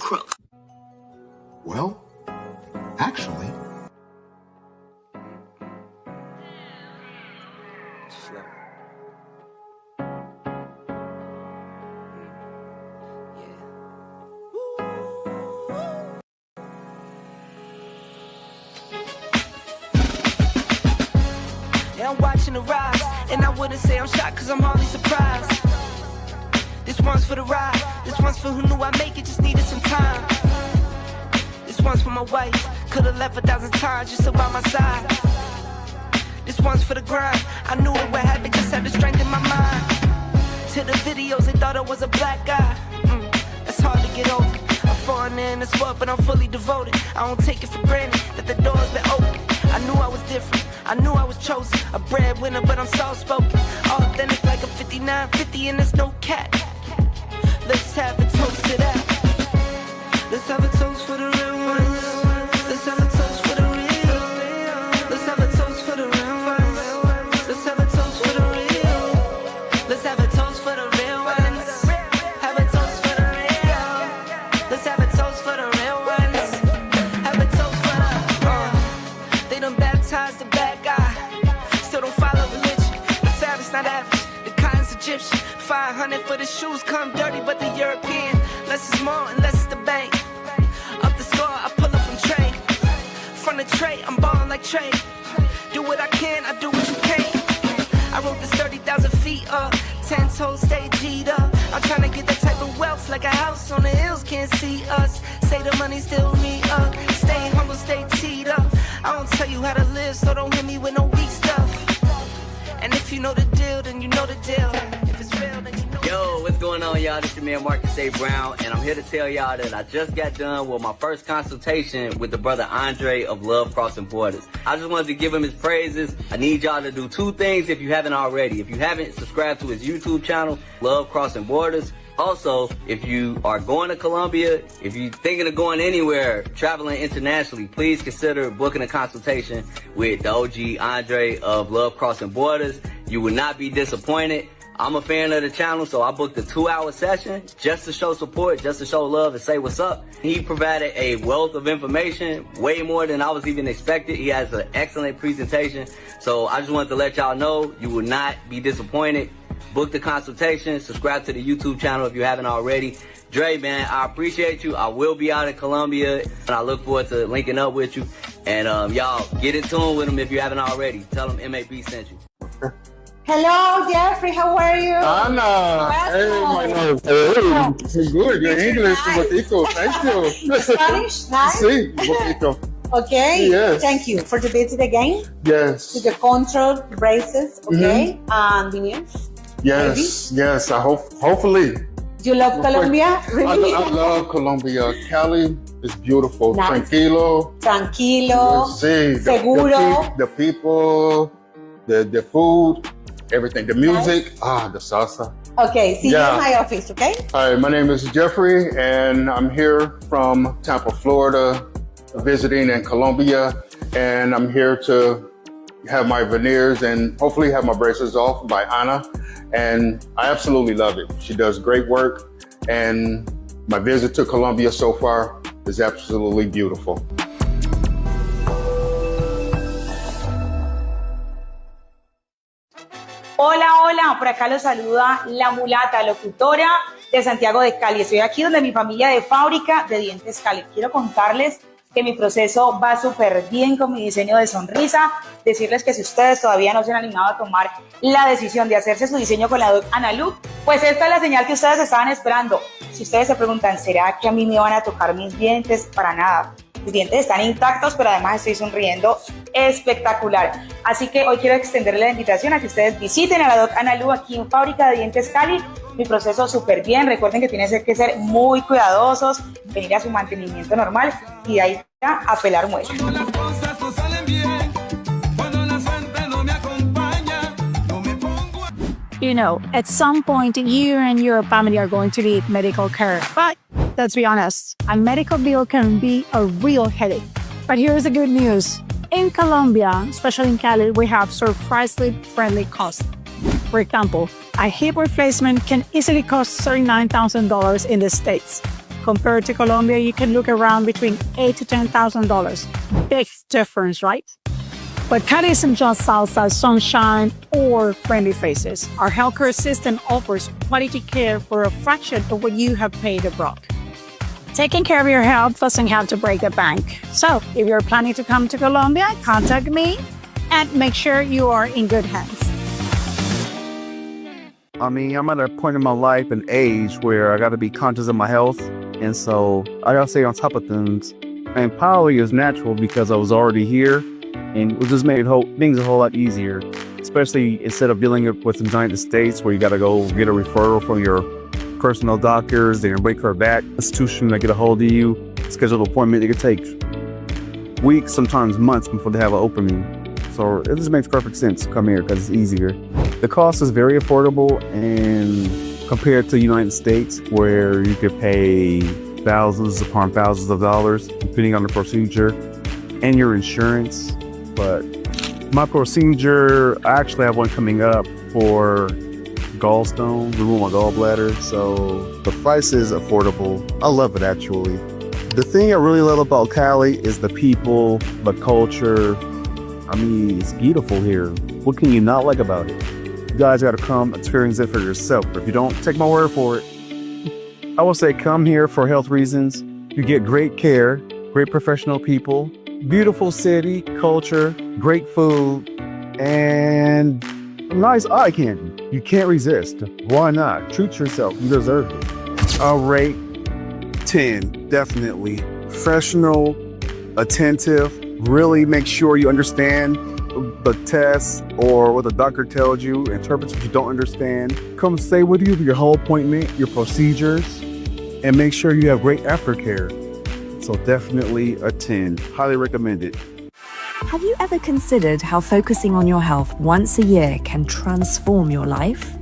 crook. Well, actually... I'm watching the rise, and I wouldn't say I'm shocked cause I'm hardly surprised. This one's for the ride, this one's for who knew I'd make it, just needed some time. This one's for my wife, could've left 1,000 times just to by my side. This one's for the grind, I knew it would happen, just had the strength in my mind. To the videos, they thought I was a black guy. That's hard to get over. I'm foreigner in the sport, but I'm fully devoted. I don't take it for granted that the door's been open. I knew I was different, I knew I was chosen. A breadwinner, but I'm soft-spoken. Authentic like a 5950 and there's no cap. Let's have a toast to that. Let's have a toast for the real ones. Let's have a toast for the real. Let's have a toast for the real ones. Let's have a toast for the real. Let's have a toast for the real ones. Have a toast for the real. Let's have a toast for the real ones. Have a toast for the They done baptized the bad guy. Still don't follow religion. The fabric's not average. The cotton's Egyptian. 500 for the shoes come dirty, but the European. Less is more and less is the bank. Up the score, I pull up from trade. From the tray, I'm ballin' like trade. Do what I can, I do what you can't. I wrote this 30,000 feet up. 10 toes stay G'd up. I'm tryna get that type of wealth like a house on the hills can't see us. Say the money still me up. Stay humble, stay teed up. I don't tell you how to live, so don't hit me with no weak stuff. And if you know the deal, then you know the deal. If it's real, then you know. Yo, what's going on, y'all? This your man Marcus A. Brown, and I'm here to tell y'all that I just got done with my first consultation with the brother Andre of Love Crossing Borders. I just wanted to give him his praises. I need y'all to do two things if you haven't already. If you haven't subscribed to his YouTube channel, Love Crossing Borders. Also, if you are going to Colombia, if you're thinking of going anywhere, traveling internationally, please consider booking a consultation with the OG Andre of Love Crossing Borders. You will not be disappointed. I'm a fan of the channel, so I booked a 2-hour session just to show support, just to show love and say what's up. He provided a wealth of information, way more than I was even expected. He has an excellent presentation. So I just wanted to let y'all know you will not be disappointed. Book the consultation, subscribe to the YouTube channel if you haven't already. Dre, man, I appreciate you. I will be out in Colombia, and I look forward to linking up with you. And y'all, get in tune with him if you haven't already. Tell him MAB sent you. Hello, Jeffrey. How are you? Ana, hey, my love. Hey, good. Your English, nice. Poquito. Thank you. Spanish, nice. Sí, poquito. Okay. Yes. Thank you for the visit again. Yes. To the control races. Okay. And the news. Yes. Maybe? Yes. I hopefully. You love Colombia? Really? I love Colombia. Cali is beautiful. Nice. Tranquilo. Sí. Seguro. The people, the food. Everything, the music, the salsa. Okay, see you in my office, okay? Hi, my name is Jeffrey, and I'm here from Tampa, Florida, visiting in Colombia, and I'm here to have my veneers and hopefully have my braces off by Ana, and I absolutely love it. She does great work, and my visit to Colombia so far is absolutely beautiful. Hola, hola, por acá los saluda la mulata, locutora de Santiago de Cali. Estoy aquí donde mi familia de fábrica de dientes Cali. Quiero contarles que mi proceso va súper bien con mi diseño de sonrisa. Decirles que si ustedes todavía no se han animado a tomar la decisión de hacerse su diseño con la Doc Ana Lu, pues esta es la señal que ustedes estaban esperando. Si ustedes se preguntan, ¿será que a mí me van a tocar mis dientes? Para nada. Mis dientes están intactos, pero además estoy sonriendo espectacular. Así que hoy quiero extenderle la invitación a que ustedes visiten a la Doc Ana Lu aquí en Fábrica de Dientes Cali. Mi proceso súper bien. Recuerden que tienen que ser muy cuidadosos, venir a su mantenimiento normal y de ahí a pelar muelas. You know, at some point, you and your family are going to need medical care. But let's be honest, a medical bill can be a real headache. But here's the good news. In Colombia, especially in Cali, we have surprisingly friendly costs. For example, a hip replacement can easily cost $39,000 in the States. Compared to Colombia, you can look around between $8,000 to $10,000. Big difference, right? But Cali isn't just salsa, sunshine, or friendly faces. Our healthcare system offers quality care for a fraction of what you have paid abroad. Taking care of your health doesn't have to break the bank. So if you're planning to come to Colombia, contact me and make sure you are in good hands. I mean, I'm at a point in my life and age where I got to be conscious of my health. And so I got to stay on top of things. And probably is natural because I was already here. And it just made things a whole lot easier, especially instead of dealing with the United States where you got to go get a referral from your personal doctors, then wait for a back institution to get a hold of you, schedule an appointment. It could take weeks, sometimes months before they have an opening. So it just makes perfect sense to come here because it's easier. The cost is very affordable, and compared to the United States where you could pay thousands upon thousands of dollars depending on the procedure and your insurance. But my procedure, I actually have one coming up for gallstones, remove my gallbladder. So the price is affordable. I love it, actually. The thing I really love about Cali is the people, the culture. I mean, it's beautiful here. What can you not like about it? You guys got to come experience it for yourself. If you don't, take my word for it. I will say come here for health reasons. You get great care, great professional people, beautiful city, culture, great food, and nice eye candy. You can't resist. Why not? Treat yourself. You deserve it. I'll rate 10, definitely. Professional, attentive, really make sure you understand the test or what the doctor tells you, interprets what you don't understand. Come stay with you for your whole appointment, your procedures, and make sure you have great aftercare. So definitely a 10. Highly recommend it. Have you ever considered how focusing on your health once a year can transform your life?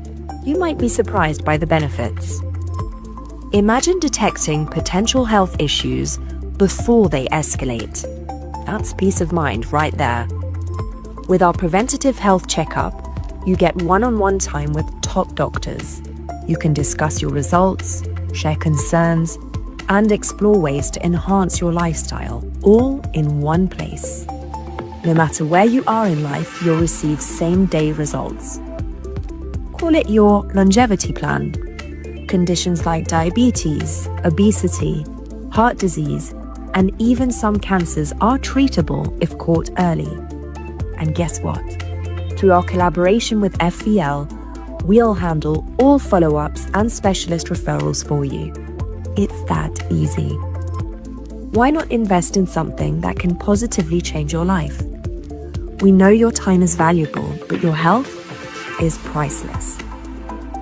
You might be surprised by the benefits. Imagine detecting potential health issues before they escalate. That's peace of mind right there. With our preventative health checkup, you get one-on-one time with top doctors. You can discuss your results, share concerns, and explore ways to enhance your lifestyle, all in one place. No matter where you are in life, you'll receive same-day results. Call it your longevity plan. Conditions like diabetes, obesity, heart disease, and even some cancers are treatable if caught early. And guess what? Through our collaboration with FVL, we'll handle all follow-ups and specialist referrals for you. It's that easy. Why not invest in something that can positively change your life? We know your time is valuable, but your health is priceless.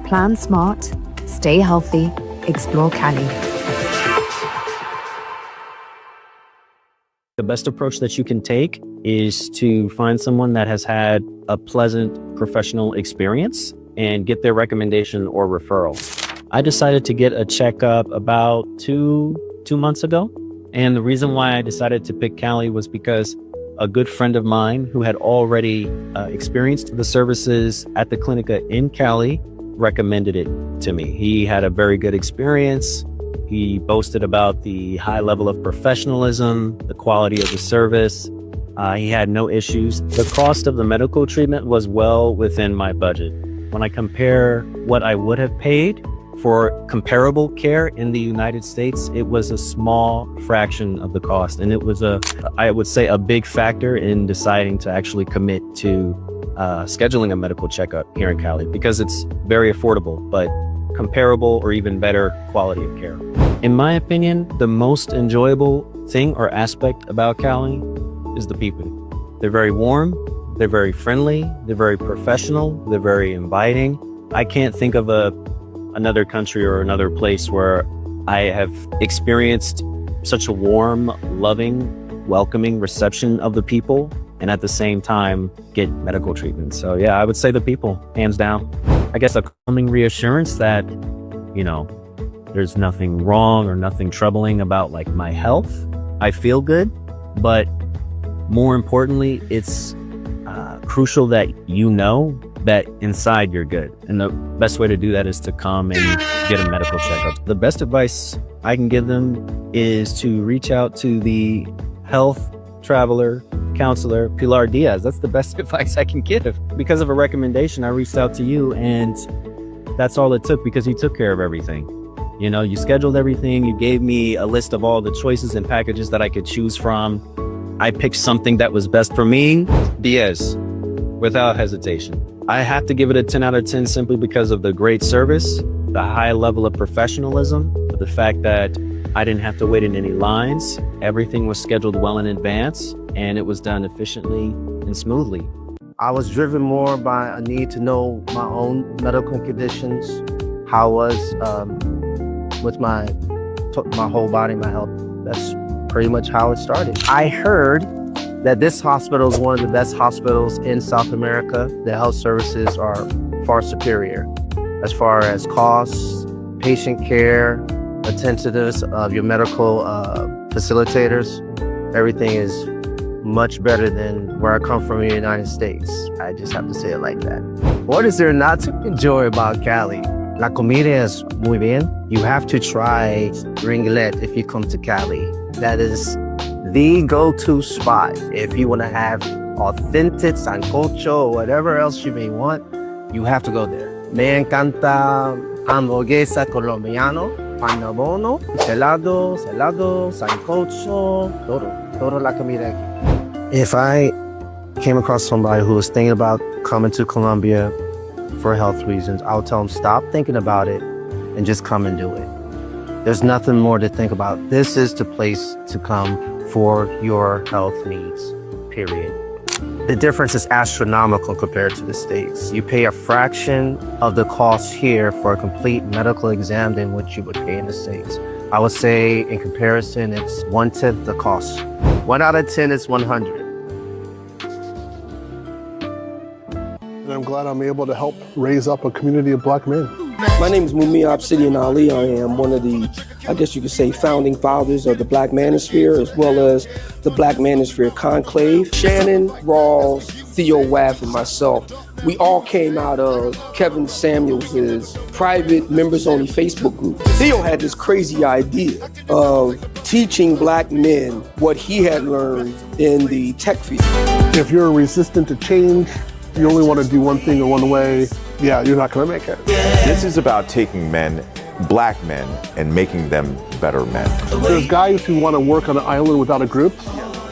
Plan smart, stay healthy, explore Cali. The best approach that you can take is to find someone that has had a pleasant professional experience and get their recommendation or referral. I decided to get a checkup about two months ago. And the reason why I decided to pick Cali was because a good friend of mine who had already experienced the services at the Clinica in Cali recommended it to me. He had a very good experience. He boasted about the high level of professionalism, the quality of the service. He had no issues. The cost of the medical treatment was well within my budget. When I compare what I would have paid for comparable care in the United States, it was a small fraction of the cost. And it was I would say, a big factor in deciding to actually commit to scheduling a medical checkup here in Cali, because it's very affordable, but comparable or even better quality of care. In my opinion, the most enjoyable thing or aspect about Cali is the people. They're very warm, they're very friendly, they're very professional, they're very inviting. I can't think of another country or another place where I have experienced such a warm, loving, welcoming reception of the people, and at the same time get medical treatment. So yeah, I would say the people, hands down. I guess a calming reassurance that, there's nothing wrong or nothing troubling about like my health. I feel good, but more importantly, it's crucial that that inside you're good. And the best way to do that is to come and get a medical checkup. The best advice I can give them is to reach out to the health traveler counselor, Pilar Diaz. That's the best advice I can give. Because of a recommendation, I reached out to you, and that's all it took, because you took care of everything. You know, you scheduled everything. You gave me a list of all the choices and packages that I could choose from. I picked something that was best for me. Diaz, without hesitation. I have to give it a 10 out of 10 simply because of the great service, the high level of professionalism, the fact that I didn't have to wait in any lines. Everything was scheduled well in advance, and it was done efficiently and smoothly. I was driven more by a need to know my own medical conditions, how I was with my whole body, my health. That's pretty much how it started. I heard that this hospital is one of the best hospitals in South America. The health services are far superior as far as costs, patient care, attentiveness of your medical facilitators. Everything is much better than where I come from in the United States. I just have to say it like that. What is there not to enjoy about Cali? La comida es muy bien. You have to try ringlet if you come to Cali. That is the go-to spot if you want to have authentic sancocho or whatever else you may want. You have to go there. Me encanta hamburguesa colombiano, panabono, helado, sancocho, todo la comida aquí. If I came across somebody who was thinking about coming to Colombia for health reasons, I would tell them stop thinking about it and just come and do it. There's nothing more to think about. This is the place to come for your health needs, period. The difference is astronomical compared to the States. You pay a fraction of the cost here for a complete medical exam than what you would pay in the States. I would say in comparison, it's 1/10 the cost. 1 out of 10 is 100. And I'm glad I'm able to help raise up a community of Black men. My name is Mumia Obsidian Ali. I am one of the, I guess you could say, founding fathers of the Black Manosphere, as well as the Black Manosphere Conclave. Shannon, Rawls, Theo Waff, and myself, we all came out of Kevin Samuels' private members-only Facebook group. Theo had this crazy idea of teaching Black men what he had learned in the tech field. If you're resistant to change, you only want to do one thing or one way, yeah, you're not going to make it. This is about taking men, Black men, and making them better men. There's guys who want to work on an island without a group,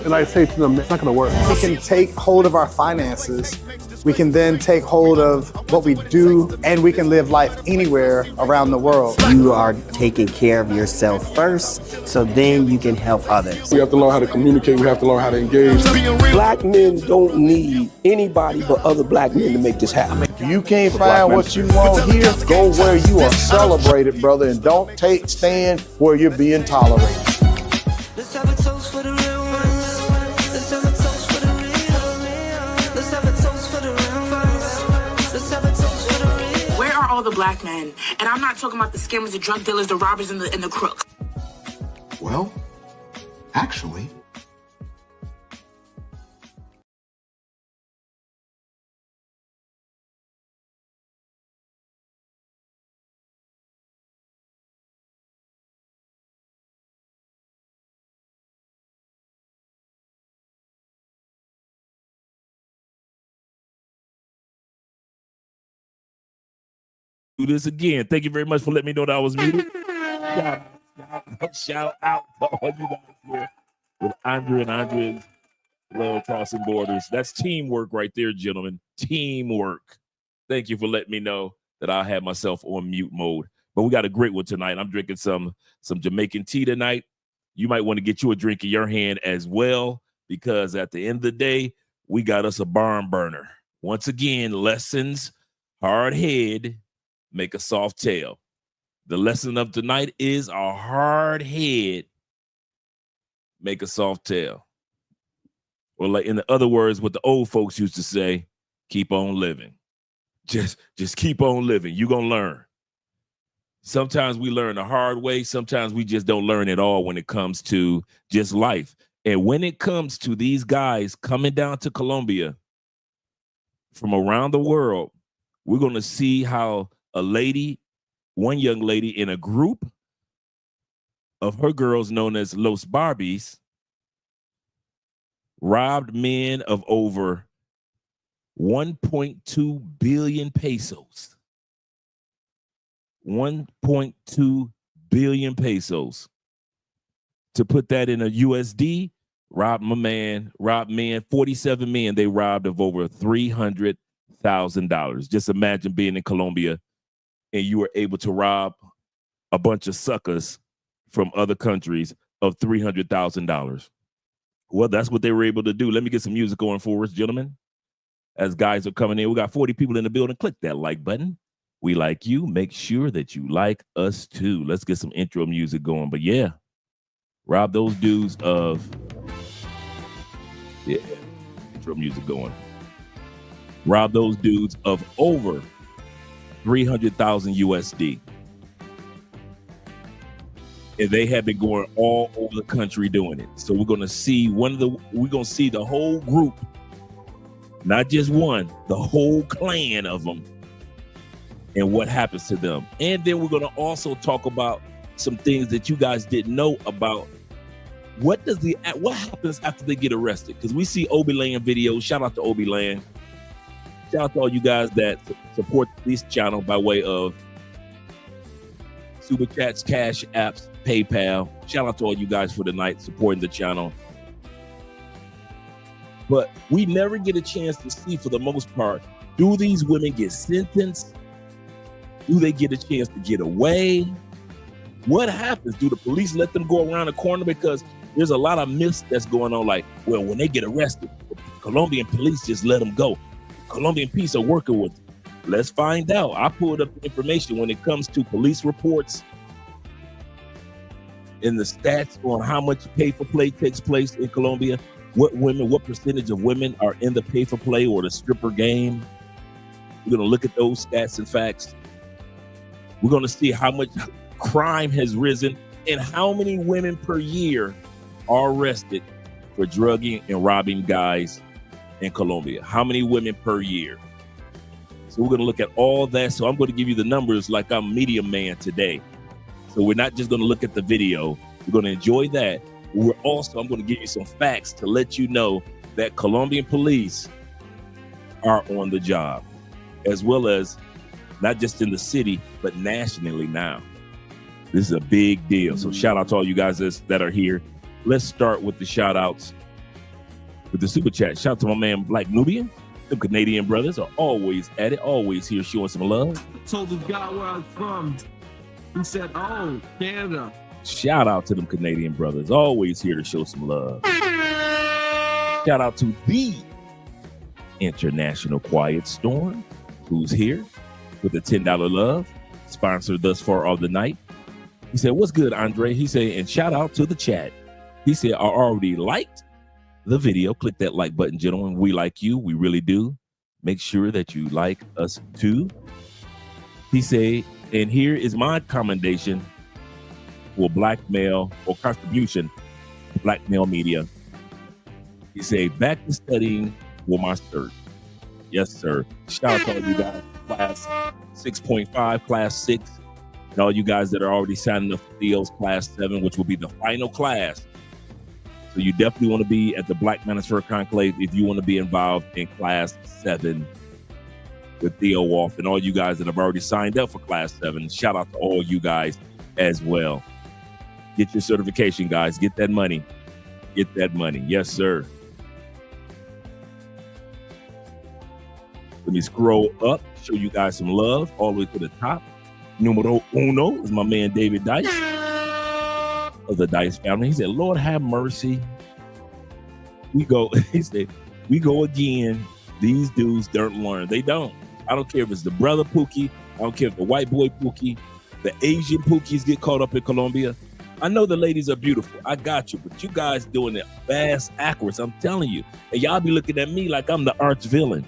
and I say to them, it's not going to work. We can take hold of our finances. We can then take hold of what we do, and we can live life anywhere around the world. You are taking care of yourself first, so then you can help others. We have to learn how to communicate. We have to learn how to engage. Black men don't need anybody but other Black men to make this happen. If you can't find what you want here, go where you are celebrated, brother, and don't stand where you're being tolerated. Let's have a toast for the real ones. Let's have a toast for the real. Let's have a toast for the real ones. Let's have a toast for the real. Where are all the Black men? And I'm not talking about the scammers, the drug dealers, the robbers, and the crooks. Well, actually, do this again. Thank you very much for letting me know that I was muted. Shout out to all you guys here with Andre and Andre's Love Crossing Borders. That's teamwork right there, gentlemen. Teamwork. Thank you for letting me know that I had myself on mute mode. But we got a great one tonight. I'm drinking some Jamaican tea tonight. You might want to get you a drink in your hand as well, because at the end of the day, we got us a barn burner. Once again, lessons, hard head, make a soft tail. The lesson of tonight is a hard head, make a soft tail. Or like in the other words, what the old folks used to say, keep on living. Just keep on living. You're going to learn. Sometimes we learn the hard way. Sometimes we just don't learn at all when it comes to just life. And when it comes to these guys coming down to Colombia from around the world, We're going to see how one young lady in a group of her girls known as Los Barbies robbed men of over 1.2 billion pesos. 1.2 billion pesos. To put that in a USD, robbed men, 47 men they robbed of over $300,000. Just imagine being in Colombia and you were able to rob a bunch of suckers from other countries of $300,000. Well, that's what they were able to do. Let me get some music going for us, gentlemen. As guys are coming in, we got 40 people in the building. Click that like button. We like you. Make sure that you like us too. Let's get some intro music going. But yeah, rob those dudes of, intro music going. Rob those dudes of over 300,000 USD. And they have been going all over the country doing it. So we're going to see the whole group, not just one, the whole clan of them, and what happens to them. And then we're going to also talk about some things that you guys didn't know about. What happens after they get arrested? Because we see Obi Land videos. Shout out to Obi Land. Shout out to all you guys that support this channel by way of Super Chats, Cash Apps, PayPal. Shout out to all you guys for tonight supporting the channel. But we never get a chance to see, for the most part, do these women get sentenced? Do they get a chance to get away? What happens? Do the police let them go around the corner? Because there's a lot of myths that's going on. Like, well, when they get arrested, the Colombian police just let them go. Colombian police are working with them. Let's find out. I pulled up the information when it comes to police reports and the stats on how much pay for play takes place in Colombia. What percentage of women are in the pay for play or the stripper game? We're going to look at those stats and facts. We're going to see how much crime has risen and how many women per year are arrested for drugging and robbing guys in Colombia. How many women per year? So we're going to look at all that. So I'm going to give you the numbers like I'm Medium Man today. So we're not just going to look at the video. We're going to enjoy that. I'm going to give you some facts to let you know that Colombian police are on the job, as well as not just in the city, but nationally now. This is a big deal. So shout out to all you guys that are here. Let's start with the shout outs with the super chat. Shout out to my man, Black Nubian. The Canadian brothers are always at it, always here showing some love. I told this guy where I was from. He said, oh, Canada. Shout out to them Canadian brothers, always here to show some love. Shout out to the International Quiet Storm, who's here with a $10 love, sponsored thus far of the night. He said, what's good, Andre? He said, and shout out to the chat. He said, I already liked the video. Click that like button, gentlemen. We like you. We really do. Make sure that you like us too. He said, and here is my commendation for black male or contribution to black male media. He said, back to studying for my cert. Yes, sir. Shout out to all you guys, class 6.5, class 6, and all you guys that are already signing up for Theo's class 7, which will be the final class. So you definitely want to be at the Black Manosphere Conclave if you want to be involved in class 7 with Theo Wolf, and all you guys that have already signed up for class 7. Shout out to all you guys as well. Get your certification, guys. Get that money. Get that money. Yes, sir. Let me scroll up, show you guys some love all the way to the top. Numero uno is my man David Dice of the Dice family. He said, Lord have mercy. He said, we go again. These dudes don't learn. They don't. I don't care if it's the brother Pookie. I don't care if the white boy Pookie, the Asian Pookies get caught up in Colombia. I know the ladies are beautiful. I got you. But you guys doing it fast, backwards. I'm telling you. And y'all be looking at me like I'm the arch villain.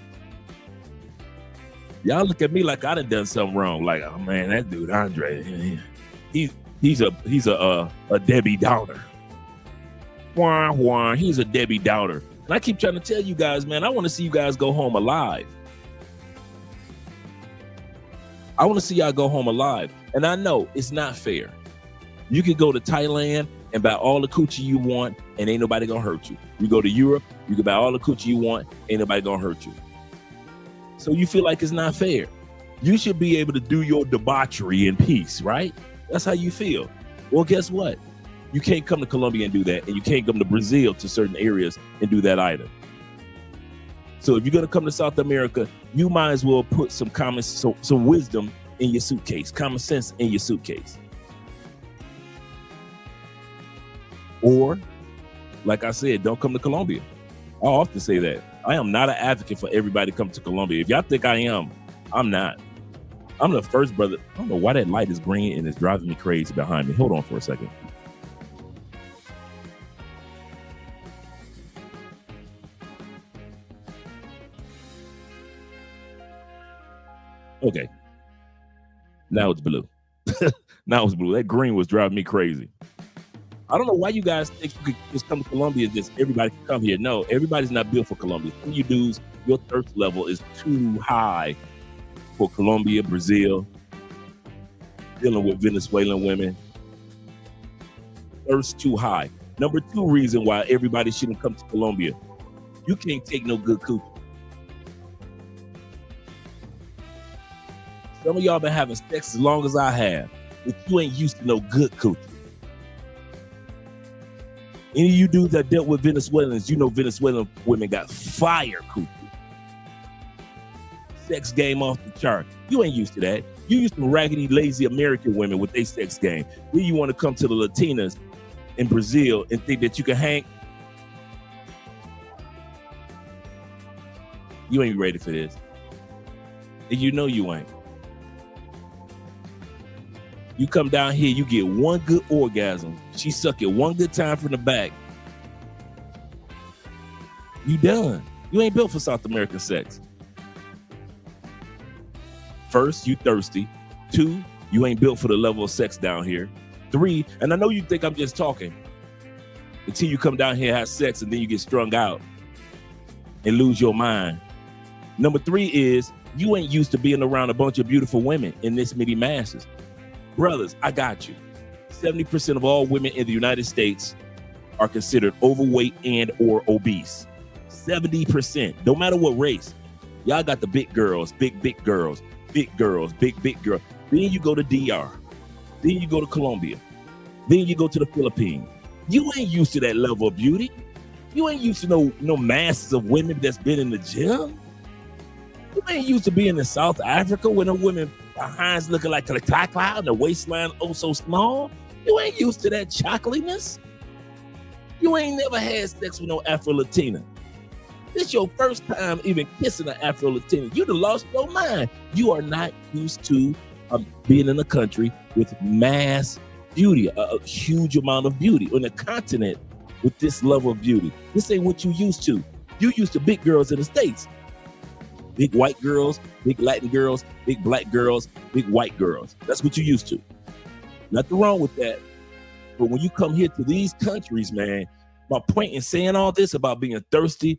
Y'all look at me like I done something wrong. Like, oh man, that dude Andre, he's a Debbie Downer. Wah, wah, he's a Debbie Downer. And I keep trying to tell you guys, man, I want to see you guys go home alive. I want to see y'all go home alive. And I know it's not fair. You could go to Thailand and buy all the coochie you want, and ain't nobody gonna hurt you. You go to Europe, you can buy all the coochie you want, ain't nobody gonna hurt you. So you feel like it's not fair. You should be able to do your debauchery in peace, right? That's how you feel. Well, guess what? You can't come to Colombia and do that, and you can't come to Brazil to certain areas and do that either. So if you're gonna come to South America, you might as well put some some wisdom in your suitcase, common sense in your suitcase. Or, like I said, don't come to Colombia. I often say that. I am not an advocate for everybody to come to Colombia. If y'all think I am, I'm not. I'm the first brother. I don't know why that light is green and it's driving me crazy behind me. Hold on for a second. Okay. Now it's blue. Now it's blue. That green was driving me crazy. I don't know why you guys think you could just come to Colombia and just everybody can come here. No, everybody's not built for Colombia. Some of you dudes, your thirst level is too high for Colombia, Brazil, dealing with Venezuelan women. Thirst too high. Number 2 reason why everybody shouldn't come to Colombia. You can't take no good coochie. Some of y'all been having sex as long as I have, but you ain't used to no good coochie. Any of you dudes that dealt with Venezuelans, you know Venezuelan women got fire coochie. Sex game off the chart. You ain't used to that. You used to raggedy, lazy American women with their sex game. Then you want to come to the Latinas in Brazil and think that you can hang. You ain't ready for this. And you know you ain't. You come down here, you get one good orgasm. She suck it one good time from the back. You done. You ain't built for South American sex. First, you thirsty. 2, you ain't built for the level of sex down here. 3, and I know you think I'm just talking until you come down here and have sex and then you get strung out and lose your mind. Number 3 is you ain't used to being around a bunch of beautiful women in this many masses. Brothers, I got you. 70% of all women in the United States are considered overweight and or obese. 70%, no matter what race. Y'all got the big girls, big girls, big girls, big girls. Then you go to DR. Then you go to Colombia. Then you go to the Philippines. You ain't used to that level of beauty. You ain't used to no masses of women that's been in the gym. You ain't used to being in South Africa with no women behinds looking like a cloud and the waistline oh so small. You ain't used to that chocolateness. You ain't never had sex with no Afro-Latina. This your first time even kissing an Afro-Latina. You done lost your mind. You are not used to being in a country with mass beauty, a huge amount of beauty on a continent with this level of beauty. This ain't what you used to. You used to big girls in the States. Big white girls, big Latin girls, big black girls, big white girls. That's what you used to. Nothing wrong with that. But when you come here to these countries, man, my point in saying all this about being thirsty,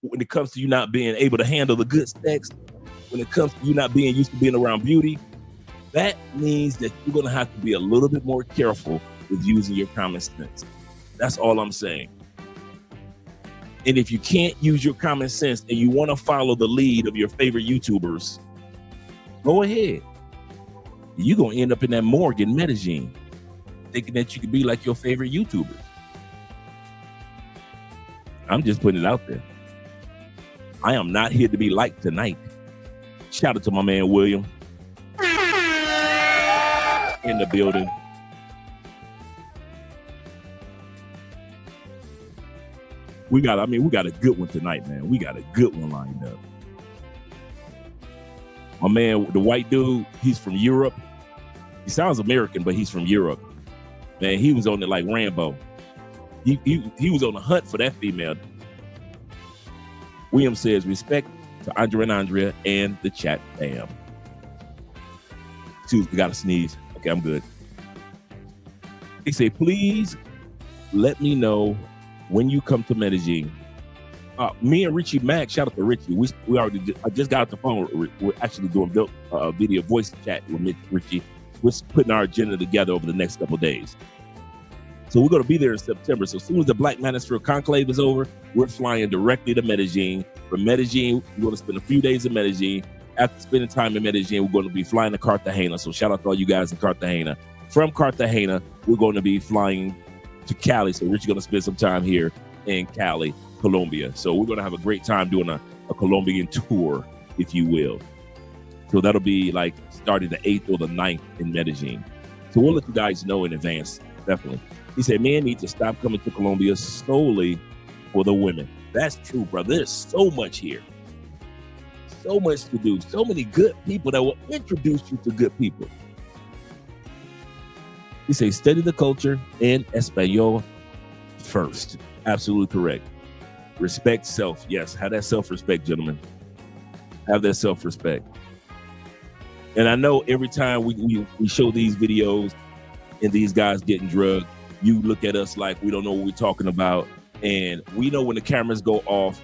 when it comes to you not being able to handle the good sex, when it comes to you not being used to being around beauty, that means that you're going to have to be a little bit more careful with using your common sense. That's all I'm saying. And if you can't use your common sense and you want to follow the lead of your favorite YouTubers, go ahead. You're going to end up in that morgue in Medellin thinking that you could be like your favorite YouTubers. I'm just putting it out there. I am not here to be liked tonight. Shout out to my man, William. In the building. We got a good one tonight, man. We got a good one lined up. My man, the white dude, he's from Europe. He sounds American, but he's from Europe. Man, he was on it like Rambo. He was on the hunt for that female. William says, respect to Andre and Andrea and the chat fam. Excuse me, gotta sneeze. Okay, I'm good. He said, please let me know when you come to Medellin Me and Richie Mack, shout out to Richie. I just got off the phone. We're actually doing video voice chat with Richie. We're putting our agenda together over the next couple of days. So we're going to be there in September. So as soon as the Black Manosphere Conclave is over, we're flying directly to Medellin. From Medellin, we're going to spend a few days in Medellin. After spending time in Medellin, we're going to be flying to Cartagena. So shout out to all you guys in Cartagena. From Cartagena, we're going to be flying to Cali. So Richie's going to spend some time here in Cali, Colombia. So we're going to have a great time doing a Colombian tour, if you will. So that'll be like starting the 8th or the 9th in Medellin. So we'll let you guys know in advance, definitely. He said, men need to stop coming to Colombia solely for the women. That's true, brother. There's so much here. So much to do. So many good people that will introduce you to good people. He says, study the culture in Espanol first. Absolutely correct. Respect self. Yes, have that self-respect, gentlemen. Have that self-respect. And I know every time we show these videos and these guys getting drugged, you look at us like we don't know what we're talking about. And we know when the cameras go off,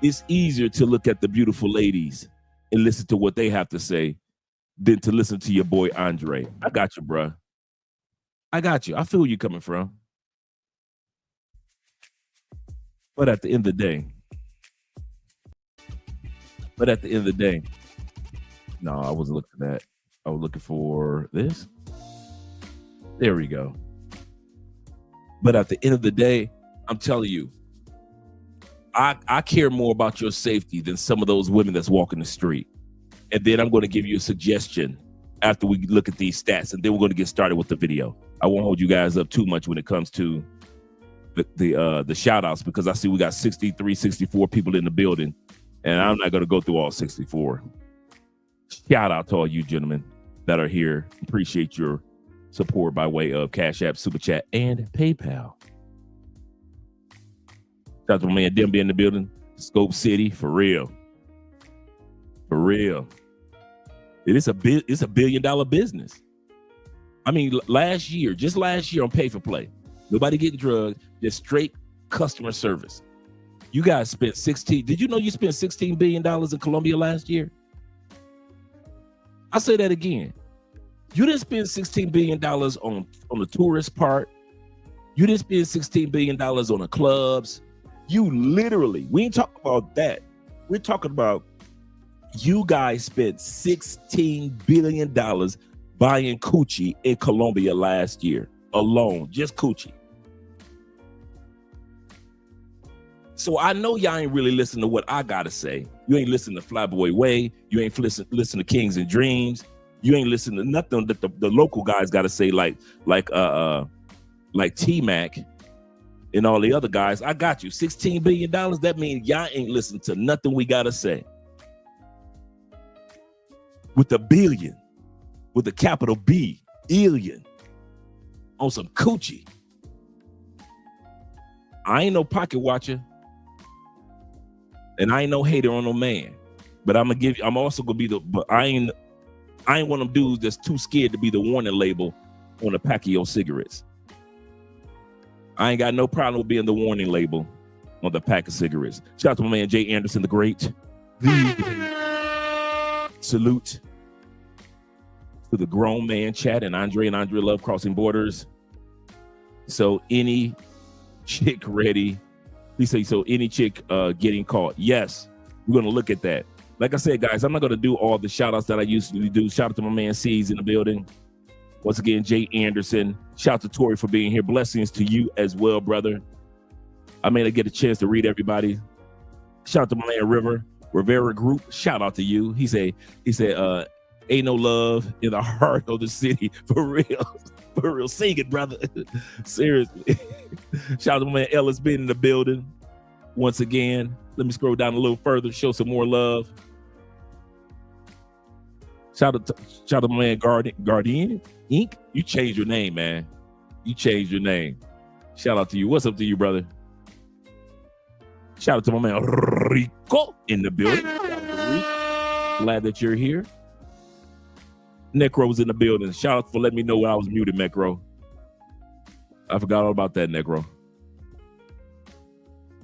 it's easier to look at the beautiful ladies and listen to what they have to say than to listen to your boy Andre. I got you, bruh. I got you. I feel where you're coming from. But at the end of the day, no, I wasn't looking at that. I was looking for this. There we go. But at the end of the day, I'm telling you, I care more about your safety than some of those women that's walking the street. And then I'm going to give you a suggestion after we look at these stats, and then we're going to get started with the video. I won't hold you guys up too much when it comes to the shout outs, because I see we got 63, 64 people in the building, and I'm not going to go through all 64. Shout out to all you gentlemen that are here. Appreciate your support by way of Cash App, Super Chat, and PayPal. Shout out to my man Demby in the building. Scope City, for real. For real. It's a $1 billion business. I mean, just last year on Pay for Play, nobody getting drugged, just straight customer service. You guys spent did you know you spent $16 billion in Colombia last year? I'll say that again. You didn't spend $16 billion on the tourist part. You didn't spend $16 billion on the clubs. You literally, we ain't talking about that. We're talking about you guys spent $16 billion buying coochie in Colombia last year alone, just coochie. So I know y'all ain't really listening to what I gotta say. You ain't listening to Flyboy Way. You ain't listen to Kings and Dreams. You ain't listening to nothing that the local guys gotta say, like T-Mac and all the other guys. I got you. $16 billion. That means y'all ain't listening to nothing we gotta say. With a billion, with a capital B, illion, on some coochie. I ain't no pocket watcher, and I ain't no hater on no man. But I'm also gonna be but I ain't one of them dudes that's too scared to be the warning label on a pack of your cigarettes. I ain't got no problem with being the warning label on the pack of cigarettes. Shout out to my man Jay Anderson the Great. Salute to the grown man chat and Andre love crossing borders. So any chick ready? Please say so. Any chick getting caught? Yes, we're gonna look at that. Like I said, guys, I'm not gonna do all the shout outs that I usually do. Shout out to my man C's in the building. Once again, Jay Anderson. Shout out to Tori for being here. Blessings to you as well, brother. I may not get a chance to read everybody. Shout out to my man Rivera Group. Shout out to you. He said, ain't no love in the heart of the city. For real. For real. Sing it, brother. Seriously. Shout out to my man Ellis being in the building. Once again, let me scroll down a little further, show some more love. Shout out to my man Guardian Inc. You changed your name, man. You changed your name. Shout out to you. What's up to you, brother? Shout out to my man Rico in the building. Glad that you're here. Necro's in the building. Shout out for letting me know when I was muted, Necro. I forgot all about that, Necro.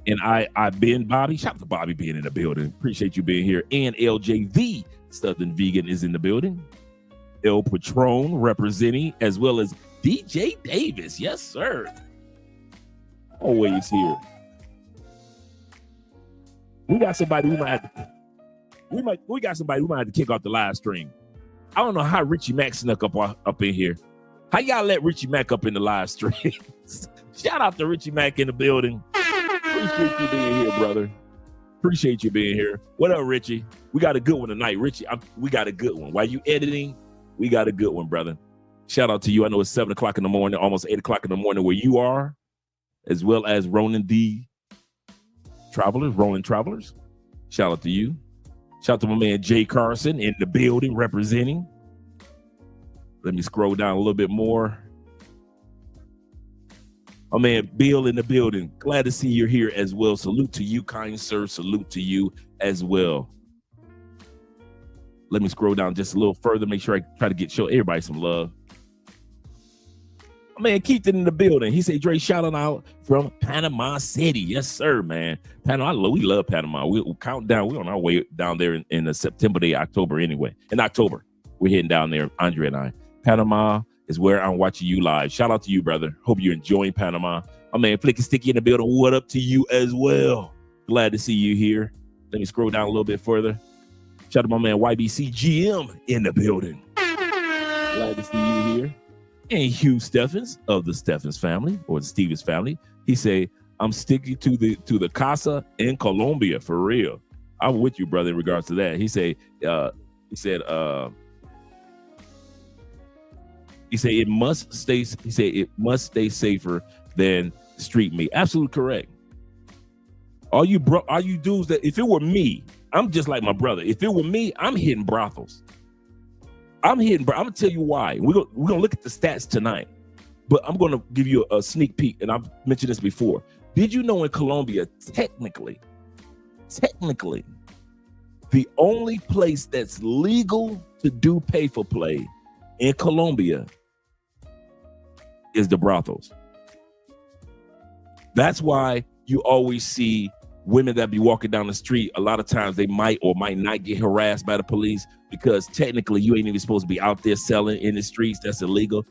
And I been Bobby. Shout out to Bobby being in the building. Appreciate you being here. And LJ the Southern Vegan is in the building. El Patron representing, as well as DJ Davis. Yes, sir. Always here. We got somebody we might have to, we got somebody we might have to kick off the live stream. I don't know how Richie Mack snuck up in here. How y'all let Richie Mack up in the live stream? Shout out to Richie Mack in the building. Appreciate you being here, brother. Appreciate you being here. What up, Richie? We got a good one tonight. Richie, we got a good one. While you editing, we got a good one, brother. Shout out to you. I know it's 7 o'clock in the morning, almost 8 o'clock in the morning where you are, as well as Ronan the Travelers. Shout out to you. Shout out to my man Jay Carson in the building representing. Let me scroll down a little bit more. My man Bill in the building. Glad to see you're here as well. Salute to you, kind sir. Salute to you as well. Let me scroll down just a little further. Make sure I try to show everybody some love. My man Keith in the building. He said, Dre, shouting out from Panama City. Yes, sir, man. Panama, we love Panama. We'll count down. We're on our way down there in the September, October anyway. In October, we're heading down there, Andre and I. Panama is where I'm watching you live. Shout out to you, brother. Hope you're enjoying Panama. My man Flicky Sticky in the building. What up to you as well? Glad to see you here. Let me scroll down a little bit further. Shout out to my man YBC GM in the building. Glad to see you here. And Hugh Steffens of the Steffens family or the Stevens family. He say, I'm sticking to the casa in Colombia for real. I'm with you, brother, in regards to that. He said it must stay safer than street meat. Absolutely correct. All you dudes that if it were me, I'm just like my brother. If it were me, I'm hitting brothels. I'm gonna tell you why. We're gonna look at the stats tonight, but I'm gonna give you a sneak peek, and I've mentioned this before. Did you know in Colombia, technically, the only place that's legal to do pay for play in Colombia is the brothels. That's why you always see women that be walking down the street. A lot of times they might or might not get harassed by the police because technically you ain't even supposed to be out there selling in the streets. That's illegal.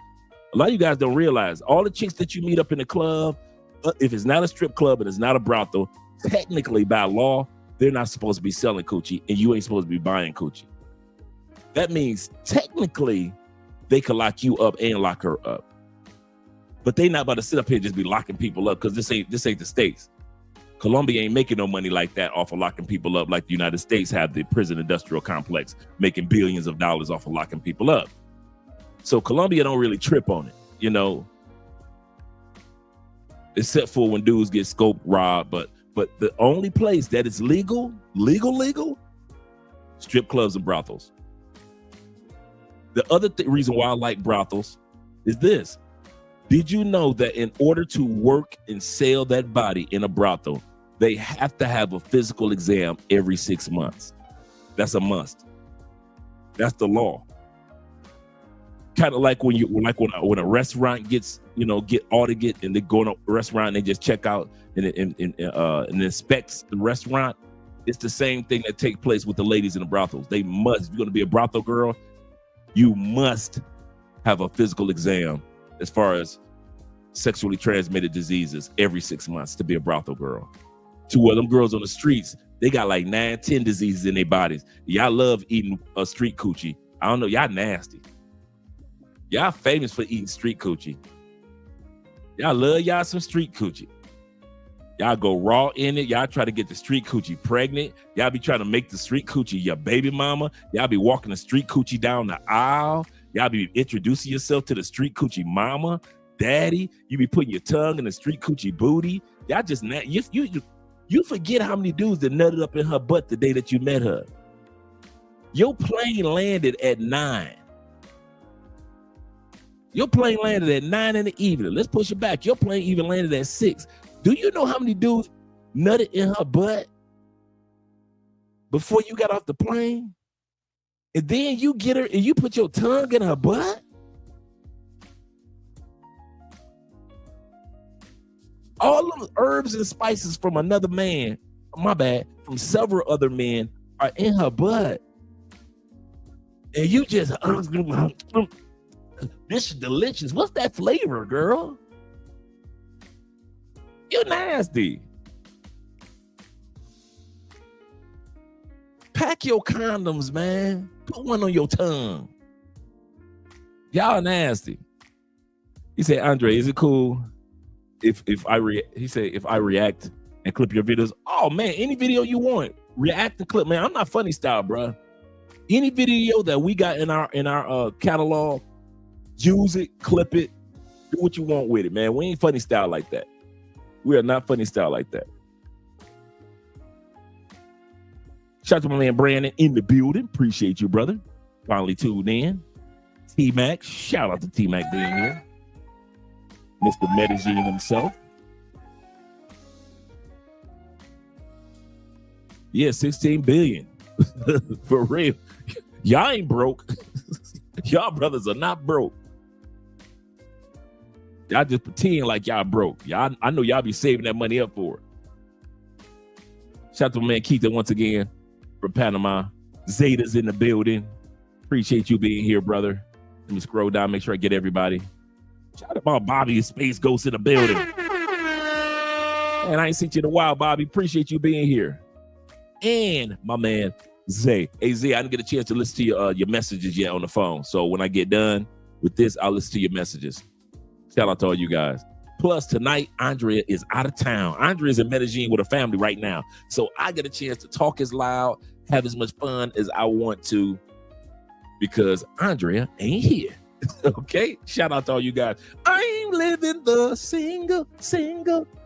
A lot of you guys don't realize all the chicks that you meet up in the club, if it's not a strip club and it's not a brothel, technically by law, they're not supposed to be selling coochie and you ain't supposed to be buying coochie. That means technically they could lock you up and lock her up. But they not about to sit up here and just be locking people up because this ain't the States. Colombia ain't making no money like that off of locking people up like the United States have the prison industrial complex, making billions of dollars off of locking people up. So Colombia don't really trip on it, you know, except for when dudes get scoped, robbed. But the only place that is legal, strip clubs and brothels. The other reason why I like brothels is this. Did you know that in order to work and sell that body in a brothel, they have to have a physical exam every 6 months? That's a must. That's the law. Kind of like when a restaurant gets, get audited and they go in a restaurant and they just check out and inspects the restaurant. It's the same thing that takes place with the ladies in the brothels. They must, if you're going to be a brothel girl, you must have a physical exam as far as sexually transmitted diseases every 6 months to be a brothel girl. To where them girls on the streets, they got like 9, 10 diseases in their bodies. Y'all love eating a street coochie. I don't know, y'all nasty. Y'all famous for eating street coochie. Y'all love y'all some street coochie. Y'all go raw in it. Y'all try to get the street coochie pregnant. Y'all be trying to make the street coochie your baby mama. Y'all be walking the street coochie down the aisle. Y'all be introducing yourself to the street coochie mama, daddy. You be putting your tongue in the street coochie booty. Y'all just you forget how many dudes that nutted up in her butt the day that you met her. Your plane landed at 9. Your plane landed at 9 in the evening. Let's push it back. Your plane even landed at 6. Do you know how many dudes nutted in her butt before you got off the plane? And then you get her and you put your tongue in her butt? All of the herbs and spices from another man, my bad, from several other men are in her butt. And you just, this is delicious. What's that flavor, girl? You're nasty. Pack your condoms, man. Put one on your tongue. Y'all nasty. He said, Andre, is it cool if I react and clip your videos? Oh man, any video you want, react and clip. Man, I'm not funny style, bro. Any video that we got in our catalog, use it, clip it, do what you want with it, man. We ain't funny style like that. We are not funny style like that. Shout out to my man Brandon in the building. Appreciate you, brother. Finally tuned in. T-Mac, shout out to T-Mac being here. Mr. Medellin himself. Yeah, 16 billion. For real. Y'all ain't broke. Y'all brothers are not broke. Y'all just pretend like y'all broke. Y'all, I know y'all be saving that money up for it. Shout out to my man Keita once again from Panama. Zeta's in the building. Appreciate you being here, brother. Let me scroll down, make sure I get everybody. Shout out to Bobby, Space Ghost in the building. And I ain't seen you in a while, Bobby. Appreciate you being here. And my man Zay. Hey Zay, I didn't get a chance to listen to your messages yet on the phone. So when I get done with this, I'll listen to your messages. Shout out to all you guys. Plus tonight, Andrea is out of town. Andrea is in Medellin with her family right now. So I get a chance to talk as loud, have as much fun as I want to, because Andrea ain't here. Okay? Shout out to all you guys. I'm living the single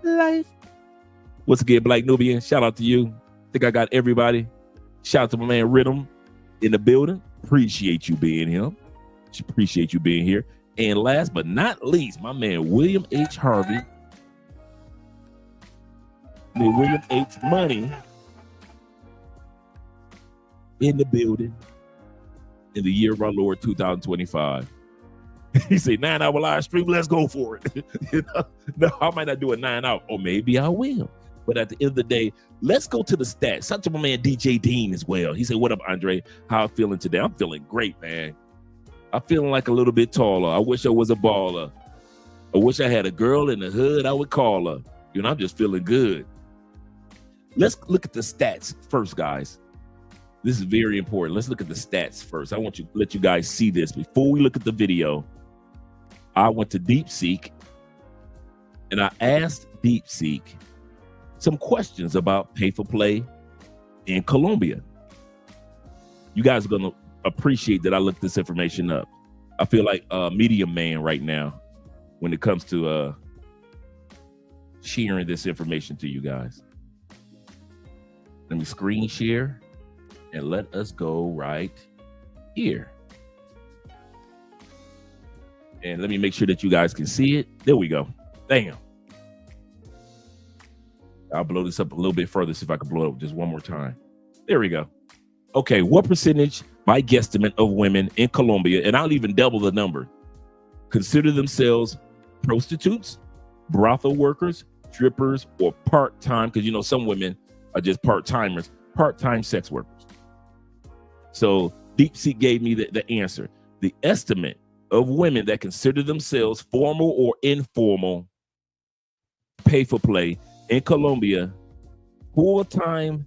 life. What's again, Black Nubian? Shout out to you. Think I got everybody. Shout out to my man Rhythm in the building. Appreciate you being here. Appreciate you being here. And last but not least, my man William H. Harvey. William H. Money in the building in the year of our Lord 2025. He said 9-hour live stream. Let's go for it. You know? No, I might not do a 9-hour, or maybe I will. But at the end of the day, let's go to the stats. Shout out to my man DJ Dean as well. He said, "What up, Andre? How I feeling today?" I'm feeling great, man. I'm feeling like a little bit taller. I wish I was a baller. I wish I had a girl in the hood I would call her. You know, I'm just feeling good. Let's look at the stats first, guys. This is very important. Let's look at the stats first. I want to let you guys see this. Before we look at the video, I went to DeepSeek and I asked DeepSeek some questions about pay for play in Colombia. You guys are going to appreciate that I looked this information up. I feel like a media man right now when it comes to sharing this information to you guys. Let me screen share and let us go right here. And let me make sure that you guys can see it. There we go. Damn. I'll blow this up a little bit further, see if I can blow it up just one more time. There we go. Okay, what percentage by guesstimate of women in Colombia, and I'll even double the number, consider themselves prostitutes, brothel workers, strippers, or part-time, because you know some women are just part-timers, part-time sex workers. So DeepSeek gave me the answer. The estimate of women that consider themselves formal or informal pay for play in Colombia, full-time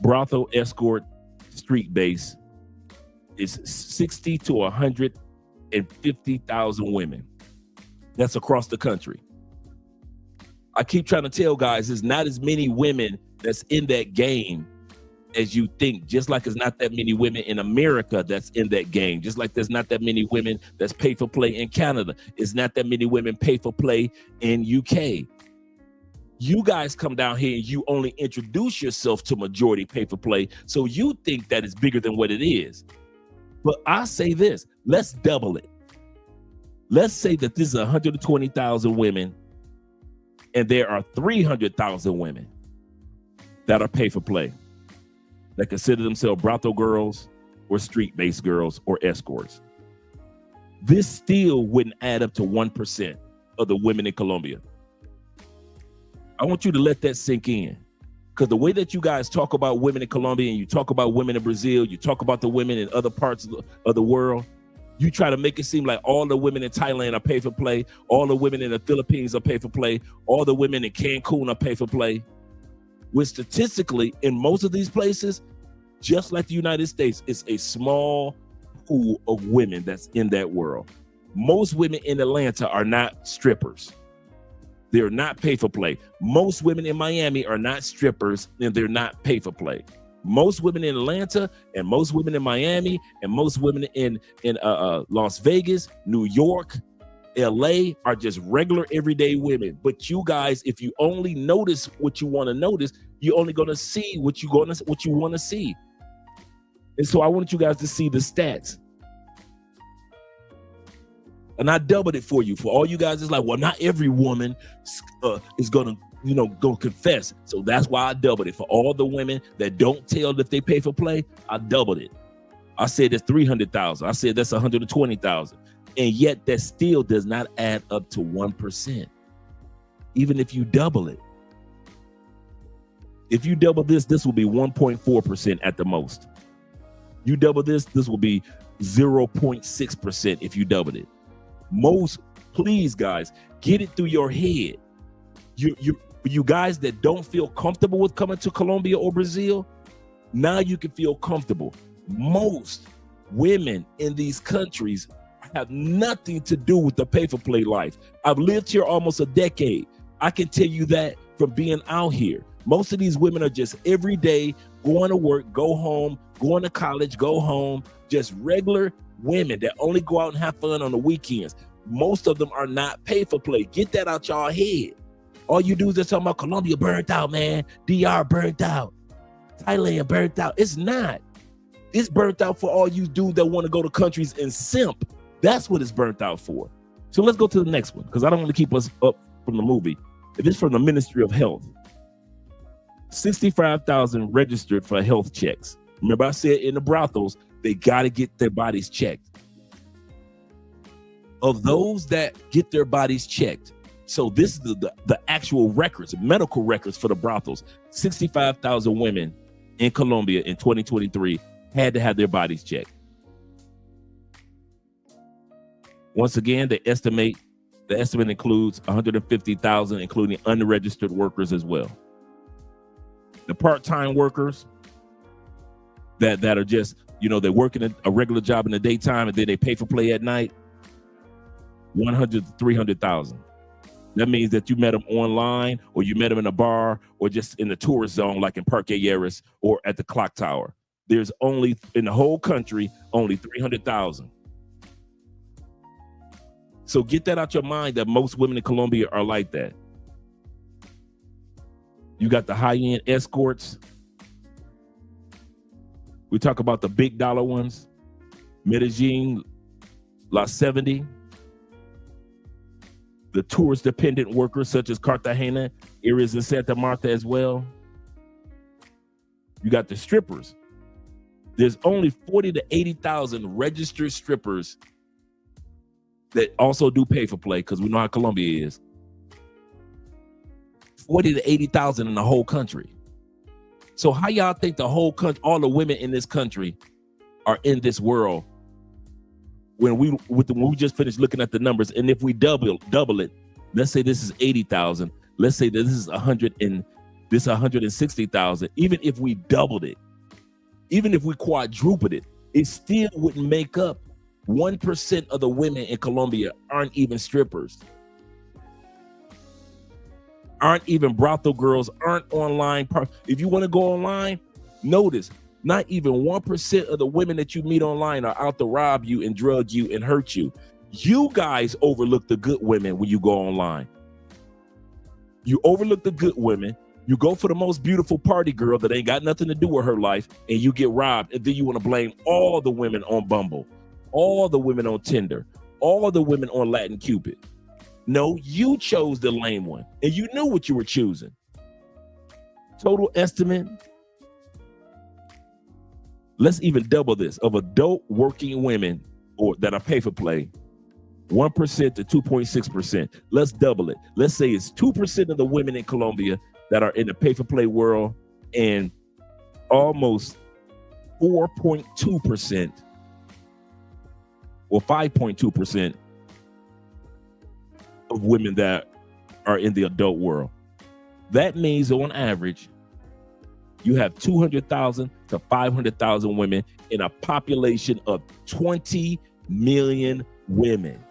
brothel escort street base, is 60 to 150,000 women. That's across the country. I keep trying to tell guys, there's not as many women that's in that game as you think, just like there's not that many women in America that's in that game, just like there's not that many women that's pay for play in Canada. It's not that many women pay for play in UK. You guys come down here and you only introduce yourself to majority pay for play, so you think that it's bigger than what it is. But I say this, let's double it. Let's say that this is 120,000 women and there are 300,000 women that are pay for play, that consider themselves brothel girls or street-based girls or escorts. This still wouldn't add up to 1% of the women in Colombia. I want you to let that sink in. Because the way that you guys talk about women in Colombia and you talk about women in Brazil, you talk about the women in other parts of the world, you try to make it seem like all the women in Thailand are pay for play, all the women in the Philippines are pay for play, all the women in Cancun are pay for play. When statistically, in most of these places, just like the United States, it's a small pool of women that's in that world. Most women in Atlanta are not strippers. They're not pay for play. Most women in Miami are not strippers, and they're not pay for play. Most women in Atlanta and most women in Miami and most women in Las Vegas, New York, LA are just regular everyday women. But you guys, if you only notice what you want to notice, you're only going to see what you want to see. And so I want you guys to see the stats. And I doubled it for you. For all you guys, it's like, well, not every woman is gonna confess. So that's why I doubled it. For all the women that don't tell that they pay for play, I doubled it. I said that's 300,000. I said that's 120,000. And yet that still does not add up to 1%. Even if you double it. If you double this will be 1.4% at the most. You double this will be 0.6% if you doubled it. Most, please guys, get it through your head. You guys that don't feel comfortable with coming to Colombia or Brazil, now you can feel comfortable. Most women in these countries have nothing to do with the pay for play life. I've lived here almost a decade. I can tell you that from being out here. Most of these women are just every day going to work, go home, going to college, go home, just regular women that only go out and have fun on the weekends. Most of them are not pay for play. Get that out y'all head. All you do is just talk about Colombia burnt out, man. DR burnt out. Thailand burnt out. It's not. It's burnt out for all you dudes that want to go to countries and simp. That's what it's burnt out for. So let's go to the next one, because I don't want to keep us up from the movie. It is from the Ministry of Health. 65,000 registered for health checks. Remember I said in the brothels, they got to get their bodies checked. Of those that get their bodies checked, so this is the actual records, medical records for the brothels. 65,000 women in Colombia in 2023 had to have their bodies checked. Once again, the estimate includes 150,000, including unregistered workers as well. The part-time workers that are just, they're working a regular job in the daytime and then they pay for play at night, 100 to 300,000. That means that you met them online, or you met them in a bar, or just in the tourist zone like in Parque Yeris or at the clock tower. There's only, in the whole country, only 300,000. So get that out your mind that most women in Colombia are like that. You got the high-end escorts. We talk about the big dollar ones. Medellin, La 70. The tourist-dependent workers such as Cartagena, areas in Santa Marta as well. You got the strippers. There's only 40 to 80,000 registered strippers that also do pay for play, because we know how Colombia is. 40 to 80,000 in the whole country. So how y'all think the whole country, all the women in this country are in this world when we just finished looking at the numbers? And if we double it, let's say this is 80,000. Let's say that this is 160,000. Even if we doubled it, even if we quadrupled it, it still wouldn't make up 1% of the women in Colombia aren't even strippers, aren't even brothel girls, aren't online. If you want to go online, notice not even 1% of the women that you meet online are out to rob you and drug you and hurt you. You guys overlook the good women when you go online. You overlook the good women. You go for the most beautiful party girl that ain't got nothing to do with her life, and you get robbed. And then you want to blame all the women on Bumble, all the women on Tinder, all the women on Latin Cupid. No, you chose the lame one, and you knew what you were choosing. Total estimate, let's even double this, of adult working women or that are pay for play, 1% to 2.6%. Let's double it. Let's say it's 2% of the women in Colombia that are in the pay-for-play world, and almost 4.2% or 5.2% of women that are in the adult world. That means on average, you have 200,000 to 500,000 women in a population of 20 million women.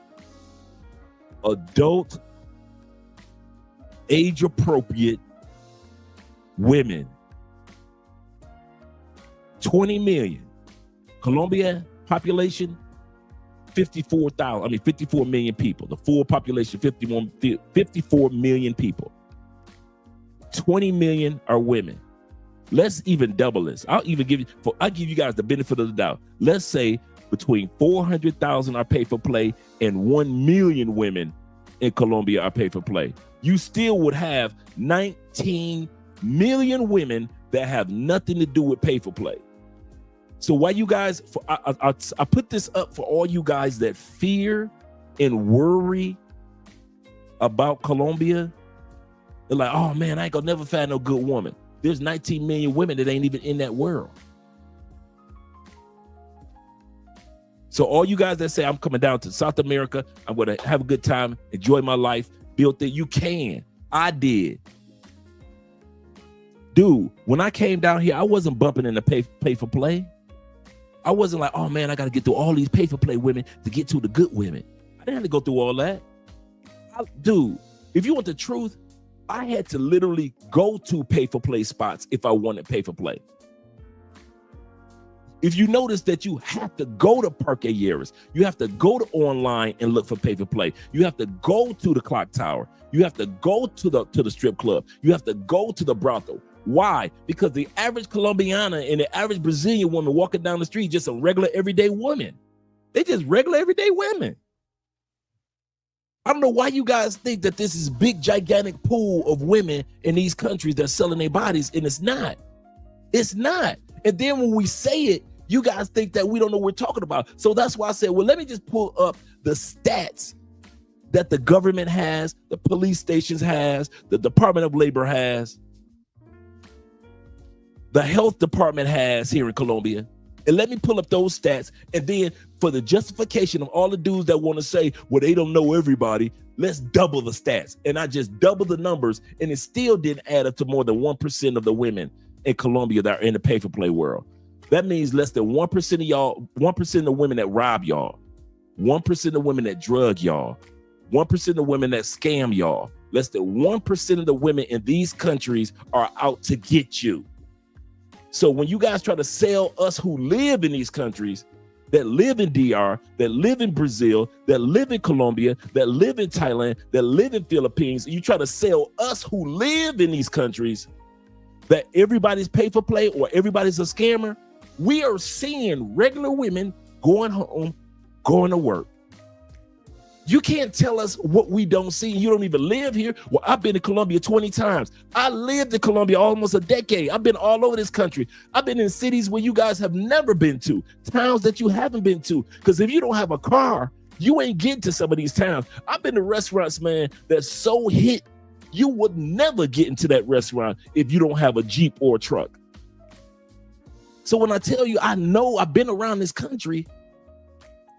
Adult, age-appropriate women. 20 million. Colombia population, 54 million people. The full population, 54 million people. 20 million are women. Let's even double this. I'll give you guys the benefit of the doubt. Let's say between 400,000 are pay for play and 1 million women in Colombia are pay for play. You still would have 19 million women that have nothing to do with pay for play. So why you guys, I put this up for all you guys that fear and worry about Colombia. They're like, oh man, I ain't gonna never find no good woman. There's 19 million women that ain't even in that world. So all you guys that say, I'm coming down to South America, I'm gonna have a good time, enjoy my life, build it, you can. I did. Dude, when I came down here, I wasn't bumping in the pay for play. I wasn't like, oh man, I gotta get through all these pay for play women to get to the good women. I didn't have to go through all that. Dude, if you want the truth, I had to literally go to pay for play spots if I wanted pay for play. If you notice that you have to go to Parque Yeras, you have to go to online and look for pay for play. You have to go to the clock tower. You have to go to the strip club. You have to go to the brothel. Why? Because the average Colombiana and the average Brazilian woman walking down the street just a regular everyday woman. They just regular everyday women. I don't know why you guys think that this is big, gigantic pool of women in these countries that's selling their bodies, and it's not. It's not. And then when we say it, you guys think that we don't know what we're talking about. So that's why I said, well, let me just pull up the stats that the government has, the police stations has, the Department of Labor has, the health department has here in Colombia. And let me pull up those stats. And then for the justification of all the dudes that want to say, well, they don't know everybody, let's double the stats. And I just doubled the numbers, and it still didn't add up to more than 1% of the women in Colombia that are in the pay for play world. That means less than 1% of y'all, 1% of the women that rob y'all, 1% of the women that drug y'all, 1% of the women that scam y'all, less than 1% of the women in these countries are out to get you. So when you guys try to sell us who live in these countries, that live in DR, that live in Brazil, that live in Colombia, that live in Thailand, that live in Philippines, you try to sell us who live in these countries that everybody's pay for play or everybody's a scammer. We are seeing regular women going home, going to work. You can't tell us what we don't see. You don't even live here. Well, I've been to Colombia 20 times. I lived in Colombia almost a decade. I've been all over this country. I've been in cities where you guys have never been to, towns that you haven't been to. Because if you don't have a car, you ain't getting to some of these towns. I've been to restaurants, man, that's so hit, you would never get into that restaurant if you don't have a Jeep or a truck. So when I tell you, I know I've been around this country,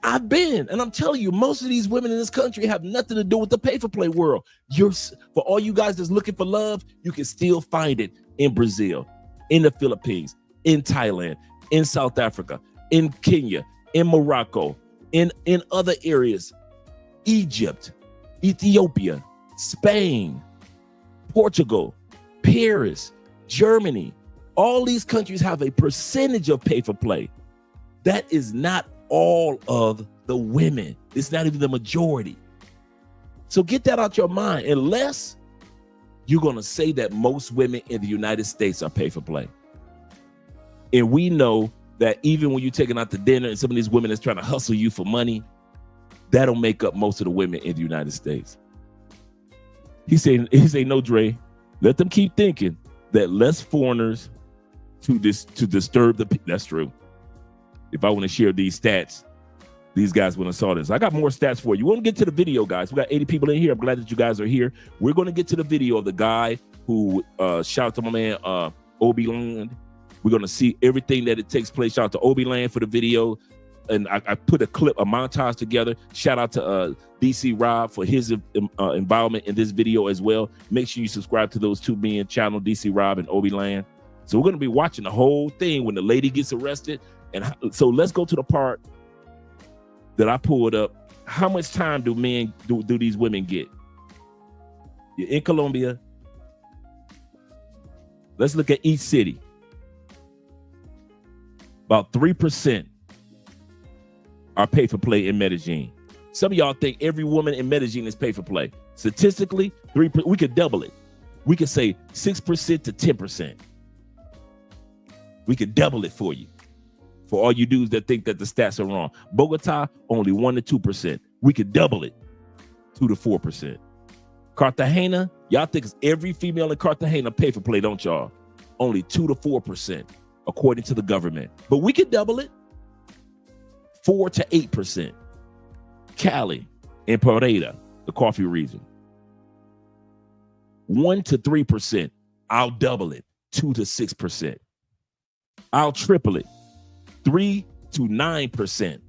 I've been, and I'm telling you, most of these women in this country have nothing to do with the pay for play world. For all you guys that's looking for love, you can still find it in Brazil, in the Philippines, in Thailand, in South Africa, in Kenya, in Morocco, in other areas, Egypt, Ethiopia, Spain, Portugal, Paris, Germany. All these countries have a percentage of pay for play. That is not all of the women. It's not even the majority. So get that out your mind, unless you're going to say that most women in the United States are pay for play. And we know that even when you're taking out to dinner and some of these women is trying to hustle you for money, that'll make up most of the women in the United States. He said, no, Dre, let them keep thinking that less foreigners to disturb the, that's true. If I want to share these stats, these guys when I saw this. I got more stats for you. We're going to get to the video, guys. We got 80 people in here. I'm glad that you guys are here. We're going to get to the video of the guy who shout out to my man, Obi Land. We're going to see everything that it takes place. Shout out to Obi Land for the video. And I put a montage together. Shout out to DC Rob for his involvement in this video as well. Make sure you subscribe to those two men channel, DC Rob and Obi Land. So we're going to be watching the whole thing when the lady gets arrested. And so let's go to the part that I pulled up. How much time do these women get? You're in Colombia. Let's look at each city. About 3% are pay for play in Medellin. Some of y'all think every woman in Medellin is pay for play. Statistically, 3%. We could double it. We could say 6% to 10%. We could double it for you. For all you dudes that think that the stats are wrong. Bogota, only 1% to 2%. We could double it, 2% to 4%. Cartagena, y'all think it's every female in Cartagena pay for play, don't y'all? Only 2% to 4%, according to the government. But we could double it, 4% to 8%. Cali and Pereira, the coffee region, 1% to 3%. I'll double it, 2% to 6%. I'll triple it, 3% to 9%.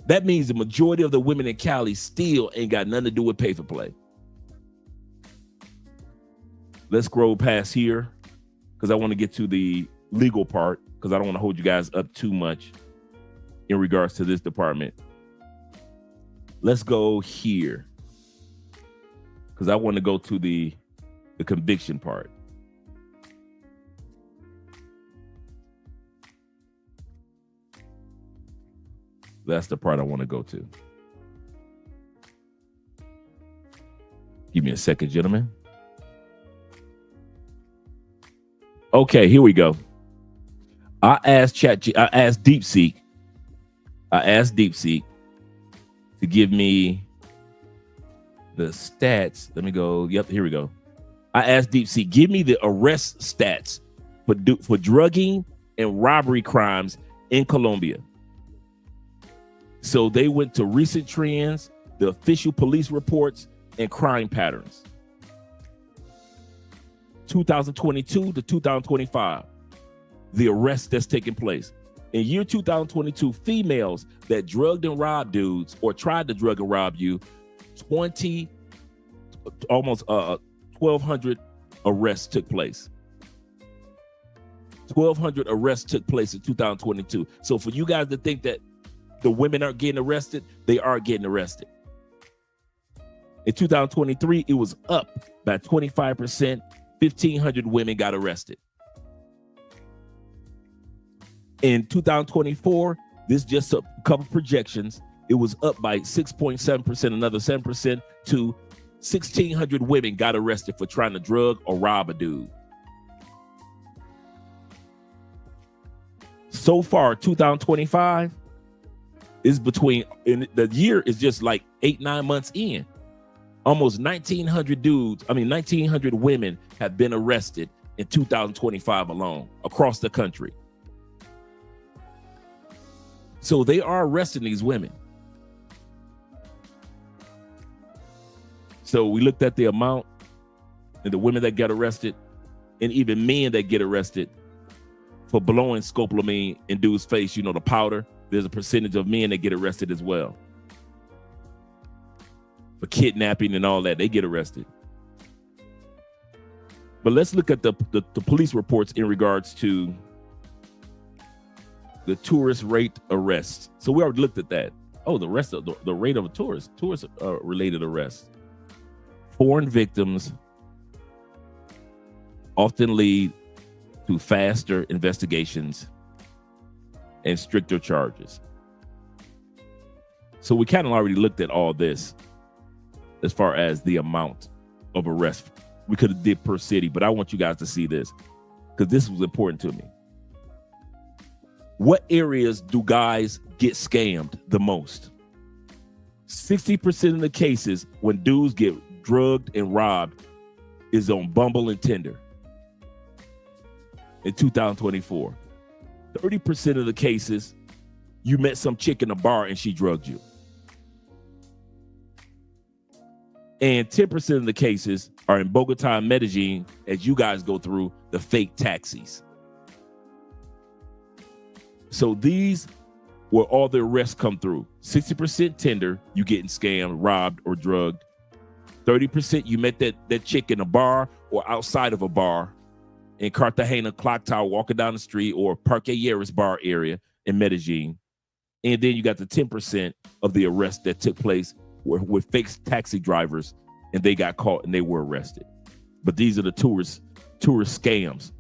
That means the majority of the women in Cali still ain't got nothing to do with pay for play. Let's scroll past here because I want to get to the legal part because I don't want to hold you guys up too much in regards to this department. Let's go here because I want to go to the conviction part. That's the part I want to go to. Give me a second, gentlemen. Okay, here we go. I asked DeepSeek to give me the stats. Let me go. Yep, here we go. I asked DeepSeek, give me the arrest stats for drugging and robbery crimes in Colombia. So they went to recent trends, the official police reports, and crime patterns. 2022 to 2025, the arrest that's taking place. In year 2022, females that drugged and robbed dudes or tried to drug and rob you, almost 1,200 arrests took place. 1,200 arrests took place in 2022. So for you guys to think that the women aren't getting arrested, they are getting arrested. In 2023, it was up by 25%. 1,500 women got arrested. In 2024, this just a couple projections. It was up by 6.7%, another 7% to 1,600 women got arrested for trying to drug or rob a dude. So far, 2025 is the year is just like 8-9 months in. Almost 1,900 women have been arrested in 2025 alone across the country. So they are arresting these women. So we looked at the amount and the women that get arrested and even men that get arrested for blowing scopolamine in dude's face, the powder. There's a percentage of men that get arrested as well. For kidnapping and all that, they get arrested. But let's look at the police reports in regards to the tourist rate arrests. So we already looked at that. Oh, the rate of a tourist related arrests. Foreign victims often lead to faster investigations and stricter charges. So we kind of already looked at all this as far as the amount of arrests. We could have did per city, but I want you guys to see this because this was important to me. What areas do guys get scammed the most? 60% of the cases when dudes get drugged and robbed is on Bumble and Tinder in 2024. 30% of the cases, you met some chick in a bar and she drugged you. And 10% of the cases are in Bogota and Medellin as you guys go through the fake taxis. So these where all the arrests come through. 60% tender, you getting scammed, robbed, or drugged. 30% you met that chick in a bar or outside of a bar in Cartagena, Clock Tower, walking down the street, or Parque Yeris bar area in Medellin. And then you got the 10% of the arrests that took place with fake taxi drivers, and they got caught and they were arrested. But these are the tourist scams.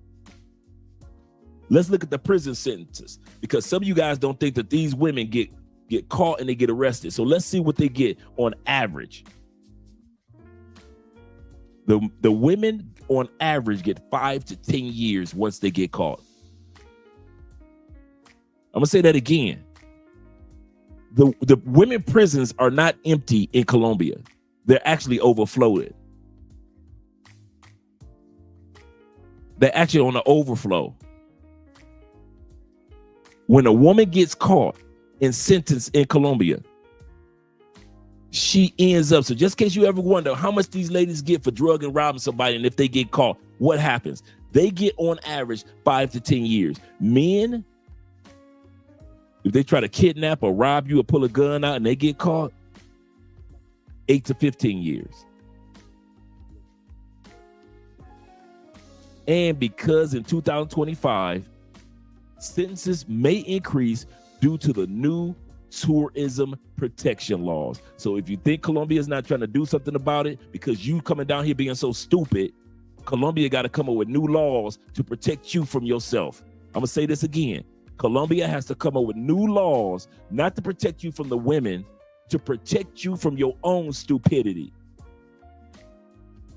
Let's look at the prison sentences, because some of you guys don't think that these women get caught and they get arrested. So let's see what they get on average. The women on average get 5 to 10 years once they get caught. I'm gonna say that again. The women prisons are not empty in Colombia. They're actually overflowed. They're actually on the overflow. When a woman gets caught and sentenced in Colombia, she ends up, so just in case you ever wonder how much these ladies get for drugging and robbing somebody, and if they get caught, what happens? They get on average 5 to 10 years. Men, if they try to kidnap or rob you or pull a gun out and they get caught, 8 to 15 years. And because in 2025, sentences may increase due to the new tourism protection laws. So if you think Colombia is not trying to do something about it because you coming down here being so stupid, Colombia got to come up with new laws to protect you from yourself. I'm gonna say this again. Colombia has to come up with new laws, not to protect you from the women, to protect you from your own stupidity.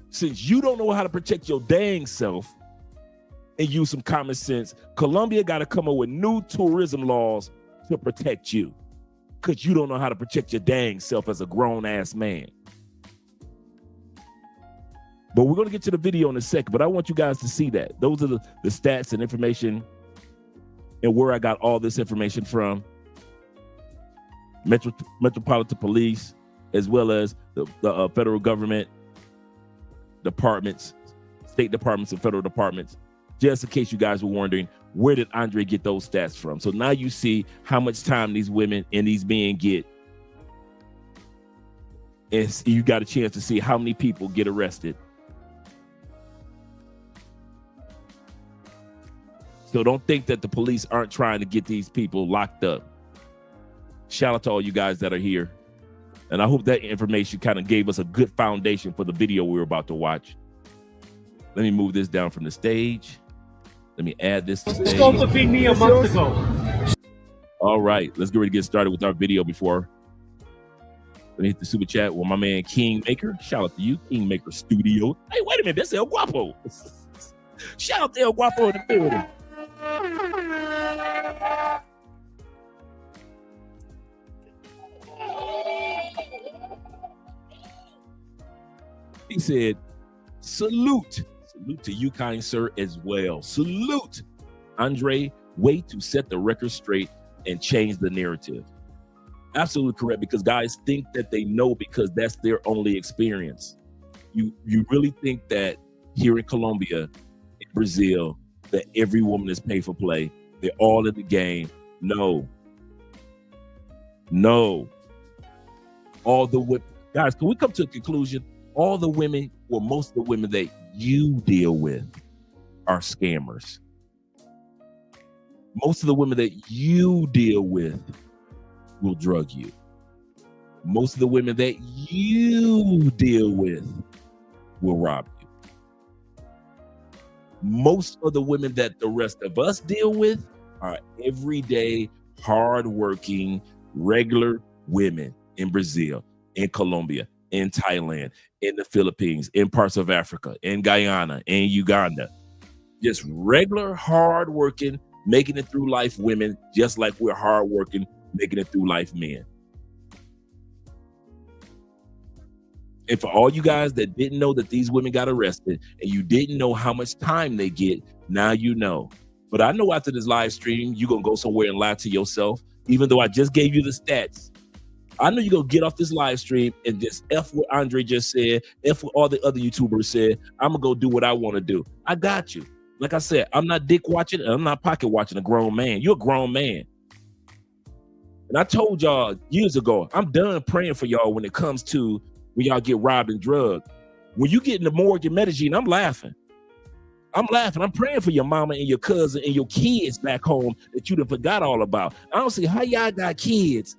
Since you don't know how to protect your dang self and use some common sense, Colombia got to come up with new tourism laws to protect you, because you don't know how to protect your dang self as a grown-ass man. But we're going to get to the video in a second, but I want you guys to see that. Those are the stats and information and where I got all this information from. Metropolitan Police, as well as the federal government departments, state departments and federal departments, just in case you guys were wondering, where did Andre get those stats from? So now you see how much time these women and these men get. And you got a chance to see how many people get arrested. So don't think that the police aren't trying to get these people locked up. Shout out to all you guys that are here. And I hope that information kind of gave us a good foundation for the video we were about to watch. Let me move this down from the stage. Let me add this to stage. Me a month ago. All right, let's get ready to get started with our video before. Let me hit the super chat with my man Kingmaker. Shout out to you, Kingmaker Studio. Hey, wait a minute, that's El Guapo. Shout out to El Guapo in the building. He said, salute to you, kind sir, as well. Salute, Andre, way to set the record straight and change the narrative. Absolutely correct, because guys think that they know because that's their only experience. You really think that here in Colombia, in Brazil, that every woman is paid for play? They're all in the game. No. All the women, guys, can we come to a conclusion? All the women, or most of the women that you deal with, are scammers. Most of the women that you deal with will drug you. Most of the women that you deal with will rob you. Most of the women that the rest of us deal with are everyday, hardworking, regular women in Brazil, in Colombia, in Thailand, in the Philippines, in parts of Africa, in Guyana, in Uganda. Just regular, hardworking, making it through life women, just like we're hardworking, making it through life men. And for all you guys that didn't know that these women got arrested and you didn't know how much time they get, now you know. But I know after this live stream, you're going to go somewhere and lie to yourself, even though I just gave you the stats. I know you're going to get off this live stream and just F what Andre just said, F what all the other YouTubers said. I'm going to go do what I want to do. I got you. Like I said, I'm not dick watching and I'm not pocket watching a grown man. You're a grown man. And I told y'all years ago, I'm done praying for y'all when it comes to when y'all get robbed and drugged. When you get in the morgue in Medellin, I'm laughing. I'm praying for your mama and your cousin and your kids back home that you done forgot all about. I don't see how y'all got kids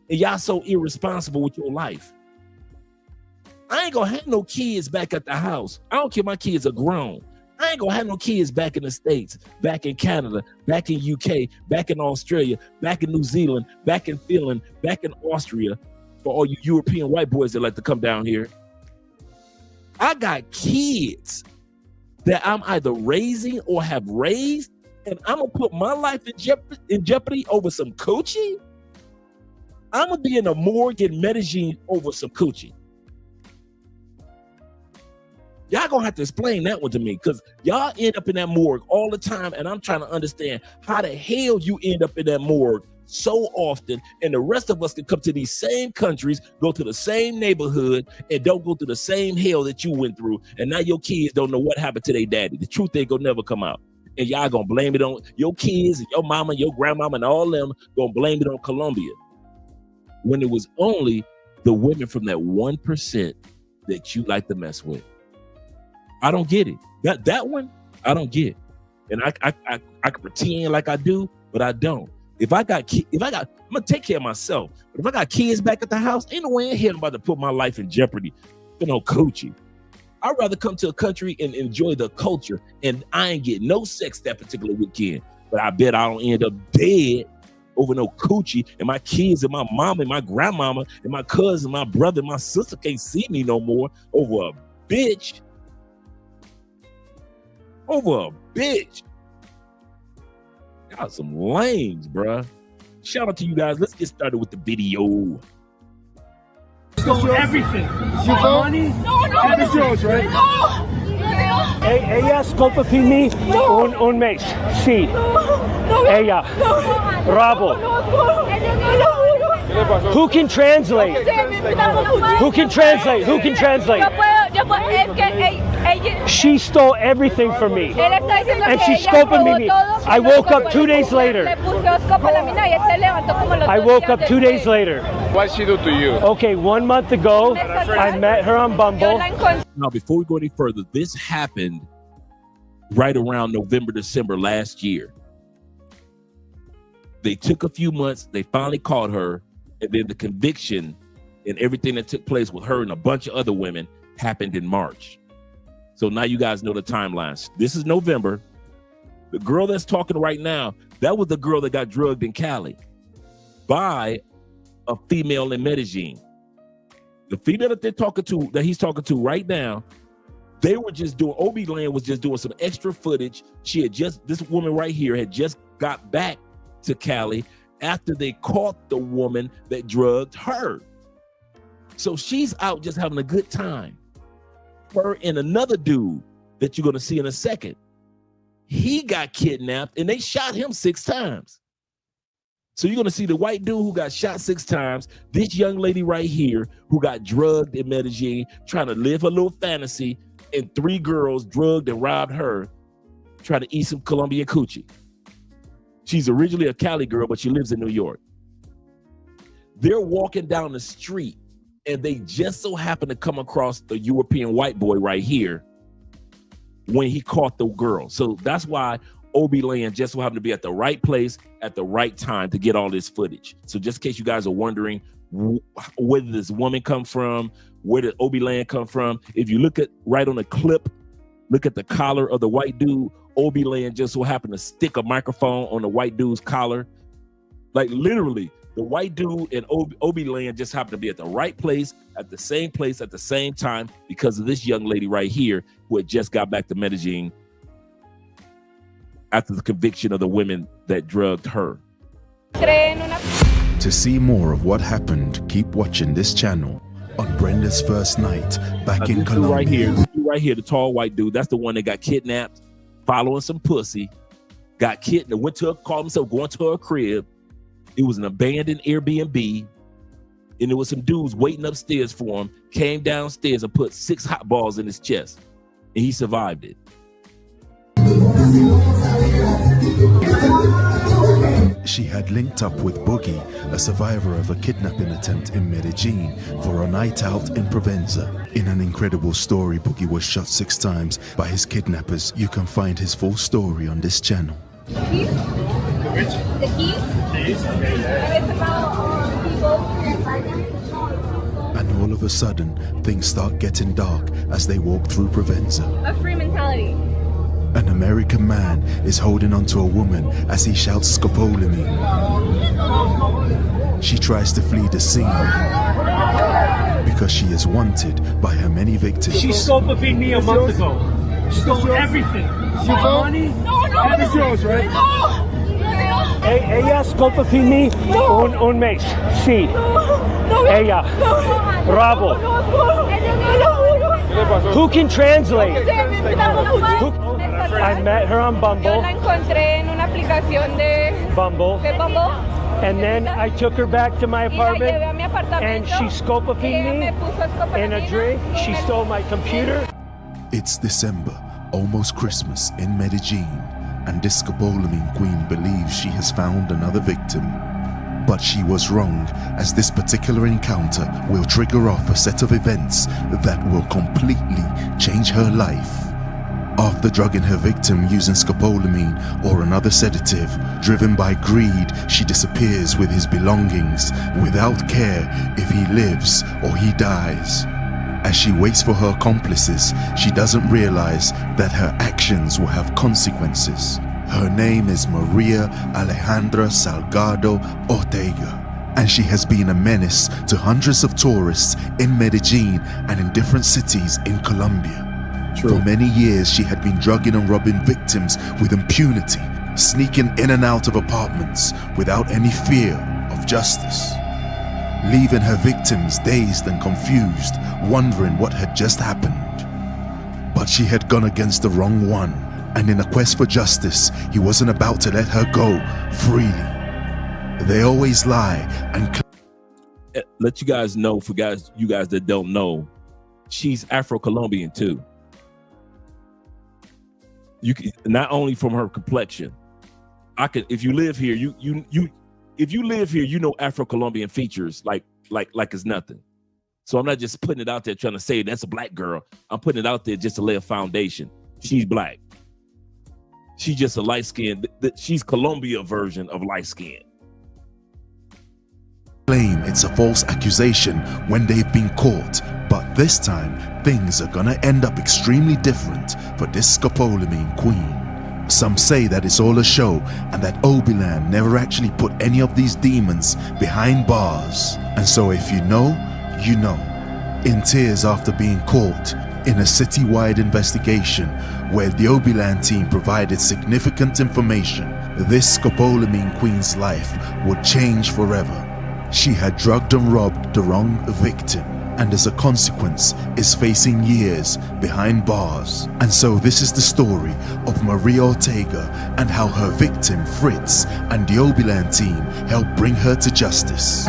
and y'all so irresponsible with your life. I ain't gonna have no kids back at the house. I don't care, my kids are grown. I ain't gonna have no kids back in the States, back in Canada, back in UK, back in Australia, back in New Zealand, back in Finland, back in Austria, for all you European white boys that like to come down here. I got kids that I'm either raising or have raised, and I'm gonna put my life in jeopardy over some coochie? I'm gonna be in a morgue in Medellin over some coochie. Y'all gonna have to explain that one to me, because y'all end up in that morgue all the time, and I'm trying to understand how the hell you end up in that morgue so often, and the rest of us can come to these same countries, go to the same neighborhood, and don't go through the same hell that you went through, and now your kids don't know what happened to their daddy. The truth ain't gonna never come out, and y'all gonna blame it on your kids and your mama, your grandmama, and all them gonna blame it on Colombia, when it was only the women from that 1% that you like to mess with. I don't get it. That one, I don't get. And I can pretend like I do, but I don't. I'm gonna take care of myself. But if I got kids back at the house, ain't no way in hell I'm about to put my life in jeopardy for no coochie. I'd rather come to a country and enjoy the culture, and I ain't get no sex that particular weekend. But I bet I don't end up dead over no coochie, and my kids and my mama and my grandmama and my cousin, my brother, and my sister can't see me no more over a bitch. Over a bitch. Y'all some lames, bruh. Shout out to you guys. Let's get started with the video. Stole everything. You money? No. This is yours, right? No. Ella scopa pi mi un mes. Sí. Ella. Bravo. Who can translate? Who can translate? Who can translate? She stole everything from me. And she scoped me. I woke up 2 days later. I woke up 2 days later. What she do to you? Okay, 1 month ago, I met her on Bumble. Now, before we go any further, this happened right around November, December last year. They took a few months. They finally caught her. And then the conviction and everything that took place with her and a bunch of other women happened in March. So now you guys know the timelines. This is November. The girl that's talking right now, that was the girl that got drugged in Cali by a female in Medellin. The female that he's talking to right now, they were just doing, Obi Land was just doing some extra footage. This woman right here had just got back to Cali after they caught the woman that drugged her. So she's out just having a good time. Her and another dude that you're gonna see in a second, he got kidnapped and they shot him 6 times. So you're gonna see the white dude who got shot 6 times, this young lady right here who got drugged in Medellin, trying to live her little fantasy, and 3 girls drugged and robbed her, trying to eat some Colombian coochie. She's originally a Cali girl, but she lives in New York. They're walking down the street and they just so happen to come across the European white boy right here when he caught the girl. So that's why Obi Land just so happened to be at the right place at the right time to get all this footage. So just in case you guys are wondering where did this woman come from, where did Obi Land come from, if you look at right on the clip, look at the collar of the white dude, Obi Land just so happened to stick a microphone on the white dude's collar. Like literally, the white dude and Obi Land just happened to be at the right place at the same time because of this young lady right here who had just got back to Medellin after the conviction of the women that drugged her. To see more of what happened, keep watching this channel on Brenda's first night back in Colombia. Right here, the tall white dude, that's the one that got kidnapped, following some pussy, got kidnapped, called himself going to her crib. It was an abandoned Airbnb. And there was some dudes waiting upstairs for him, came downstairs and put 6 hot balls in his chest. And he survived it. She had linked up with Boogie, a survivor of a kidnapping attempt in Medellin, for a night out in Provenza. In an incredible story, Boogie was shot 6 times by his kidnappers. You can find his full story on this channel. The keys? And it's about people. And all of a sudden, things start getting dark as they walk through Provenza. A free mentality. An American man is holding onto a woman as he shouts "Scopolamine." She tries to flee the scene because she is wanted by her many victims. She scopolamine me a month ago. Stole everything. My money. No. It's yours, right? No. Ella scopolamine me un mes. Sí. No. Ella. Bravo. Who can translate? I met her on Bumble. Yo la encontré en una aplicación de Bumble. And then I took her back to my apartment, and she scopolamine me in a drink. She stole my computer. It's December, almost Christmas in Medellin, and this scopolamine queen believes she has found another victim. But she was wrong, as this particular encounter will trigger off a set of events that will completely change her life. After drugging her victim using scopolamine or another sedative, driven by greed, she disappears with his belongings without care if he lives or he dies. As she waits for her accomplices, she doesn't realize that her actions will have consequences. Her name is Maria Alejandra Salgado Ortega, and she has been a menace to hundreds of tourists in Medellin and in different cities in Colombia. True. For many years, she had been drugging and robbing victims with impunity, sneaking in and out of apartments without any fear of justice, leaving her victims dazed and confused, wondering what had just happened. But she had gone against the wrong one, and in a quest for justice, he wasn't about to let her go freely. They always lie and let you guys know, for you guys that don't know, she's Afro-Colombian too. You can, not only from her complexion. If you live here, if you live here, you know Afro-Colombian features like it's nothing. So I'm not just putting it out there trying to say that's a black girl. I'm putting it out there just to lay a foundation. She's black. She's just a light skin. She's Colombia version of light skin. claim it's a false accusation when they've been caught, but this time things are gonna end up extremely different for this scopolamine queen. Some say that it's all a show and that Obiland never actually put any of these demons behind bars. And so if you know, you know. In tears after being caught in a city-wide investigation where the Obiland team provided significant information, this scopolamine queen's life would change forever. She had drugged and robbed the wrong victim, and as a consequence is facing years behind bars. And so this is the story of Maria Ortega and how her victim Fritz and the Obiland team helped bring her to justice.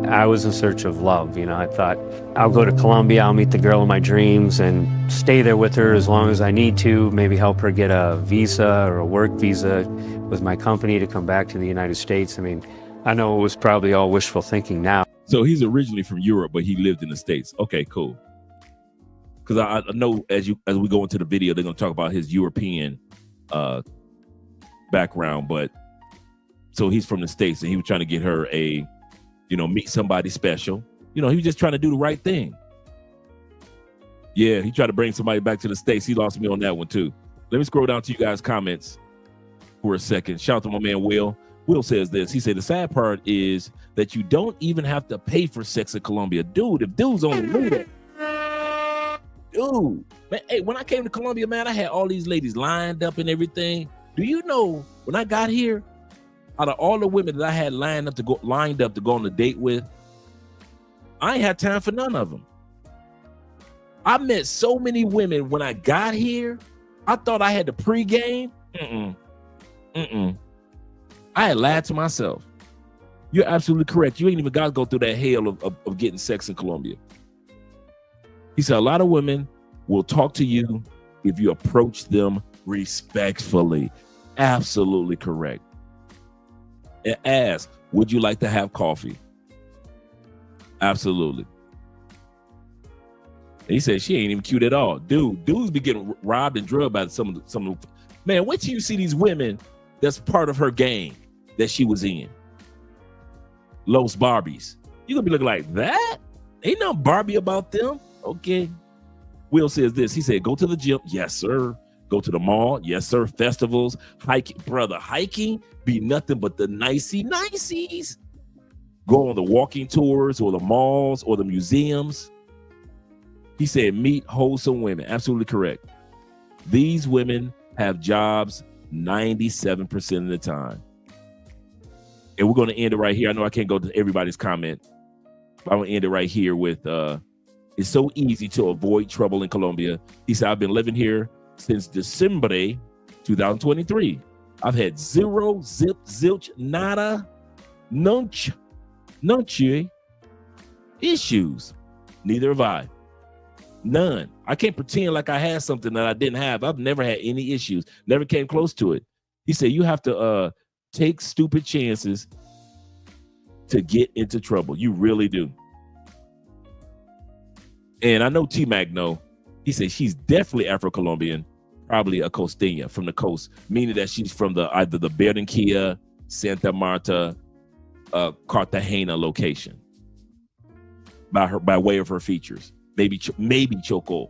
I was in search of love. You know, I thought I'll go to Colombia, I'll meet the girl of my dreams and stay there with her as long as I need to, maybe help her get a visa or a work visa with my company to come back to the United States. I mean, I know it was probably all wishful thinking now. So he's originally from Europe, but he lived in the States. Okay, cool. Because I know as we go into the video, they're going to talk about his European background, but so he's from the States and he was trying to get her a, you know, meet somebody special. You know, he was just trying to do the right thing. Yeah, he tried to bring somebody back to the States. He lost me on that one too. Let me scroll down to you guys' comments. for a second. Shout out to my man Will. Will says this. He said the sad part is that you don't even have to pay for sex in Colombia. Dude, if dudes only knew that. Dude, man, hey, when I came to Colombia, man, I had all these ladies lined up and everything. Do you know when I got here, out of all the women that I had lined up to go on a date with, I ain't had time for none of them. I met so many women when I got here. I thought I had the pregame. I had lied to myself. You're absolutely correct. You ain't even got to go through that hell of getting sex in Colombia. He said a lot of women will talk to you if you approach them respectfully. Absolutely correct. And ask, would you like to have coffee? Absolutely. And he said she ain't even cute at all. Dudes be getting robbed and drugged by some of the man. Wait till you see these women that's part of her gang that she was in. Los Barbies. You gonna be looking like that? Ain't no Barbie about them. Okay. Will says this. He said, go to the gym. Yes, sir. Go to the mall. Yes, sir. Festivals. Hiking. Brother, hiking be nothing but the niceys. Go on the walking tours or the malls or the museums. He said, meet wholesome women. Absolutely correct. These women have jobs 97% of the time. And we're going to end it right here. I know I can't go to everybody's comment, but I'm going to end it right here with, it's so easy to avoid trouble in Colombia. He said, I've been living here since December 2023. I've had zero, zip, zilch, nada, nunch issues. Neither have I. None. I can't pretend like I had something that I didn't have. I've never had any issues. Never came close to it. He said, you have to take stupid chances to get into trouble. You really do. And I know T-Mac know. He said she's definitely Afro-Colombian, probably a costeña from the coast, meaning that she's from either the Barranquilla, Santa Marta, Cartagena location by way of her features. Maybe Choco.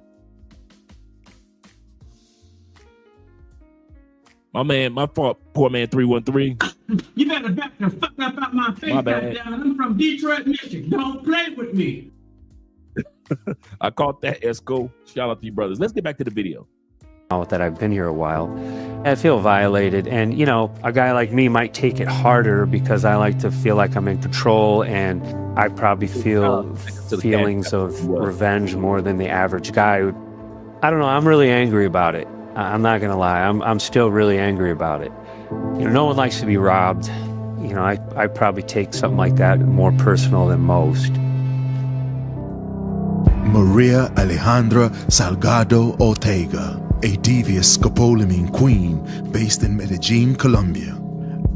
My fault, poor man 313. You better back the fuck up out my face. My bad. I'm from Detroit, Michigan. Don't play with me. I caught that, Esco. Shout out to you brothers. Let's get back to the video. Now that I've been here a while, I feel violated. And, you know, a guy like me might take it harder because I like to feel like I'm in control, and I probably feel feelings of revenge more than the average guy. I don't know. I'm really angry about it. I'm not going to lie. I'm still really angry about it. You know, no one likes to be robbed. You know, I probably take something like that more personal than most. Maria Alejandra Salgado Ortega, a devious scopolamine queen based in Medellin, Colombia.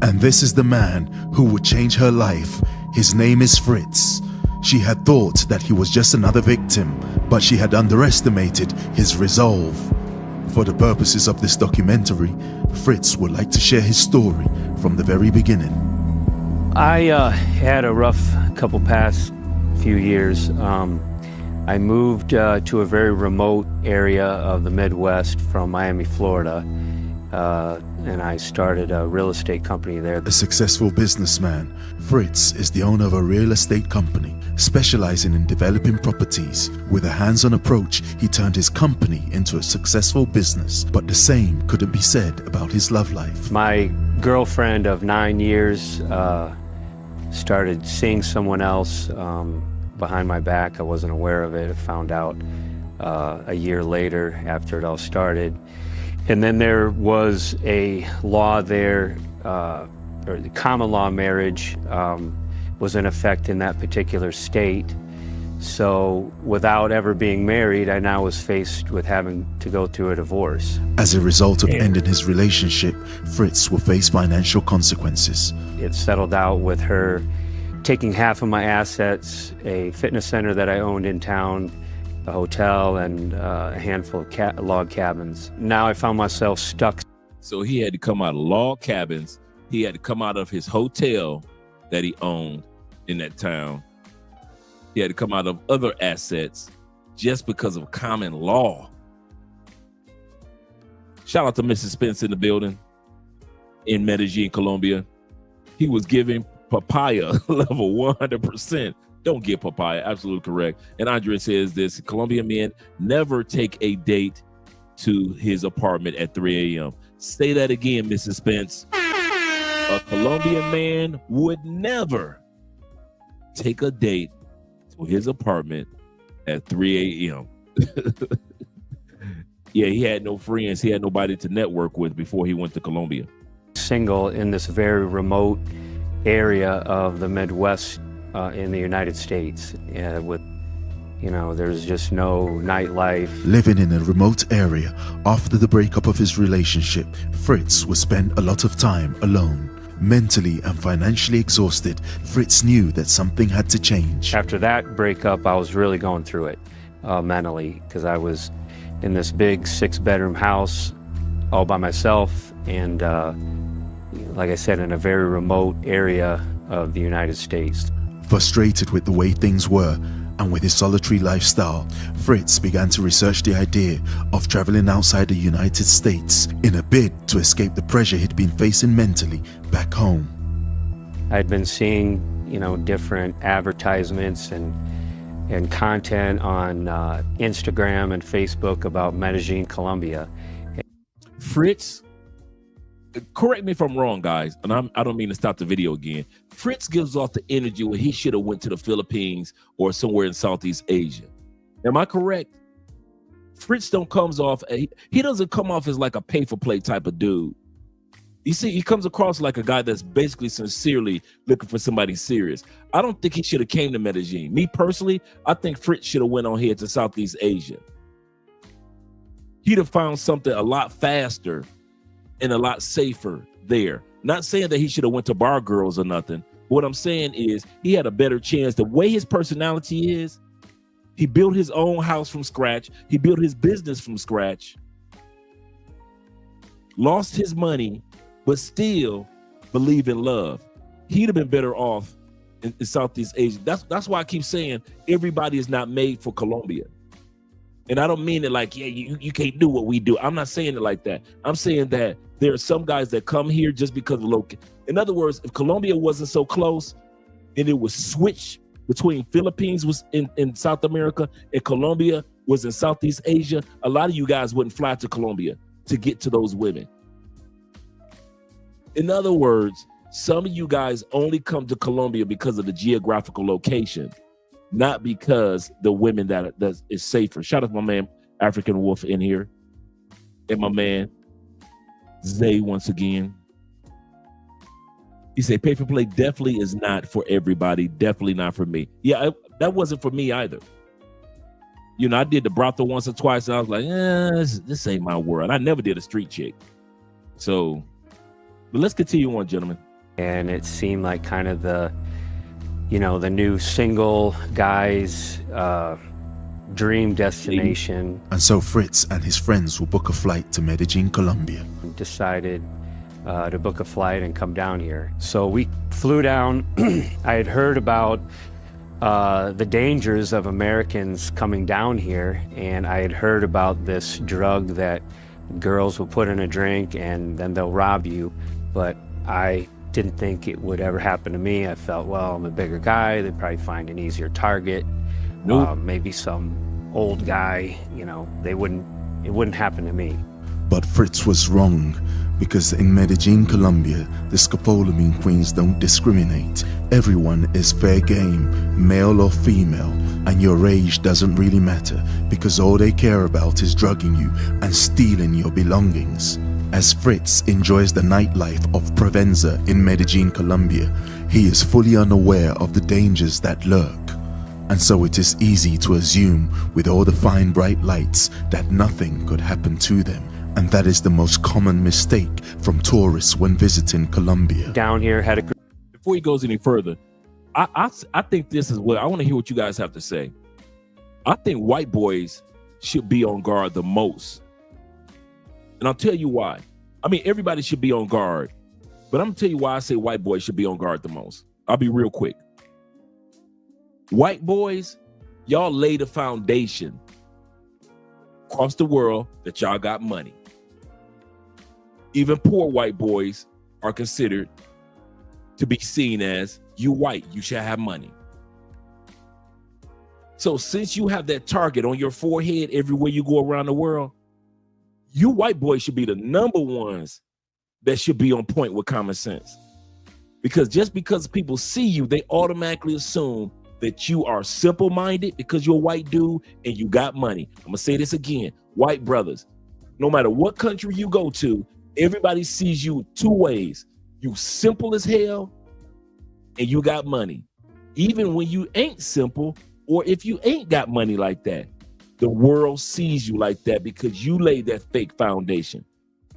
And this is the man who would change her life. His name is Fritz. She had thought that he was just another victim, but she had underestimated his resolve. For the purposes of this documentary, Fritz would like to share his story from the very beginning. I had a rough past few years. I moved to a very remote area of the Midwest from Miami, Florida, and I started a real estate company there. A successful businessman, Fritz is the owner of a real estate company specializing in developing properties. With a hands-on approach, he turned his company into a successful business, but the same couldn't be said about his love life. My girlfriend of 9 years started seeing someone else behind my back. I wasn't aware of it. I found out a year later after it all started. And then there was a law there, or the common law marriage was in effect in that particular state. So without ever being married, I now was faced with having to go through a divorce. As a result of ending his relationship, Fritz will face financial consequences. It settled out with her taking half of my assets, a fitness center that I owned in town, a hotel, and a handful of log cabins. Now I found myself stuck. So he had to come out of log cabins. He had to come out of his hotel that he owned in that town. He had to come out of other assets just because of common law. Shout out to Mrs. Spence in the building. in Medellin, Colombia. He was giving papaya level 100%. Don't get papaya, absolutely correct. And Andre says this, Colombian men never take a date to his apartment at 3 a.m. Say that again, Mrs. Spence. A Colombian man would never take a date to his apartment at 3 a.m. Yeah, he had no friends. He had nobody to network with before he went to Colombia. Single in this very remote area of the Midwest in the United States with, you know, there's just no nightlife. Living in a remote area after the breakup of his relationship, Fritz would spend a lot of time alone. Mentally and financially exhausted, Fritz knew that something had to change. After that breakup, I was really going through it mentally, because I was in this big 6-bedroom house all by myself, and like I said, in a very remote area of the United States. Frustrated with the way things were and with his solitary lifestyle, Fritz began to research the idea of traveling outside the United States in a bid to escape the pressure he'd been facing mentally back home. I'd been seeing, you know, different advertisements and content on Instagram and Facebook about Medellin, Colombia. Fritz, correct me if I'm wrong, guys, and I don't mean to stop the video again. Fritz gives off the energy where he should have went to the Philippines or somewhere in Southeast Asia. Am I correct? Fritz comes off, he doesn't come off as like a pay-for-play type of dude. You see, he comes across like a guy that's basically sincerely looking for somebody serious. I don't think he should have came to Medellin. Me personally, I think Fritz should have went on here to Southeast Asia. He'd have found something a lot faster and a lot safer there. Not saying that he should have went to bar girls or nothing. What I'm saying is he had a better chance. The way his personality is, he built his own house from scratch. He built his business from scratch. Lost his money, but still believe in love. He'd have been better off in Southeast Asia. That's why I keep saying everybody is not made for Colombia. And I don't mean it like, yeah, you can't do what we do. I'm not saying it like that. I'm saying that there are some guys that come here just because of local. In other words, if Colombia wasn't so close and it was switched between Philippines was in South America and Colombia was in Southeast Asia, a lot of you guys wouldn't fly to Colombia to get to those women. In other words, some of you guys only come to Colombia because of the geographical location, not because the women that is safer. Shout out to my man, African Wolf in here. And my man, Zay once again. He said, pay for play definitely is not for everybody. Definitely not for me. Yeah, that wasn't for me either. You know, I did the brothel once or twice and I was like, this ain't my world. I never did a street chick. So, but let's continue on, gentlemen. And it seemed like kind of the, you know, the new single guy's dream destination. And so Fritz and his friends will book a flight to Medellin, Colombia. Decided to book a flight and come down here. So we flew down. I had heard about the dangers of Americans coming down here, and I had heard about this drug that girls will put in a drink and then they'll rob you, but I didn't think it would ever happen to me. I felt, well, I'm a bigger guy, they'd probably find an easier target. Maybe some old guy, you know, it wouldn't happen to me. But Fritz was wrong, because in Medellin, Colombia, the scopolamine queens don't discriminate. Everyone is fair game, male or female, and your age doesn't really matter, because all they care about is drugging you and stealing your belongings. As Fritz enjoys the nightlife of Preventative in Medellin, Colombia, he is fully unaware of the dangers that lurk. And so it is easy to assume, with all the fine bright lights, that nothing could happen to them. And that is the most common mistake from tourists when visiting Colombia. Down here had a... Before he goes any further, I think this is what I want to hear what you guys have to say. I think white boys should be on guard the most. And I'll tell you why. I mean, everybody should be on guard, but I'm gonna tell you why I say white boys should be on guard the most. I'll be real quick. White boys, y'all lay the foundation across the world that y'all got money. Even poor white boys are considered to be seen as you white, you should have money. So since you have that target on your forehead everywhere you go around the world, you white boys should be the number ones that should be on point with common sense. Because just because people see you, they automatically assume that you are simple-minded because you're a white dude and you got money. I'm gonna say this again, white brothers, no matter what country you go to, everybody sees you two ways. You simple as hell and you got money. Even when you ain't simple, or if you ain't got money like that, the world sees you like that because you laid that fake foundation.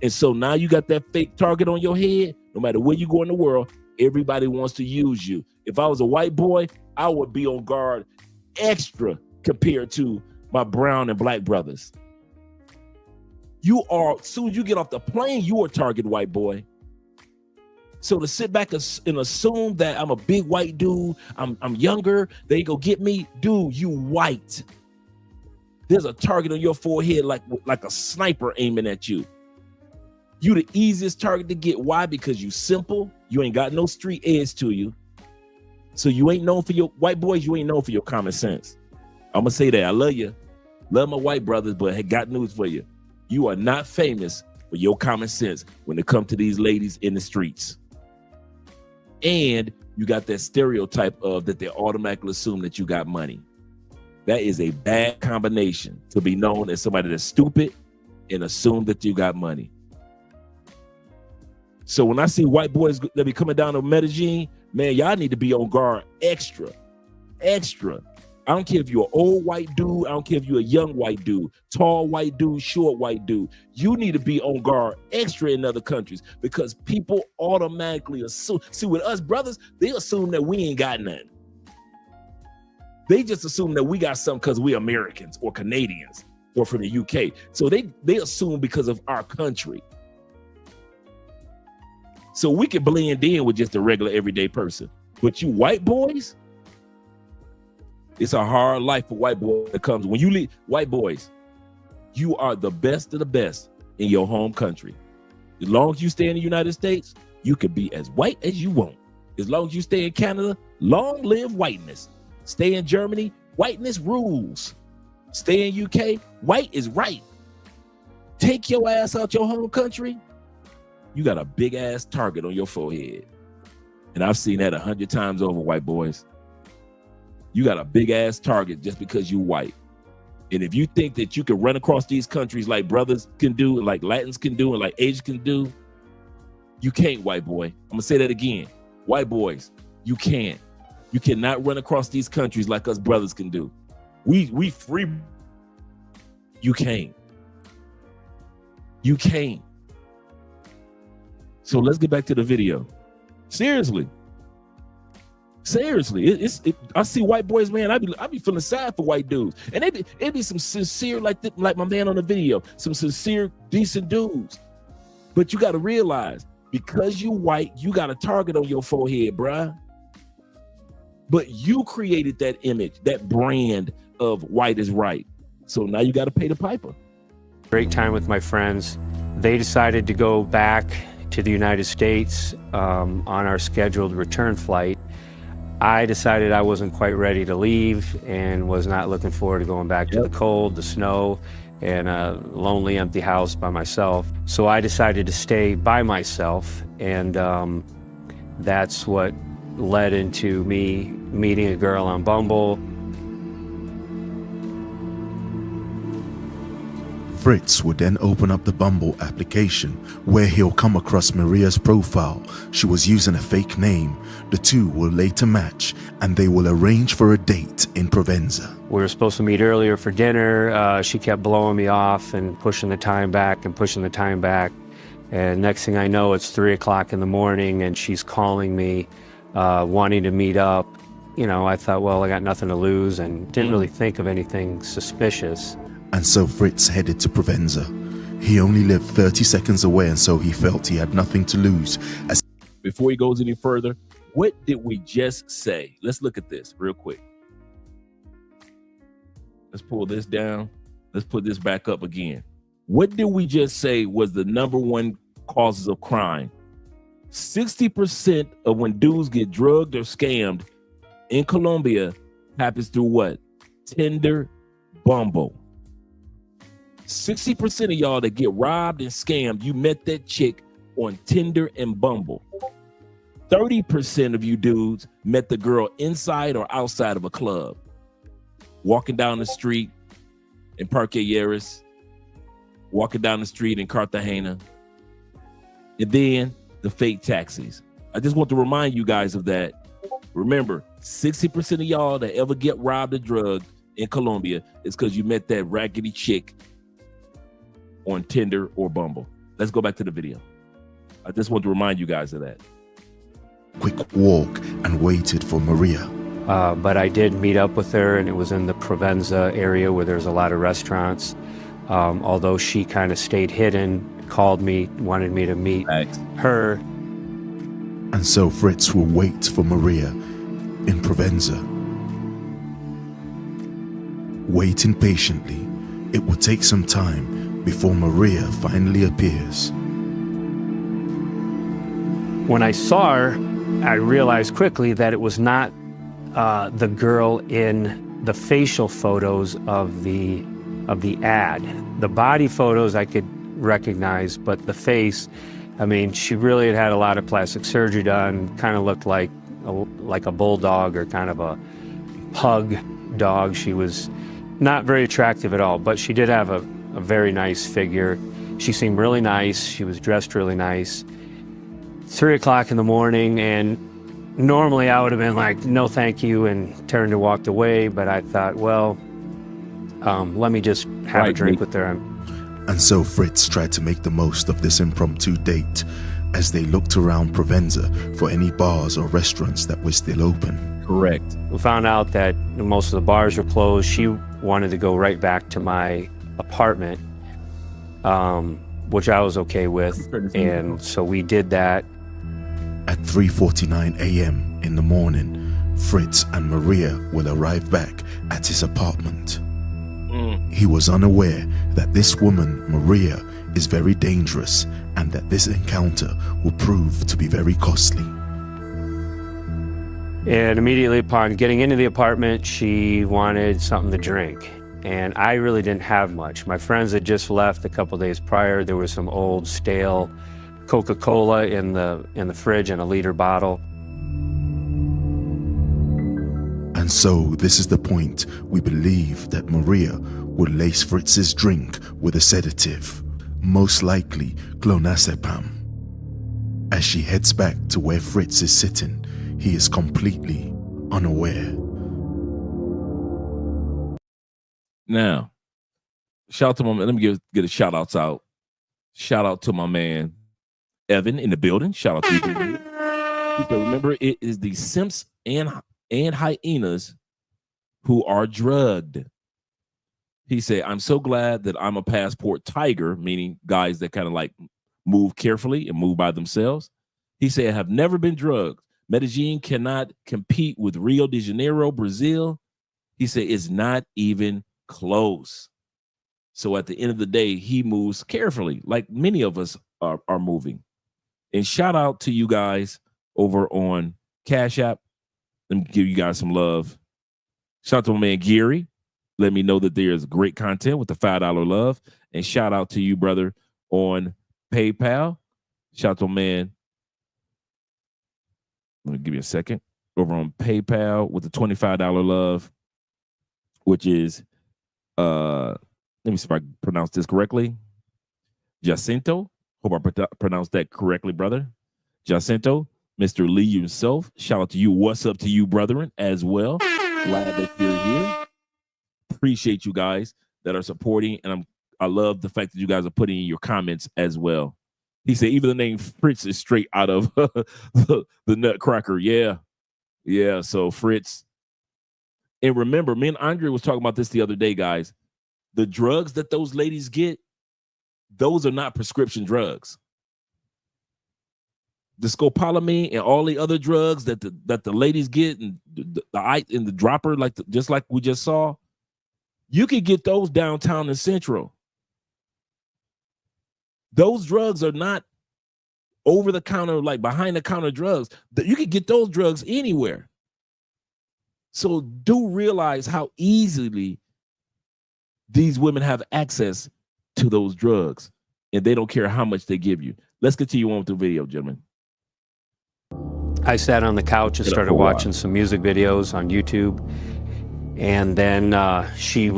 And so now you got that fake target on your head. No matter where you go in the world, everybody wants to use you. If I was a white boy, I would be on guard extra compared to my brown and black brothers. You are, as soon as you get off the plane, you are a target, white boy. So to sit back and assume that I'm a big white dude, I'm younger, they go get me, dude, you white. There's a target on your forehead like a sniper aiming at you. You the easiest target to get. Why? Because you simple, you ain't got no street edge to you. So you ain't known for your, white boys, you ain't known for your common sense. I'm gonna say that, I love you. Love my white brothers, but I got news for you. You are not famous for your common sense when it comes to these ladies in the streets. And you got that stereotype of that they automatically assume that you got money. That is a bad combination to be known as somebody that's stupid and assume that you got money. So when I see white boys that be coming down to Medellin, man, y'all need to be on guard extra. I don't care if you're an old white dude. I don't care if you're a young white dude, tall white dude, short white dude. You need to be on guard extra in other countries because people automatically assume. See, with us brothers, they assume that we ain't got nothing. They just assume that we got something because we're Americans or Canadians or from the UK. So they assume because of our country. So we can blend in with just a regular everyday person. But you white boys, it's a hard life for white boys that comes. When you leave, white boys, you are the best of the best in your home country. As long as you stay in the United States, you can be as white as you want. As long as you stay in Canada, long live whiteness. Stay in Germany, whiteness rules. Stay in UK, white is right. Take your ass out your home country, you got a big ass target on your forehead. And I've seen that 100 times over, white boys. You got a big ass target just because you white. And if you think that you can run across these countries like brothers can do, like Latins can do, and like Asians can do, you can't, white boy. I'm gonna say that again. White boys, you can't. You cannot run across these countries like us brothers can do. We free. You can't. You can't. So let's get back to the video. Seriously. I see white boys, man. I be feeling sad for white dudes, and it be some sincere, like my man on the video, some sincere, decent dudes. But you got to realize, because you white, you got a target on your forehead, bruh. But you created that image, that brand of white is right. So now you got to pay the piper. Great time with my friends. They decided to go back to the United States on our scheduled return flight. I decided I wasn't quite ready to leave and was not looking forward to going back to the cold, the snow, and a lonely, empty house by myself. So I decided to stay by myself, and that's what led into me meeting a girl on Bumble. Fritz would then open up the Bumble application, where he'll come across Maria's profile. She was using a fake name. The two will later match, and they will arrange for a date in Provenza. We were supposed to meet earlier for dinner. She kept blowing me off and pushing the time back and pushing the time back. And next thing I know, it's 3 o'clock in the morning, and she's calling me, wanting to meet up. You know, I thought, well, I got nothing to lose, and didn't really think of anything suspicious. And so Fritz headed to Provenza. He only lived 30 seconds away, and so he felt he had nothing to lose. Before he goes any further, what did we just say? Let's look at this real quick. Let's pull this down. Let's put this back up again. What did we just say was the #1 causes of crime 60% of when dudes get drugged or scammed in Colombia happens through what? Tinder, Bumble. 60% of y'all that get robbed and scammed, you met that chick on Tinder and Bumble. 30% of you dudes met the girl inside or outside of a club, walking down the street in Parque Lleras, walking down the street in Cartagena, and then the fake taxis. I just want to remind you guys of that. Remember, 60% of y'all that ever get robbed or drugged in Colombia is because you met that raggedy chick on Tinder or Bumble. Let's go back to the video. I just want to remind you guys of that. Quick walk and waited for Maria. But I did meet up with her, and it was in the Provenza area where there's a lot of restaurants. Although she kind of stayed hidden, called me, wanted me to meet her. And so Fritz will wait for Maria in Provenza. Waiting patiently, it will take some time before Maria finally appears. When I saw her, I realized quickly that it was not the girl in the facial photos of the ad. The body photos I could recognize, but the face, I mean, she really had a lot of plastic surgery done, kind of looked like a bulldog or kind of a pug dog. She was not very attractive at all, but she did have a very nice figure. She seemed really nice. She was dressed really nice. 3 o'clock in the morning, and normally I would have been like, no, thank you, and turned and walked away. But I thought, well, let me just have a drink with her. And so Fritz tried to make the most of this impromptu date as they looked around Provenza for any bars or restaurants that were still open. Correct. We found out that most of the bars were closed. She wanted to go right back to my apartment, which I was okay with. And so we did that. At 3:49 a.m. in the morning, Fritz and Maria will arrive back at his apartment. He was unaware that this woman, Maria, is very dangerous and that this encounter will prove to be very costly. And immediately upon getting into the apartment, she wanted something to drink. And I really didn't have much. My friends had just left a couple days prior. There was some old, stale Coca-Cola in the fridge in a liter bottle. And so this is the point we believe that Maria would lace Fritz's drink with a sedative, most likely clonazepam. As she heads back to where Fritz is sitting, he is completely unaware. Now, shout out to my man. Let me get a shout outs out. Shout out to my man Evan in the building. Shout out to you. Remember, it is the simps and hyenas who are drugged. He said, I'm so glad that I'm a passport tiger, meaning guys that kind of like move carefully and move by themselves. He said, I have never been drugged. Medellin cannot compete with Rio de Janeiro, Brazil. He said, it's not even close. So at the end of the day, he moves carefully, like many of us are moving. And shout out to you guys over on Cash App. Let me give you guys some love. Shout out to my man Gary. Let me know that there's great content with the $5 love. And shout out to you, brother, on PayPal. Shout out to my man. Let me give you a second. Over on PayPal with the $25 love, which is, let me see if I pronounce this correctly. Jacinto. Hope I pronounced that correctly, brother. Jacinto. Mr. Lee himself, shout out to you. What's up to you, brethren, as well. Glad that you're here. Appreciate you guys that are supporting, and I love the fact that you guys are putting in your comments as well. He said even the name Fritz is straight out of the Nutcracker. Yeah. So Fritz. And remember, me and Andre was talking about this the other day, guys. The drugs that those ladies get, those are not prescription drugs. The scopolamine and all the other drugs that the ladies get, and the dropper, just like we just saw, you can get those downtown in Central. Those drugs are not over the counter, like behind the counter drugs. You can get those drugs anywhere. So do realize how easily these women have access to those drugs, and they don't care how much they give you. Let's continue on with the video, gentlemen. I sat on the couch and started watching some music videos on YouTube. And then she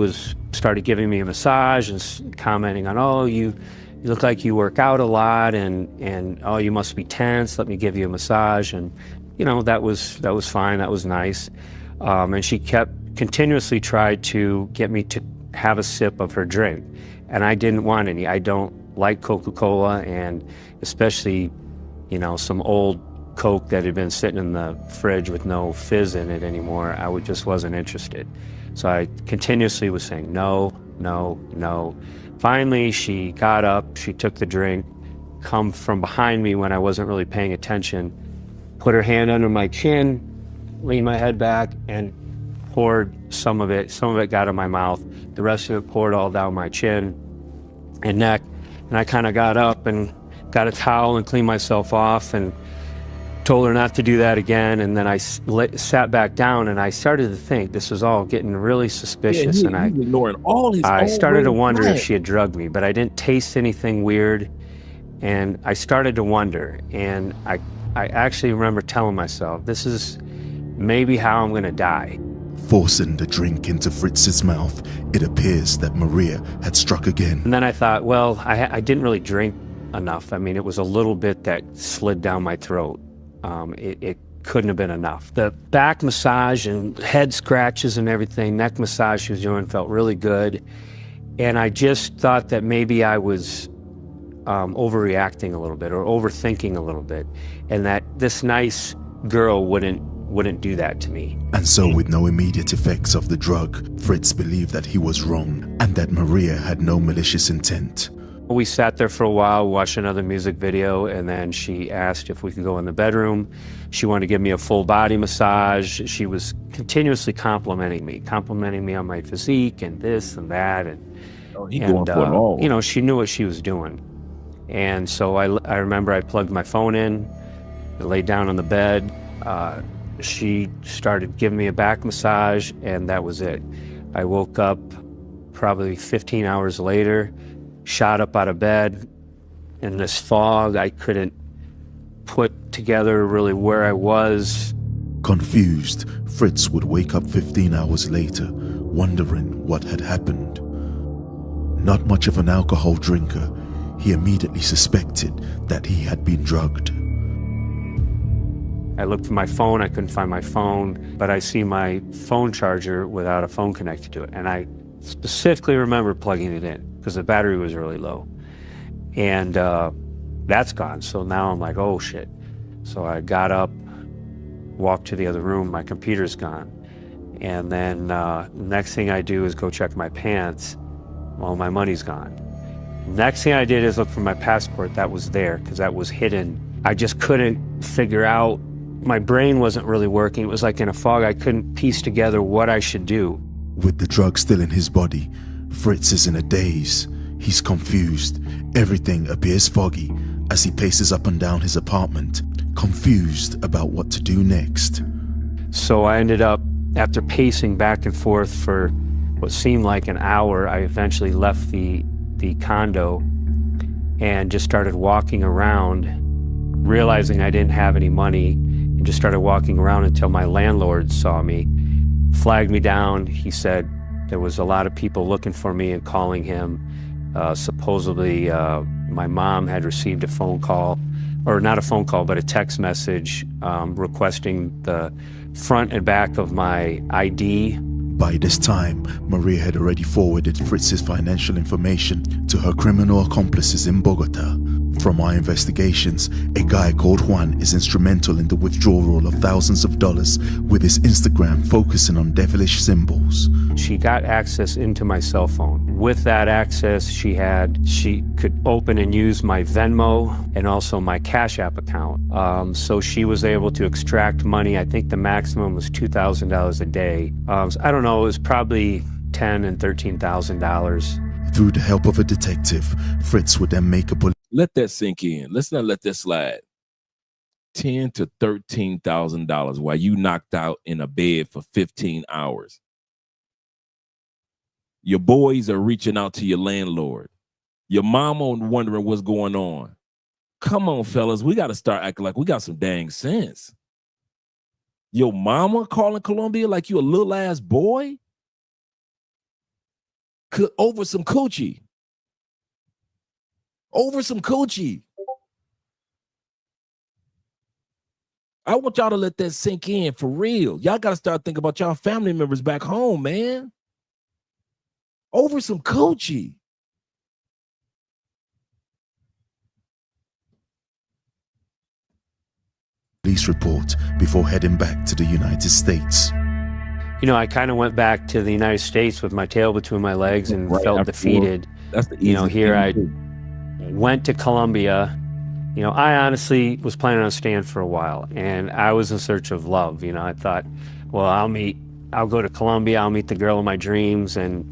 started giving me a massage and commenting on, oh, you look like you work out a lot, and oh, you must be tense. Let me give you a massage. And, you know, that was fine. That was nice. And she continuously tried to get me to have a sip of her drink. And I didn't want any. I don't like Coca-Cola, and especially, you know, some old Coke that had been sitting in the fridge with no fizz in it anymore. I just wasn't interested. So I continuously was saying no, no, no. Finally, she got up, she took the drink, come from behind me when I wasn't really paying attention, put her hand under my chin, leaned my head back, and poured some of it. Some of it got in my mouth. The rest of it poured all down my chin and neck. And I kind of got up and got a towel and cleaned myself off and told her not to do that again. And then I sat back down, and I started to think this was all getting really suspicious. And I started to wonder if she had drugged me, but I didn't taste anything weird. And I started to wonder, and I actually remember telling myself, this is maybe how I'm going to die. Forcing the drink into Fritz's mouth, it appears that Maria had struck again. And then I thought, well, I didn't really drink enough. I mean, it was a little bit that slid down my throat. It couldn't have been enough. The back massage and head scratches and everything, neck massage she was doing felt really good. And I just thought that maybe I was overreacting a little bit or overthinking a little bit, and that this nice girl wouldn't do that to me. And so, with no immediate effects of the drug, Fritz believed that he was wrong and that Maria had no malicious intent. We sat there for a while, watched another music video, and then she asked if we could go in the bedroom. She wanted to give me a full body massage. She was continuously complimenting me on my physique and this and that. And you know, she knew what she was doing. And so I remember I plugged my phone in, I laid down on the bed. She started giving me a back massage, and that was it. I woke up probably 15 hours later, shot up out of bed in this fog. I couldn't put together really where I was. Confused, Fritz would wake up 15 hours later, wondering what had happened. Not much of an alcohol drinker, he immediately suspected that he had been drugged. I looked for my phone, I couldn't find my phone, but I see my phone charger without a phone connected to it. And I specifically remember plugging it in because the battery was really low. And that's gone. So now I'm like, oh shit. So I got up, walked to the other room, my computer's gone. And then next thing I do is go check my pants. Well, my money's gone. Next thing I did is look for my passport. That was there because that was hidden. I just couldn't figure out, my brain wasn't really working. It was like in a fog. I couldn't piece together what I should do. With the drug still in his body, Fritz is in a daze. He's confused. Everything appears foggy as he paces up and down his apartment, confused about what to do next. So I ended up, after pacing back and forth for what seemed like an hour, I eventually left the condo and just started walking around, realizing I didn't have any money, and just started walking around until my landlord saw me, flagged me down. He said there was a lot of people looking for me and calling him. Supposedly my mom had received a phone call, or not a phone call, but a text message requesting the front and back of my ID. By this time, Maria had already forwarded Fritz's financial information to her criminal accomplices in Bogota. From our investigations, a guy called Juan is instrumental in the withdrawal of thousands of dollars, with his Instagram focusing on devilish symbols. She got access into my cell phone. With that access, she could open and use my Venmo and also my Cash App account. So she was able to extract money. I think the maximum was $2,000 a day. I don't know, it was probably $10,000 and $13,000. Through the help of a detective, Fritz would then make a Let that sink in. Let's not let that slide. $10,000 to $13,000 while you knocked out in a bed for 15 hours. Your boys are reaching out to your landlord. Your mama wondering what's going on. Come on, fellas. We got to start acting like we got some dang sense. Your mama calling Colombia like you a little ass boy? Over some coochie. Over some coochie. I want y'all to let that sink in for real. Y'all got to start thinking about y'all family members back home, man. Over some coochie. Police report before heading back to the United States. You know, I kind of went back to the United States with my tail between my legs and felt defeated. That's the you know, here I went to Colombia. You know, I honestly was planning on staying for a while, and I was in search of love. You know, I thought, well, I'll go to Colombia, I'll meet the girl of my dreams, and,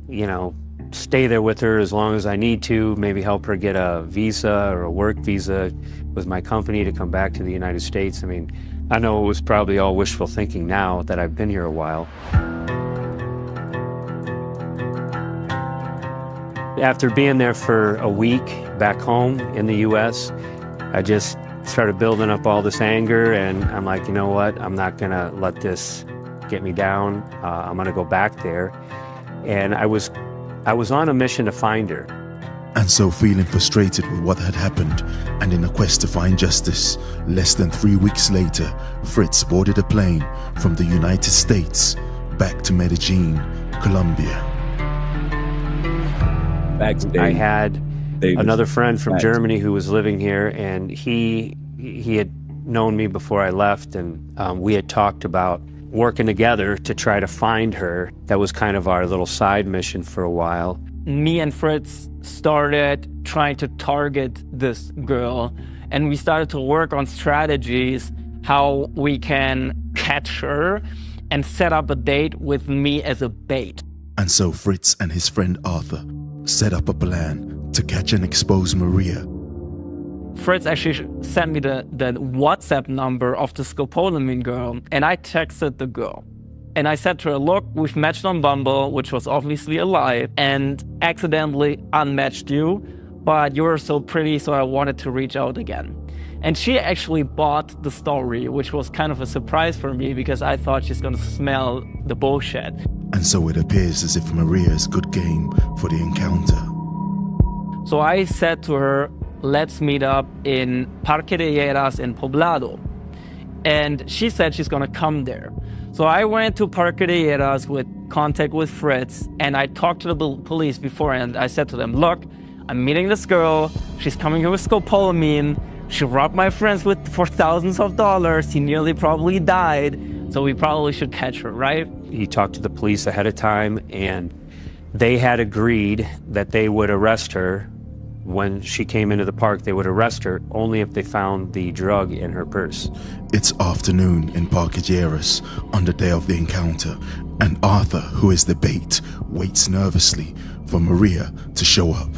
you know, stay there with her as long as I need to, maybe help her get a visa or a work visa with my company to come back to the United States. I mean, I know it was probably all wishful thinking now that I've been here a while. After being there for a week back home in the US, I just started building up all this anger, and I'm like, you know what? I'm not gonna let this get me down. I'm gonna go back there. And I was on a mission to find her. And so, feeling frustrated with what had happened and in a quest to find justice, less than 3 weeks later, Fritz boarded a plane from the United States back to Medellin, Colombia. I had another friend from Germany who was living here, and he had known me before I left, and we had talked about working together to try to find her. That was kind of our little side mission for a while. Me and Fritz started trying to target this girl, and we started to work on strategies how we can catch her and set up a date with me as a bait. And so Fritz and his friend Arthur set up a plan to catch and expose Maria. Fritz actually sent me the WhatsApp number of the scopolamine girl, and I texted the girl. And I said to her, look, we've matched on Bumble, which was obviously a lie, and accidentally unmatched you, but you were so pretty, so I wanted to reach out again. And she actually bought the story, which was kind of a surprise for me because I thought she's gonna smell the bullshit. And so it appears as if Maria is good game for the encounter. So I said to her, let's meet up in Parque de Hieras in Poblado. And she said she's gonna come there. So I went to Parque de Hieras with contact with Fritz, and I talked to the police beforehand. I said to them, look, I'm meeting this girl. She's coming here with scopolamine. She robbed my friends for thousands of dollars. He nearly probably died. So we probably should catch her, right? He talked to the police ahead of time, and they had agreed that they would arrest her when she came into the park. They would arrest her only if they found the drug in her purse. It's afternoon in Parque Hieras on the day of the encounter, and Arthur, who is the bait, waits nervously for Maria to show up.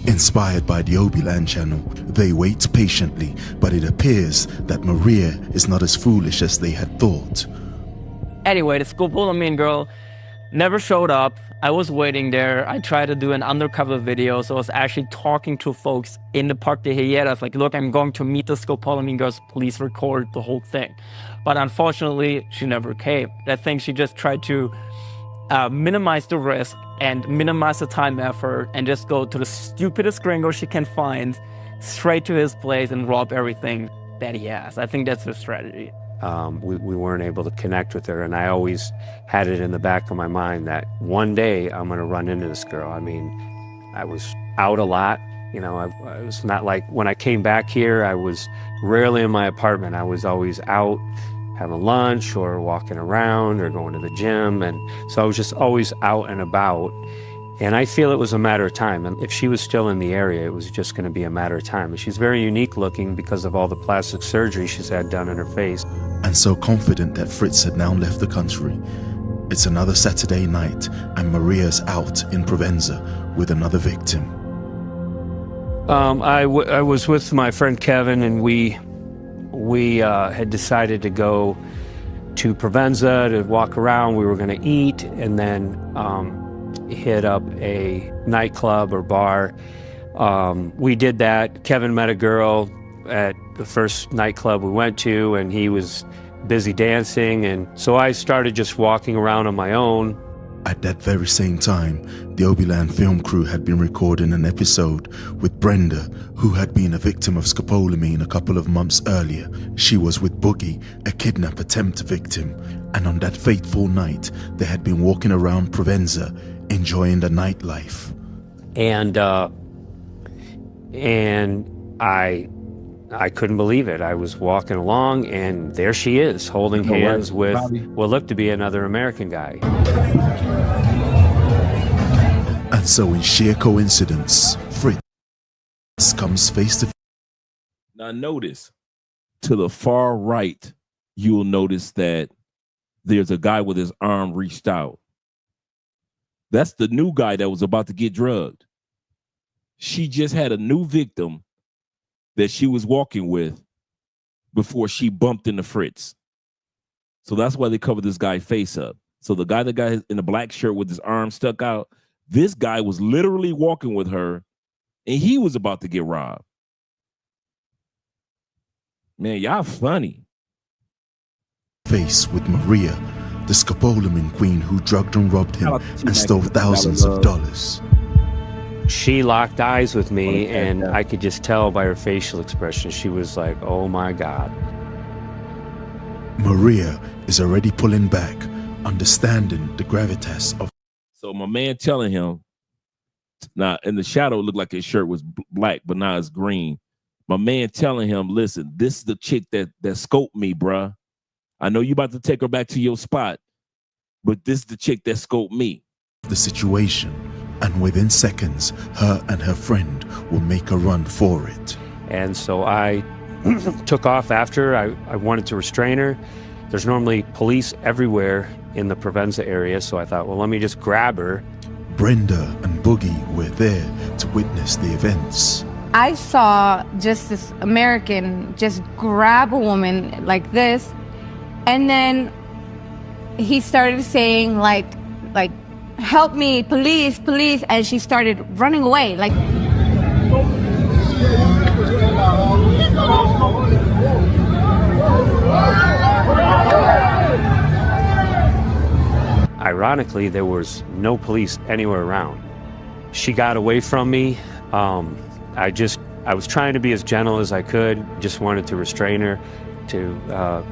Inspired by the Obiland channel, they wait patiently, but it appears that Maria is not as foolish as they had thought. Anyway, the scopolamine girl never showed up. I was waiting there. I tried to do an undercover video, so I was actually talking to folks in the Parque de Hieras, like, look, I'm going to meet the scopolamine girls, please record the whole thing. But unfortunately, she never came. I think she just tried to minimize the risk and minimize the time effort and just go to the stupidest gringo she can find, straight to his place and rob everything that he has. I think that's her strategy. We weren't able to connect with her, and I always had it in the back of my mind that one day I'm going to run into this girl. I mean, I was out a lot. You know, I was not like when I came back here, I was rarely in my apartment. I was always out having lunch or walking around or going to the gym. And so I was just always out and about. And I feel it was a matter of time. And if she was still in the area, it was just going to be a matter of time. And she's very unique looking because of all the plastic surgery she's had done in her face. And so confident that Fritz had now left the country. It's another Saturday night, and Maria's out in Provenza with another victim. I was with my friend Kevin, and we had decided to go to Provenza to walk around. We were going to eat and then hit up a nightclub or bar. We did that. Kevin met a girl at the first nightclub we went to, and he was busy dancing, and so I started just walking around on my own. At that very same time, the Obiland film crew had been recording an episode with Brenda, who had been a victim of scopolamine a couple of months earlier. She was with Boogie, a kidnap attempt victim, and on that fateful night, they had been walking around Provenza, enjoying the nightlife. And I couldn't believe it. I was walking along, and there she is, holding hands with what looked to be another American guy. And so in sheer coincidence, Fritz comes face to face. Now notice, to the far right, you'll notice that there's a guy with his arm reached out. That's the new guy that was about to get drugged. She just had a new victim that she was walking with before she bumped into Fritz. So that's why they covered this guy face up. So the guy that got in the black shirt with his arm stuck out, this guy was literally walking with her, and he was about to get robbed. Man, y'all funny. Face with Maria, the scopolamine queen who drugged and robbed him and stole thousands of dollars. She locked eyes with me, and I could just tell by her facial expression. She was like, oh my God. Maria is already pulling back, understanding the gravitas of. So my man telling him, now in the shadow it looked like his shirt was black, but now it's green. My man telling him, listen, this is the chick that scoped me, bruh. I know you about to take her back to your spot, but this is the chick that scoped me. The situation. And within seconds, her and her friend will make a run for it. And so I took off after. I wanted to restrain her. There's normally police everywhere in the Provenza area, so I thought, well, let me just grab her. Brenda and Boogie were there to witness the events. I saw just this American just grab a woman like this, and then he started saying like, help me, police, police, and she started running away. Like, ironically, there was no police anywhere around. She got away from me. I was trying to be as gentle as I could. Just wanted to restrain her, to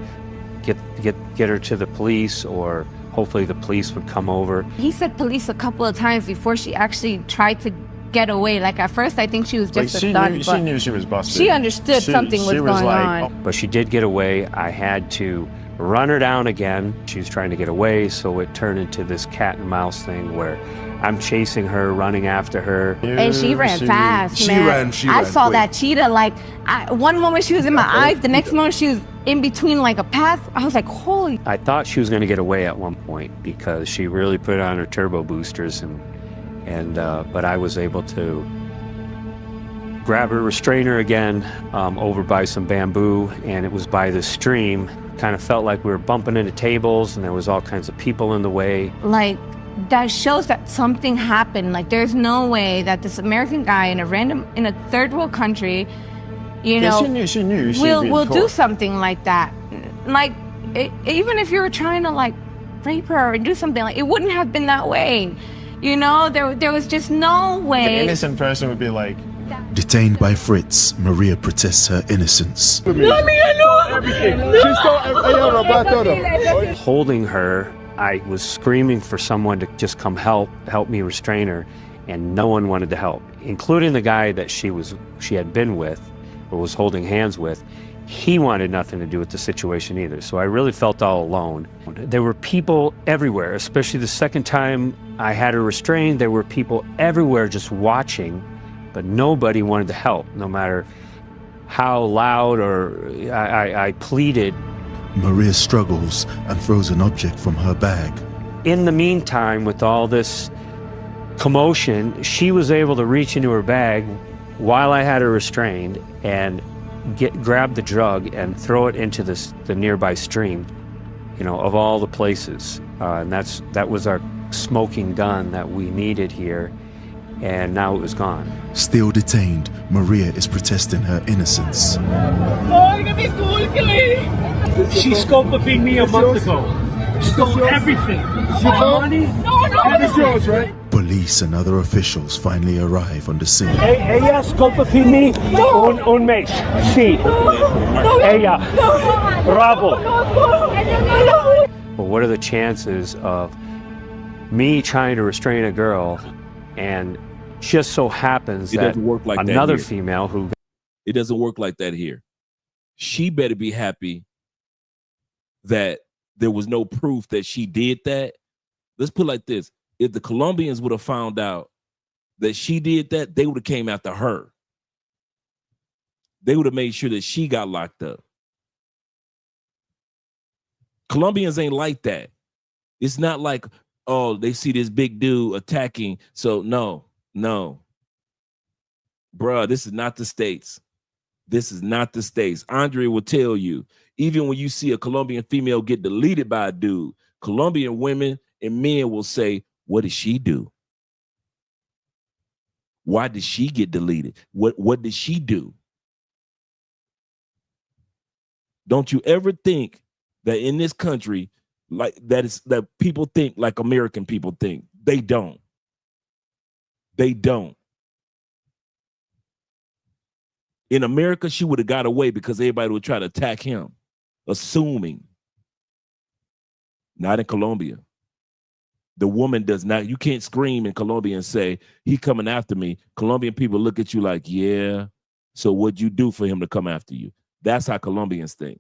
get her to the police, or hopefully the police would come over. He said police a couple of times before she actually tried to get away. Like, at first, I think she was just a stunt. She knew she was busted. She understood something was going on. But she did get away. I had to run her down again. She was trying to get away, so it turned into this cat and mouse thing where I'm chasing her, running after her. And she ran fast, man. I saw that cheetah, like, one moment she was in my eyes, the next moment she was in between like a path. I was like, holy. I thought she was going to get away at one point because she really put on her turbo boosters, but I was able to grab her, restrain her again over by some bamboo, and it was by the stream. Kind of felt like we were bumping into tables, and there was all kinds of people in the way. Like, that shows that something happened. Like, there's no way that this American guy in a third world country, you know, she knew. We'll do something like that. Like, even if you were trying to like rape her or do something, like, it wouldn't have been that way. You know, there was just no way. An innocent person would be like. Detained by Fritz, Maria protests her innocence. Holding her, I was screaming for someone to just come help me restrain her, and no one wanted to help, including the guy that she had been with or was holding hands with. He wanted nothing to do with the situation either, so I really felt all alone. There were people everywhere, especially the second time I had her restrained. There were people everywhere just watching, but nobody wanted to help, no matter how loud or I pleaded. Maria struggles and throws an object from her bag. In the meantime, with all this commotion, she was able to reach into her bag while I had her restrained and grab the drug and throw it into the nearby stream, you know, of all the places. And that was our smoking gun that we needed here, and now it was gone. Still detained, Maria is protesting her innocence. She scope-upping me a month ago. Stole everything. Money? No. It's yours, right? Police and other officials finally arrive on the scene. Ella scope-upping me un mes. Sí. Ella. Bravo. Well, what are the chances of me trying to restrain a girl and just so happens It that doesn't work like that another here. female who... It doesn't work like that here. She better be happy that there was no proof that she did that. Let's put it like this. If the Colombians would have found out that she did that, they would have came after her. They would have made sure that she got locked up. Colombians ain't like that. It's not like, oh, they see this big dude attacking. So no. Bruh, this is not the States. This is not the States. Andre will tell you, even when you see a Colombian female get deleted by a dude, Colombian women and men will say, what did she do? Why did she get deleted? What did she do? Don't you ever think that in this country, like that people think like American people think. They don't. They don't. In America, she would have got away because everybody would try to attack him, assuming. Not in Colombia. The woman does not. You can't scream in Colombia and say, he coming after me. Colombian people look at you like, yeah. So what'd you do for him to come after you? That's how Colombians think.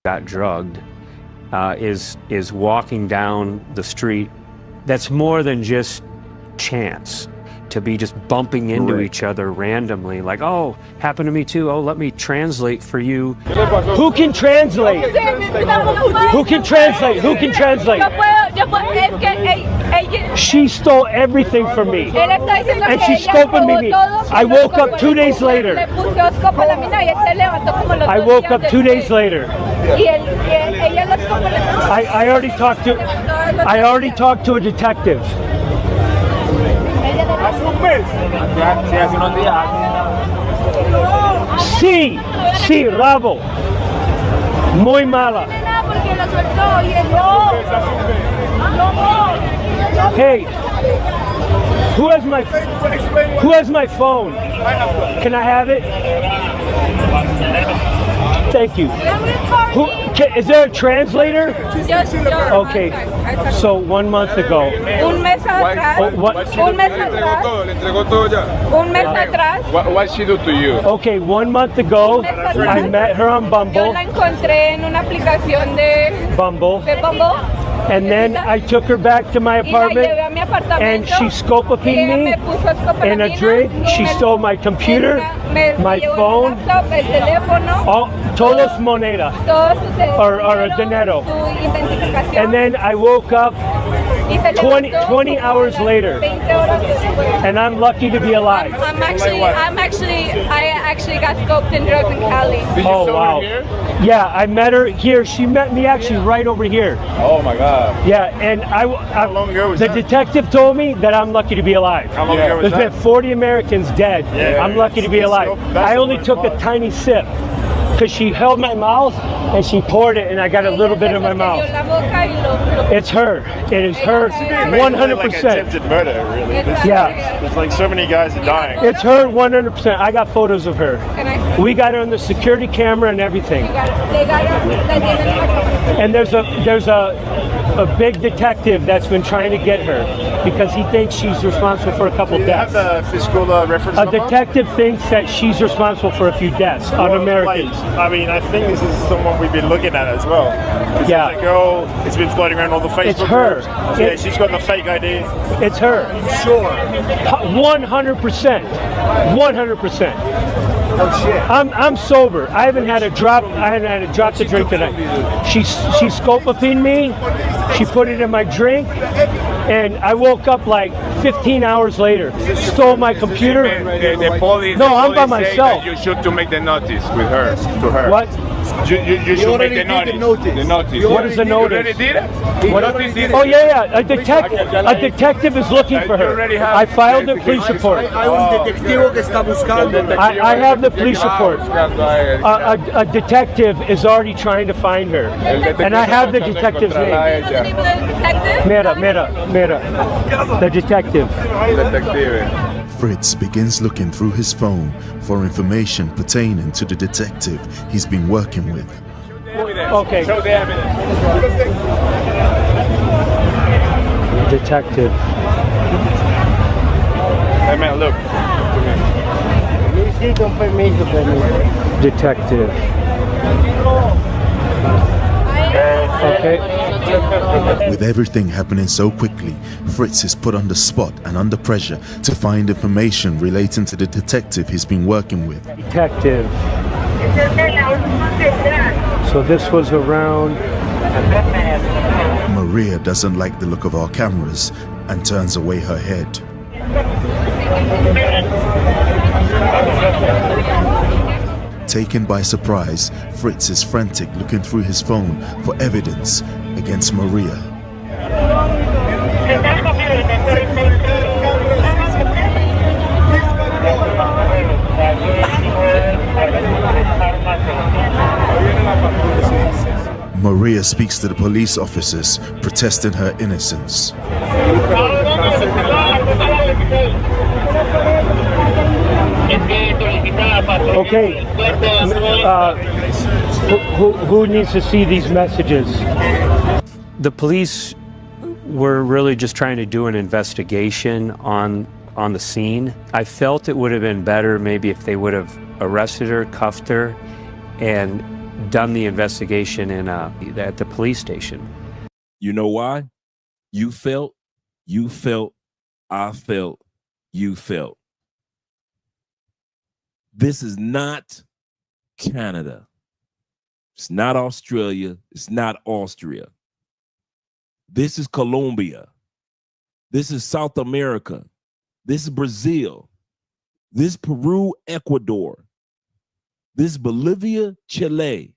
Got drugged is walking down the street. That's more than just chance to be just bumping into each other randomly, like, oh, happened to me too. Oh, let me translate for you. Who can translate? Who can translate? Who can translate? She stole everything from me, and she's scoping me. I woke up 2 days later. I woke up 2 days later. I already talked to a detective. Sí, Rabo. Muy mala. Hey, who has my phone? Can I have it? Thank you. Is there a translator? Okay. So 1 month ago. What she do to you? Okay, 1 month ago, I met her on Bumble. Bumble. And then I took her back to my apartment, and she scope-upping me in a drink. She stole my computer, my phone, todos moneda, or dinero. And then I woke up 20 hours later, and I'm lucky to be alive. I actually got scoped and drugged in Cali. Oh, wow. Yeah, I met her here. She met me actually right over here. Oh my God. Yeah, and How long ago was the that? detective told me that I'm lucky to be alive. How long ago was There's been 40 Americans dead. Yeah, I'm lucky to be alive. I only took a tiny sip because she held my mouth and she poured it, and I got a little bit in my mouth. It's her. It is her. 100%. Like attempted murder, really. Yeah. There's like so many guys are dying. It's her 100%. I got photos of her. We got her on the security camera and everything. And there's a big detective that's been trying to get her because he thinks she's responsible for a couple deaths. Do you have the fiscal reference A number? detective thinks that she's responsible for a few deaths on Americans. I mean, I think this is someone we've been looking at as well. Yeah. There's a girl, it's been floating around all the Facebook It's her. groups. Yeah, she's got the fake ID. It's her. Sure. 100%. 100%. Oh shit. I'm sober. I haven't had a drop. I haven't had a drop to drink tonight. She scopopined me. She put it in my drink, and I woke up like 15 hours later. Stole my computer. The police. No, I'm by myself. You should to make the notice with her. To her. What? You should make the notice. The notice. What is the notice? You already did it? What? Oh yeah. A detective is looking for her. I filed the police report. I have the police report. A detective is already trying to find her, and I have the detective's name. Mira. The detective. Fritz begins looking through his phone for information pertaining to the detective he's been working with. Okay. Show the evidence. Detective. Hey man, look. Detective. Okay. With everything happening so quickly, Fritz is put on the spot and under pressure to find information relating to the detective he's been working with. Detective. So this was around. Maria doesn't like the look of our cameras and turns away her head. Taken by surprise, Fritz is frantic looking through his phone for evidence against Maria. Maria speaks to the police officers, protesting her innocence. Okay. Who needs to see these messages? The police were really just trying to do an investigation on the scene. I felt it would have been better maybe if they would have arrested her, cuffed her, and done the investigation at the police station. You know why? You felt, I felt, you felt. This is not Canada. It's not Australia. It's not Austria. This is Colombia. This is South America. This is Brazil. This is Peru, Ecuador. This is Bolivia, Chile.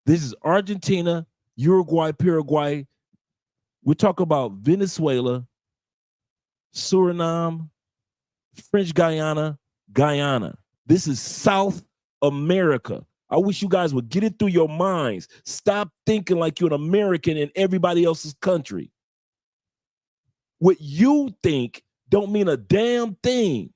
This is Argentina, Uruguay, Paraguay. We're talking about Venezuela, Suriname, French Guyana, Guyana. This is South America. I wish you guys would get it through your minds. Stop thinking like you're an American in everybody else's country. What you think don't mean a damn thing.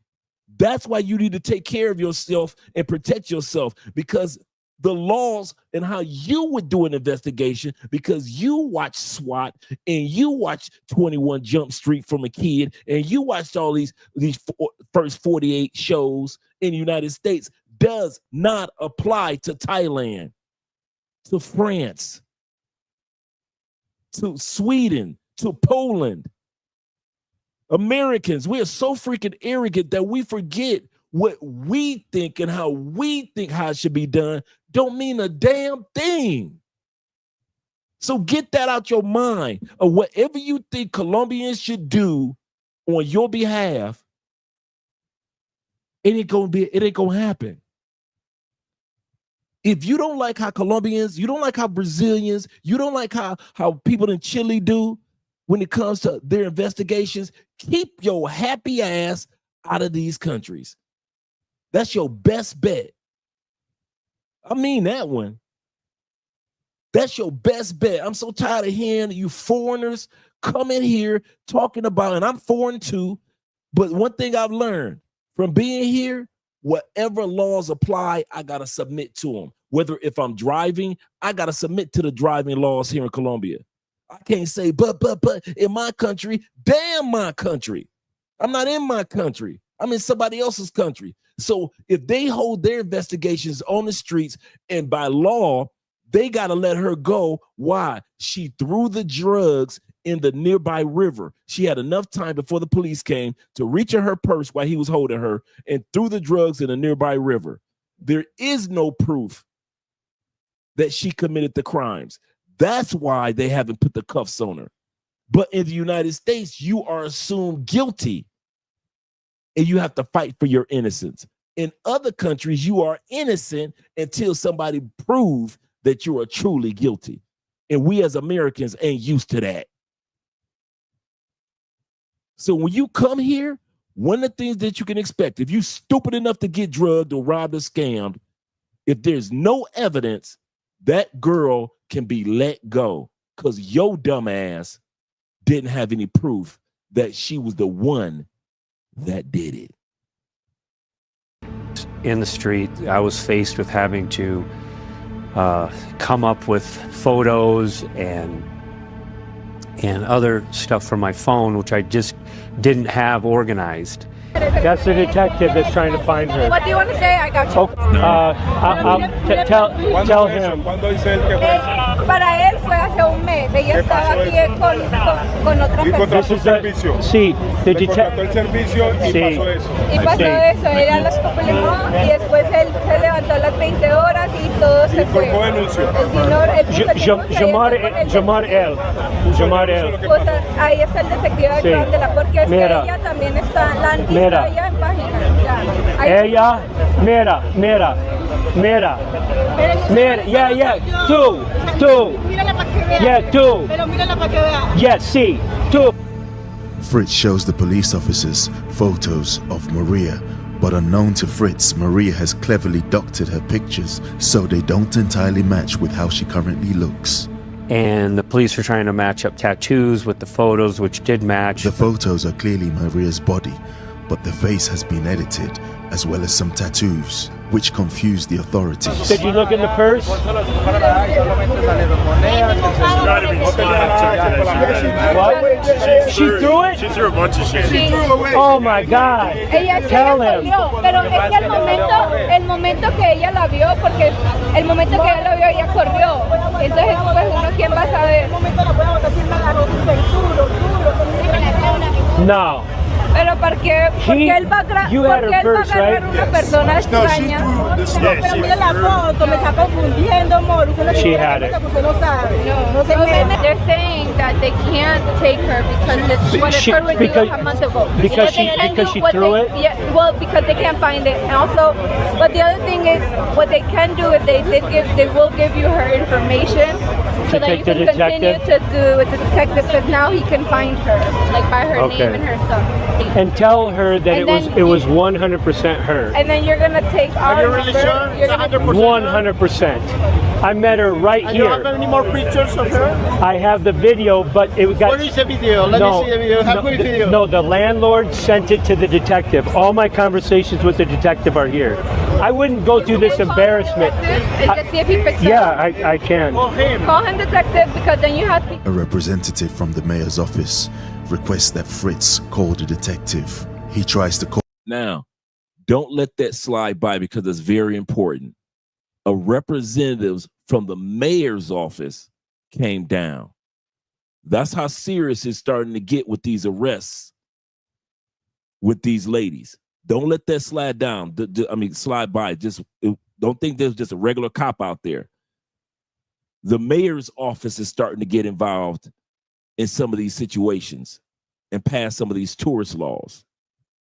That's why you need to take care of yourself and protect yourself, because the laws and how you would do an investigation, because you watch SWAT and you watch 21 Jump Street from a kid and you watched all these first 48 shows in the United States, does not apply to Thailand, to France, to Sweden, to Poland. Americans, we are so freaking arrogant that we forget what we think and how we think how it should be done don't mean a damn thing. So get that out your mind, or whatever you think Colombians should do on your behalf, it ain't gonna happen. If you don't like how Colombians, you don't like how Brazilians, you don't like how people in Chile do when it comes to their investigations, keep your happy ass out of these countries. That's your best bet. I mean that one. That's your best bet. I'm so tired of hearing you foreigners come in here talking about, and I'm foreign too, but one thing I've learned from being here, whatever laws apply, I got to submit to them. Whether if I'm driving, I got to submit to the driving laws here in Colombia. I can't say, but in my country, damn my country. I'm not in my country. I'm in somebody else's country. So if they hold their investigations on the streets and by law, they got to let her go. Why? She threw the drugs in the nearby river. She had enough time before the police came to reach in her purse while he was holding her and threw the drugs in a nearby river. There is no proof that she committed the crimes. That's why they haven't put the cuffs on her. But in the United States, you are assumed guilty and you have to fight for your innocence. In other countries, you are innocent until somebody proves that you are truly guilty. And we as Americans ain't used to that. So when you come here, one of the things that you can expect, if you're stupid enough to get drugged or robbed or scammed, if there's no evidence, that girl can be let go because your dumb ass didn't have any proof that she was the one that did it. In the street, I was faced with having to come up with photos and other stuff from my phone, which I just didn't have organized. That's the detective that's trying to find her. What do you want to say? I got you. Tell him. Para él fue hace un mes. Ella estaba aquí con otra persona. Sí, the detective. Sí. Y pasó eso. Ella las complemó y después él se levantó a las 20 horas y todo se fue. Llamar él. Ahí está el detective ayudándola porque es que ella también está la Mira, ella, mira, yeah, tú, yeah, tú, yes, sí, tú. Fritz shows the police officers photos of Maria, but unknown to Fritz, Maria has cleverly doctored her pictures so they don't entirely match with how she currently looks. And the police are trying to match up tattoos with the photos, which did match. The photos are clearly Maria's body, but the face has been edited, as well as some tattoos, which confuse the authorities. Did you look in the purse? What? She threw it? She threw a bunch of shit. Oh my God. Tell him. Pero es que el momento que ella la vio, porque el momento que ella la vio, ella corrió. Entonces, pues uno, ¿quién va a saber? No. Pero porque él va a agarrar una persona extraña. Pero mira la foto, me está confundiendo, amor. She had it. No, they're saying that they can't take her because it's what occurred with you a month ago. Because she threw it? Yeah, well, because they can't find it. And also, but the other thing is, what they can do is they will give you her information so that you can continue to do with the detective, because now he can find her, like by her name and her stuff. And tell her that it was 100% her. And then you're gonna take our Are you really sure? It's 100%. I met her right And here. you have any more pictures of her? I have the video, but it got... Where is the video? Let me see the video. Have good video. No, the landlord sent it to the detective. All my conversations with the detective are here. I wouldn't go through this embarrassment. See if he picks Yeah, I can. Call him detective, because then you have to... A representative from the mayor's office requests that Fritz call the detective. He tries to call. Now, don't let that slide by because it's very important. A representative from the mayor's office came down. That's how serious it's starting to get with these arrests with these ladies. Don't let that slide down. Slide by. Don't think there's just a regular cop out there. The mayor's office is starting to get involved in some of these situations and pass some of these tourist laws.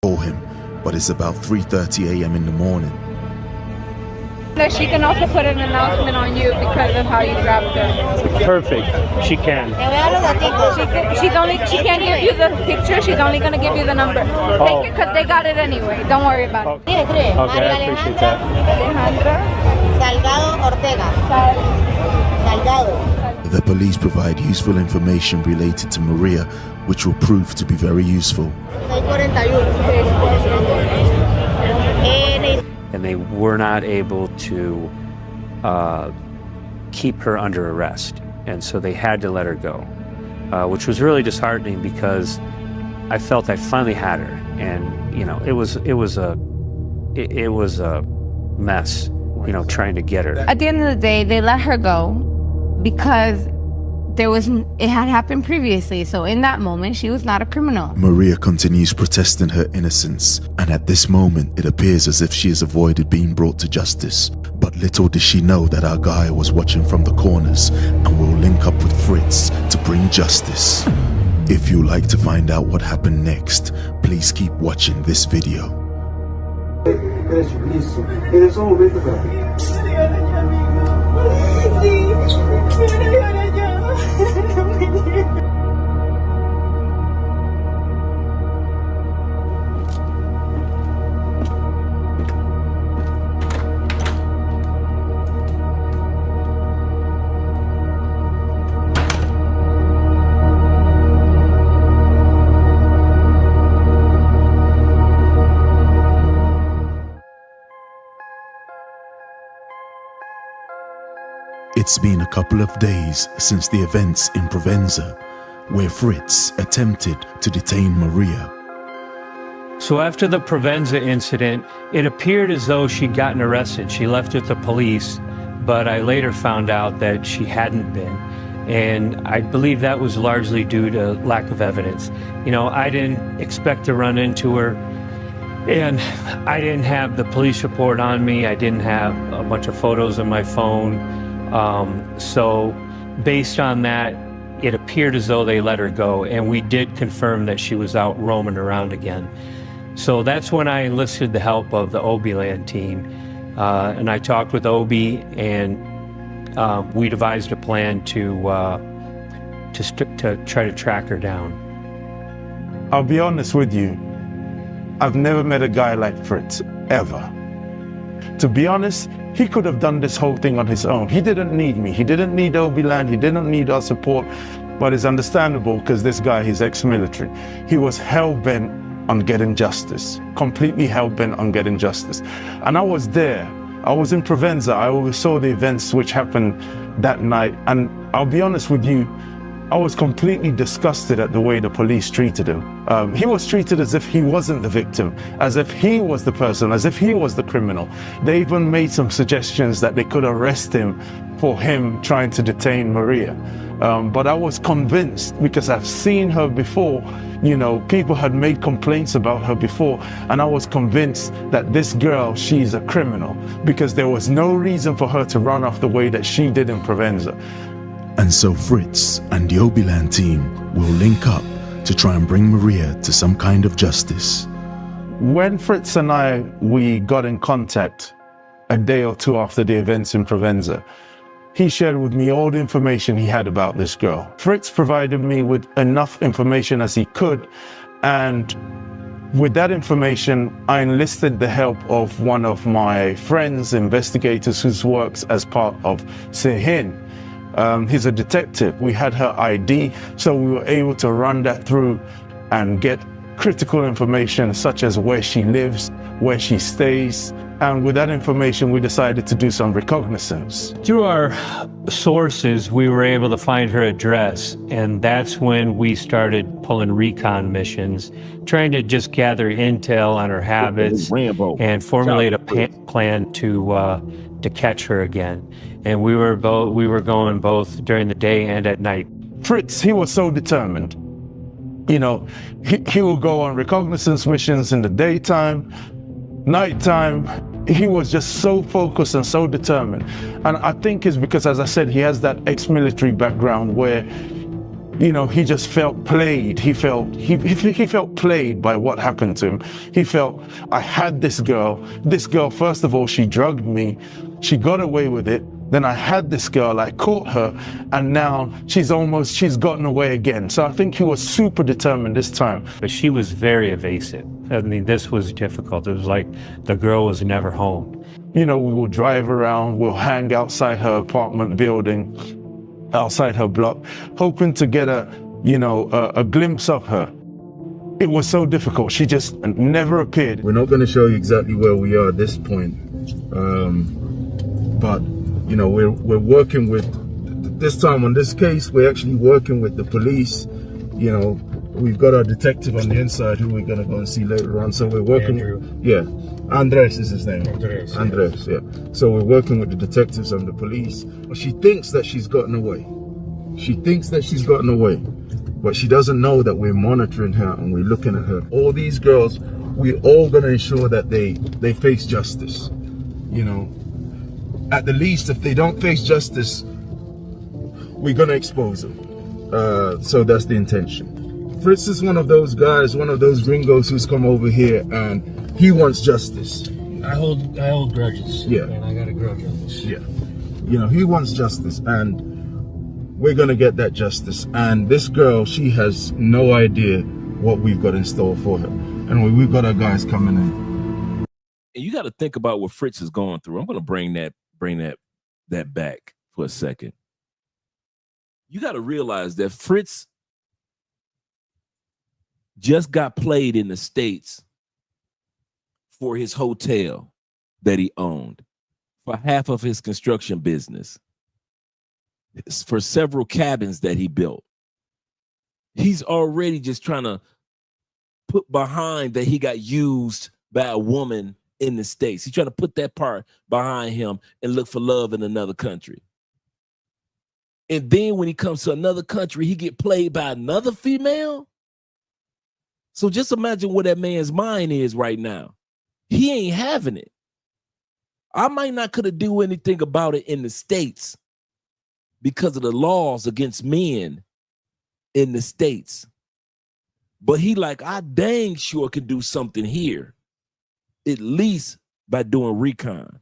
Call him, but it's about 3:30 a.m. in the morning. She can also put an announcement on you because of how you grabbed her. Perfect. She can. She can't give you the picture. She's only going to give you the number. Take it because they got it anyway. Don't worry about it. Okay, I appreciate that. Alejandra Salgado Ortega. Salgado. The police provide useful information related to Maria, which will prove to be very useful. And they were not able to keep her under arrest. And so they had to let her go, which was really disheartening because I felt I finally had her. And, you know, it was a mess, you know, trying to get her. At the end of the day, they let her go because it had happened previously. So in that moment, she was not a criminal. Maria continues protesting her innocence, and at this moment it appears as if she has avoided being brought to justice. But little does she know that our guy was watching from the corners and will link up with Fritz to bring justice. If you'd like to find out what happened next, please keep watching this video. It's been a couple of days since the events in Provenza, where Fritz attempted to detain Maria. So after the Provenza incident, it appeared as though she'd gotten arrested. She left with the police, but I later found out that she hadn't been. And I believe that was largely due to lack of evidence. You know, I didn't expect to run into her, and I didn't have the police report on me. I didn't have a bunch of photos on my phone. So based on that, it appeared as though they let her go, and we did confirm that she was out roaming around again. So that's when I enlisted the help of the Obiland team, and I talked with Obi, and we devised a plan to try to track her down. I'll be honest with you, I've never met a guy like Fritz, ever. To be honest, he could have done this whole thing on his own. He didn't need me. He didn't need Obiland. He didn't need our support. But it's understandable because this guy, he's ex-military. He was hell-bent on getting justice, completely hell-bent on getting justice. And I was there. I was in Provenza. I oversaw the events which happened that night. And I'll be honest with you, I was completely disgusted at the way the police treated him. He was treated as if he wasn't the victim, as if he was the person, as if he was the criminal. They even made some suggestions that they could arrest him for him trying to detain Maria. But I was convinced, because I've seen her before, you know, people had made complaints about her before, and I was convinced that this girl, she's a criminal, because there was no reason for her to run off the way that she did in Provenza. And so Fritz and the Obiland team will link up to try and bring Maria to some kind of justice. When Fritz and we got in contact a day or two after the events in Provenza, he shared with me all the information he had about this girl. Fritz provided me with enough information as he could, and with that information, I enlisted the help of one of my friends, investigators, who works as part of Sehin. He's a detective. We had her ID, so we were able to run that through and get critical information such as where she lives, where she stays. And with that information, we decided to do some reconnaissance. Through our sources, we were able to find her address, and that's when we started pulling recon missions, trying to just gather intel on her habits and formulate a plan to catch her again. And we were going both during the day and at night. Fritz, he was so determined. You know, he would go on reconnaissance missions in the daytime, nighttime. He was just so focused and so determined. And I think it's because, as I said, he has that ex-military background where, you know, he just felt played. He felt played by what happened to him. He felt, I had this girl. This girl, first of all, she drugged me. She got away with it. Then I had this girl, I caught her, and now she's gotten away again. So I think he was super determined this time. But she was very evasive. I mean, this was difficult. It was like the girl was never home. You know, we will drive around, we'll hang outside her apartment building, outside her block, hoping to get a glimpse of her. It was so difficult. She just never appeared. We're not going to show you exactly where we are at this point, but you know, we're working with, this time on this case, we're actually working with the police. You know, we've got our detective on the inside who we're gonna go and see later on. So we're working, Andres is his name. Andres, yeah. So we're working with the detectives and the police. She thinks that she's gotten away. She thinks that she's gotten away, but she doesn't know that we're monitoring her and we're looking at her. All these girls, we're all going to ensure that they face justice. You know, at the least, if they don't face justice, we're going to expose them. So that's the intention. Fritz is one of those guys, one of those gringos who's come over here and he wants justice. I hold grudges. Yeah. And I got a grudge on this. Yeah. You know, he wants justice and we're going to get that justice. And this girl, she has no idea what we've got in store for her. And we've got our guys coming in. And you got to think about what Fritz is going through. I'm going to bring that back for a second. You got to realize that Fritz just got played in the States for his hotel that he owned, for half of his construction business, for several cabins that he built. He's already just trying to put behind that he got used by a woman in the States. He's trying to put that part behind him and look for love in another country. And then when he comes to another country, he get played by another female. So just imagine what that man's mind is right now. He ain't having it. I might not could have do anything about it in the States because of the laws against men in the States. But he like, I dang sure can do something here, at least by doing recon.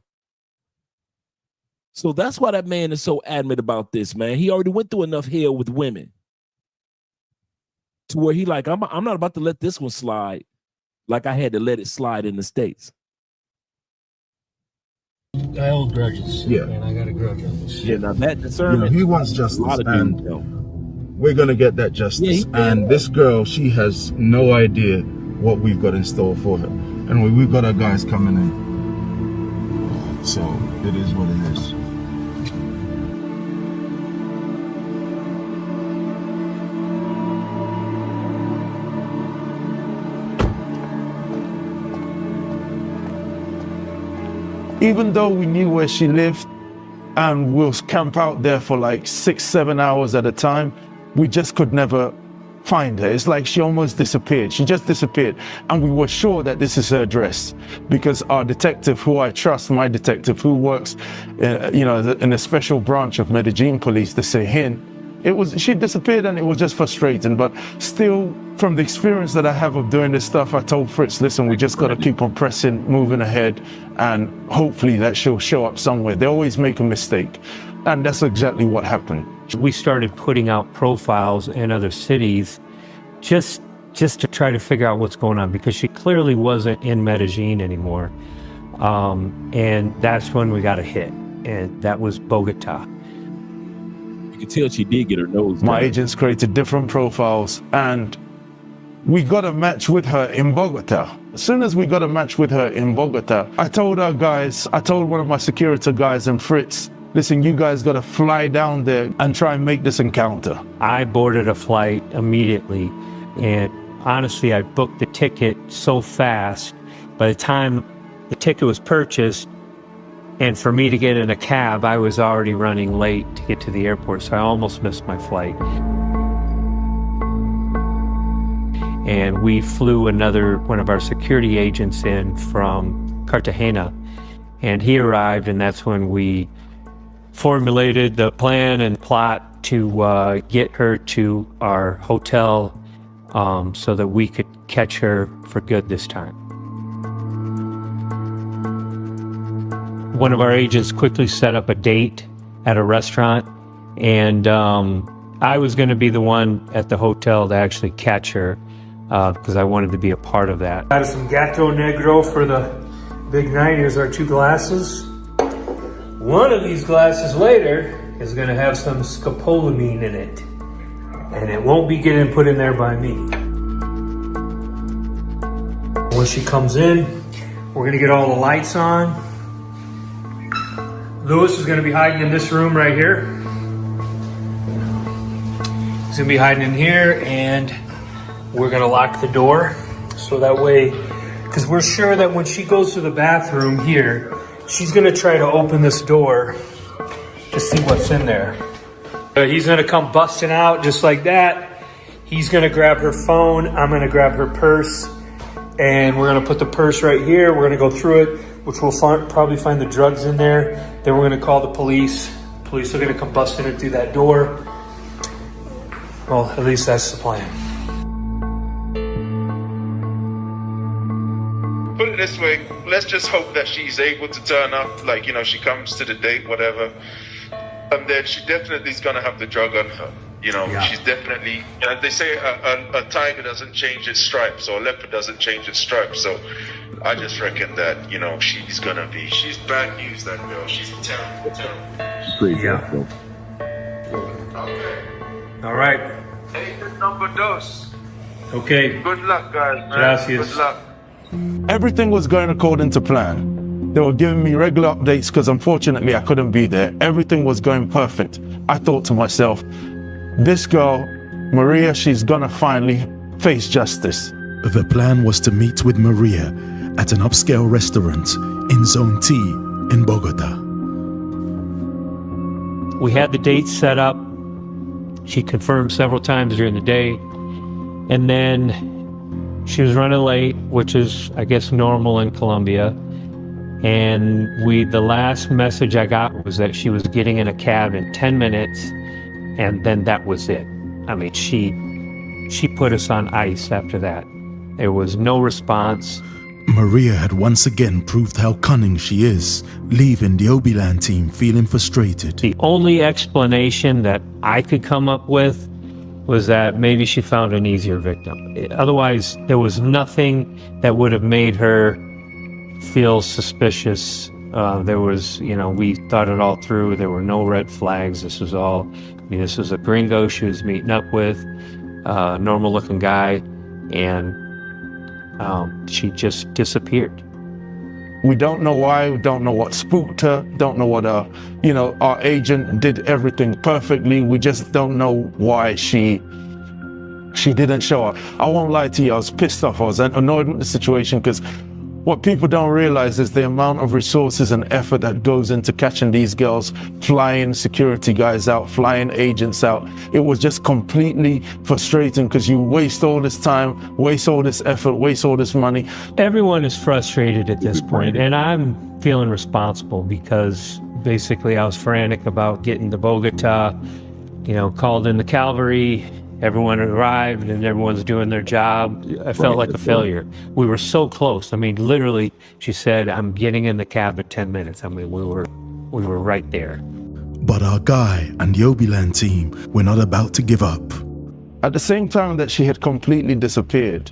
So that's why that man is so adamant about this, man. He already went through enough hell with women to where he like, I'm not about to let this one slide like I had to let it slide in the States. I hold grudges. Yeah. And I got a grudge on this. Yeah, now that discernment, you know, he wants justice, a lot of and dudes don't. we're going to get that justice. And this girl, she has no idea what we've got in store for her. And we've got our guys coming in. So it is what it is. Even though we knew where she lived and we'll camp out there for like 6-7 hours at a time, we just could never find her. It's like she almost disappeared. She just disappeared. And we were sure that this is her address because our detective, who I trust, my detective, who works in a special branch of Medellin police, the Sehin, she disappeared and it was just frustrating. But still, from the experience that I have of doing this stuff, I told Fritz, listen, we just got to keep on pressing, moving ahead, and hopefully that she'll show up somewhere. They always make a mistake. And that's exactly what happened. We started putting out profiles in other cities just to try to figure out what's going on, because she clearly wasn't in Medellin anymore. And that's when we got a hit, and that was Bogota. You could tell she did get her nose. My agents created different profiles, and we got a match with her in Bogota. As soon as we got a match with her in Bogota, I told one of my security guys and Fritz, listen, you guys got to fly down there and try and make this encounter. I boarded a flight immediately, and honestly, I booked the ticket so fast. By the time the ticket was purchased, and for me to get in a cab, I was already running late to get to the airport, so I almost missed my flight. And we flew one of our security agents in from Cartagena, and he arrived, and that's when we formulated the plan and plot to get her to our hotel so that we could catch her for good this time. One of our agents quickly set up a date at a restaurant, and I was going to be the one at the hotel to actually catch her because I wanted to be a part of that. Got some Gato Negro for the big night. Here's our 2 glasses. One of these glasses later is going to have some scopolamine in it, and it won't be getting put in there by me. When she comes in, we're going to get all the lights on. Lewis is going to be hiding in this room right here. He's going to be hiding in here, and we're going to lock the door so that way, because we're sure that when she goes to the bathroom here, she's going to try to open this door to see what's in there. He's gonna come busting out just like that. He's gonna grab her phone. I'm gonna grab her purse. And we're gonna put the purse right here. We're gonna go through it, which we'll probably find the drugs in there. Then we're gonna call the police. Police are gonna come busting it through that door. Well, at least that's the plan. Put it this way, let's just hope that she's able to turn up, like, you know, she comes to the date, whatever. And then she definitely is gonna have the drug on her. You know, she's definitely, they say a tiger doesn't change its stripes, or a leopard doesn't change its stripes. So I just reckon that, you know, she's bad news, that girl. She's terrible, terrible. Crazy. Okay. All right. Hey, number dos. Okay. Good luck, guys, man. Gracias. Good luck. Everything was going according to plan. They were giving me regular updates because unfortunately I couldn't be there. Everything was going perfect. I thought to myself, this girl, Maria, she's gonna finally face justice. The plan was to meet with Maria at an upscale restaurant in Zone T in Bogota. We had the date set up. She confirmed several times during the day. And then she was running late, which is, I guess, normal in Colombia. And the last message I got was that she was getting in a cab in 10 minutes, and then that was it. I mean, she put us on ice after that. There was no response. Maria had once again proved how cunning she is, leaving the Obiland team feeling frustrated. The only explanation that I could come up with was that maybe she found an easier victim. Otherwise, there was nothing that would have made her feel suspicious. There was, we thought it all through. There were no red flags. This was a gringo she was meeting up with, normal looking guy, and she just disappeared. We don't know why, we don't know what spooked her, don't know what our agent did everything perfectly. We just don't know why she didn't show up. I won't lie to you, I was pissed off, I was annoyed with the situation, because what people don't realize is the amount of resources and effort that goes into catching these girls, flying security guys out, flying agents out. It was just completely frustrating because you waste all this time, waste all this effort, waste all this money. Everyone is frustrated at this point, and I'm feeling responsible because basically I was frantic about getting to Bogota, called in the cavalry. Everyone arrived and everyone's doing their job. I felt like a failure. We were so close. I mean, literally, she said, I'm getting in the cab in 10 minutes. I mean, we were right there. But our guy and the Obiland team were not about to give up. At the same time that she had completely disappeared,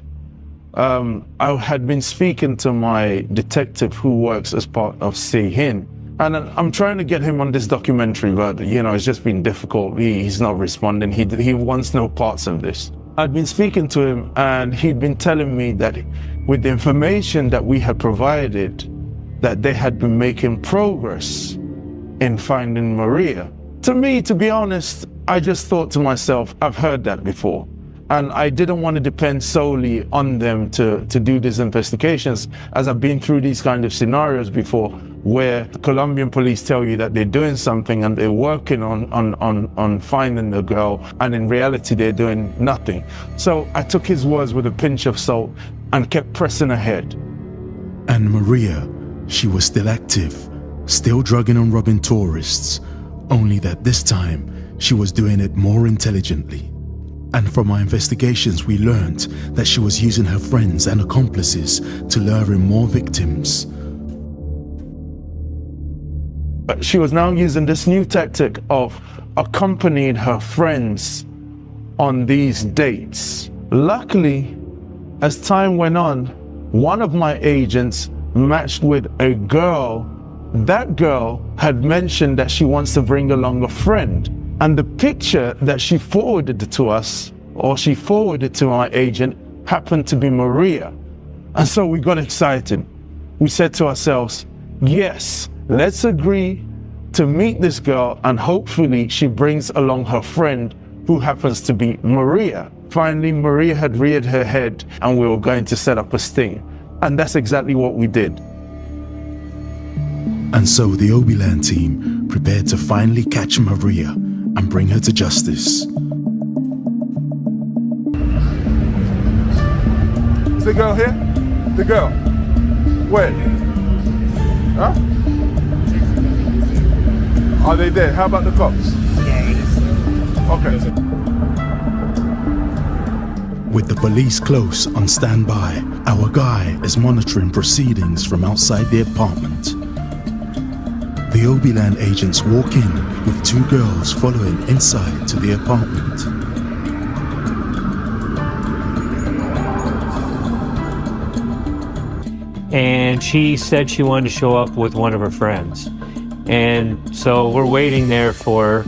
I had been speaking to my detective who works as part of Sehin. And I'm trying to get him on this documentary, but it's just been difficult. He's not responding. He wants no parts of this. I'd been speaking to him, and he'd been telling me that with the information that we had provided, that they had been making progress in finding Maria. To me, to be honest, I just thought to myself, I've heard that before. And I didn't want to depend solely on them to do these investigations, as I've been through these kind of scenarios before, where the Colombian police tell you that they're doing something and they're working on finding the girl, and in reality they're doing nothing. So I took his words with a pinch of salt and kept pressing ahead. And Maria, she was still active, still drugging and robbing tourists, only that this time she was doing it more intelligently. And from our investigations, we learned that she was using her friends and accomplices to lure in more victims. She was now using this new tactic of accompanying her friends on these dates. Luckily, as time went on, one of my agents matched with a girl. That girl had mentioned that she wants to bring along a friend. And the picture that she forwarded to us, or she forwarded to my agent, happened to be Maria. And so we got excited. We said to ourselves, yes, let's agree to meet this girl, and hopefully she brings along her friend, who happens to be Maria. Finally, Maria had reared her head, and we were going to set up a sting. And that's exactly what we did. And so the Obiland team prepared to finally catch Maria and bring her to justice. Is the girl here? The girl? Where? Huh? Are they there? How about the cops? Okay. With the police close on standby, our guy is monitoring proceedings from outside the apartment. The Obiland agents walk in with two girls following inside to the apartment. And she said she wanted to show up with one of her friends. And so we're waiting there for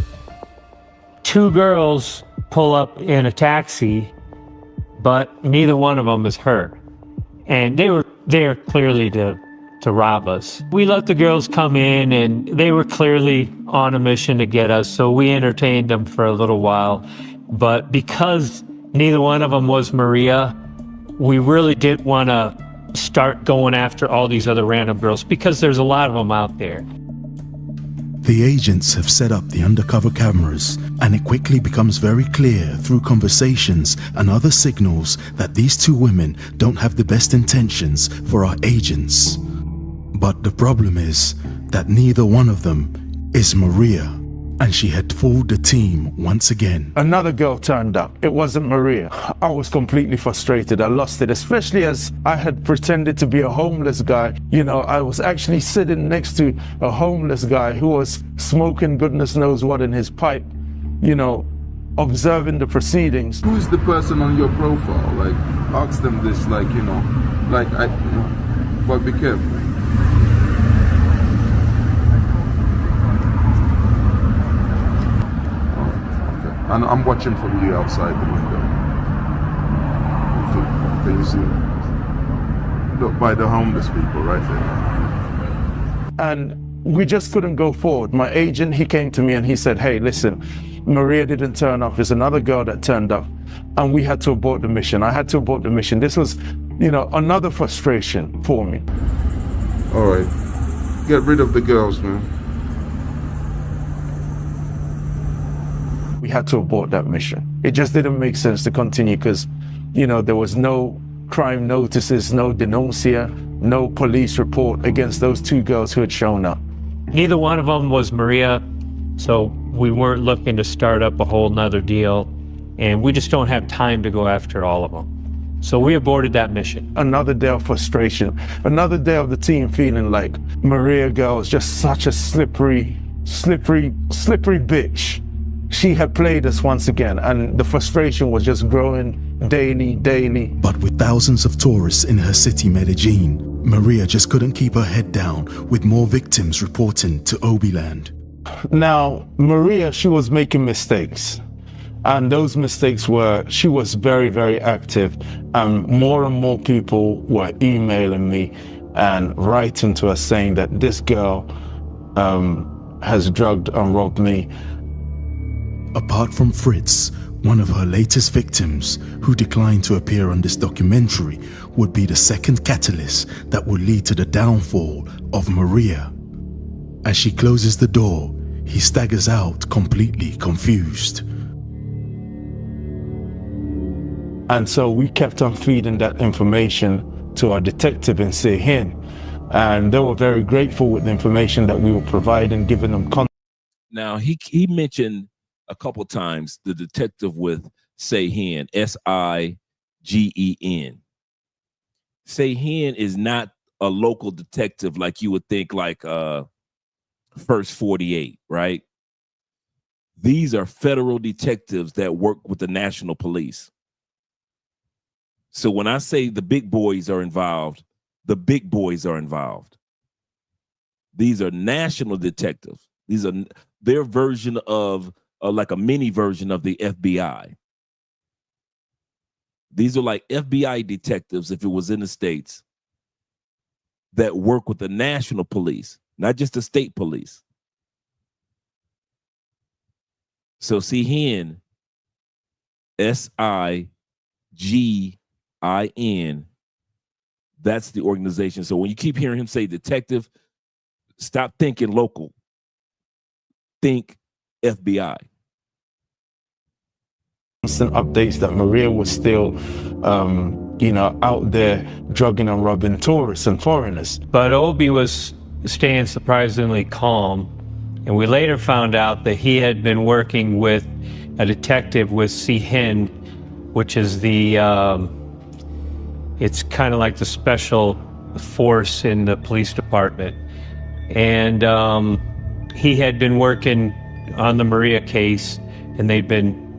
two girls pull up in a taxi, but neither one of them is her. And they were there clearly to rob us. We let the girls come in and they were clearly on a mission to get us, so we entertained them for a little while. But because neither one of them was Maria, we really didn't want to start going after all these other random girls because there's a lot of them out there. The agents have set up the undercover cameras, and it quickly becomes very clear through conversations and other signals that these two women don't have the best intentions for our agents. But the problem is that neither one of them is Maria, and she had fooled the team once again. Another girl turned up. It wasn't Maria. I was completely frustrated. I lost it, especially as I had pretended to be a homeless guy. You know, I was actually sitting next to a homeless guy who was smoking goodness knows what in his pipe, you know, observing the proceedings. Who's the person on your profile? Like, ask them this, like, you know, but be careful. And I'm watching from you outside the window. Can you see? Look, by the homeless people right there. And we just couldn't go forward. My agent, he came to me and he said, hey, listen, Maria didn't turn up. There's another girl that turned up. And we had to abort the mission. I had to abort the mission. This was, you know, another frustration for me. All right. Get rid of the girls, man. We had to abort that mission. It just didn't make sense to continue because, you know, there was no crime notices, no denuncia, no police report against those two girls who had shown up. Neither one of them was Maria, so we weren't looking to start up a whole nother deal, and we just don't have time to go after all of them. So we aborted that mission. Another day of frustration, another day of the team feeling like Maria girl is just such a slippery bitch. She had played us once again, and the frustration was just growing daily. But with thousands of tourists in her city, Medellin, Maria just couldn't keep her head down with more victims reporting to Obiland. Now, Maria, she was making mistakes. And those mistakes were, she was very, very active. And more people were emailing me and writing to us saying that this girl has drugged and robbed me. Apart from Fritz, one of her latest victims, who declined to appear on this documentary, would be the second catalyst that would lead to the downfall of Maria. As she closes the door, he staggers out completely confused. And so we kept on feeding that information to our detective in Sehin, and they were very grateful with the information that we were providing, giving them context. Now, he mentioned a couple times the detective with Sehin, S-I-G-E-N. Sehin is not a local detective like you would think, like First 48, right? These are federal detectives that work with the national police. So when I say the big boys are involved, the big boys are involved. These are national detectives. These are their version of like a mini version of the FBI. These are like FBI detectives, if it was in the States, that work with the national police, not just the state police. So Sehin, S-I-G-I-N, that's the organization. So when you keep hearing him say detective, stop thinking local. Think FBI. Constant updates that Maria was still, out there drugging and robbing tourists and foreigners. But Obi was staying surprisingly calm, and we later found out that he had been working with a detective with Sihin, which is the, it's kind of like the special force in the police department. And he had been working on the Maria case, and they'd been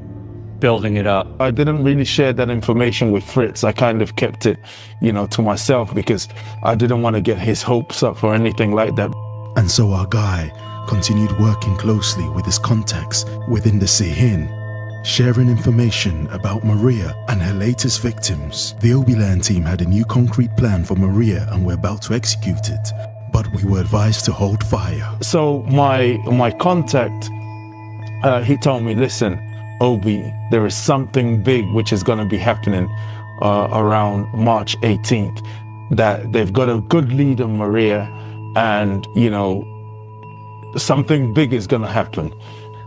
building it up. I didn't really share that information with Fritz. I kind of kept it, to myself because I didn't want to get his hopes up or anything like that. And so our guy continued working closely with his contacts within the Sihin, sharing information about Maria and her latest victims. The Obiland team had a new concrete plan for Maria and were about to execute it, but we were advised to hold fire. So my contact, he told me, listen, Obi, there is something big which is going to be happening around March 18th, that they've got a good lead on Maria, and, something big is going to happen.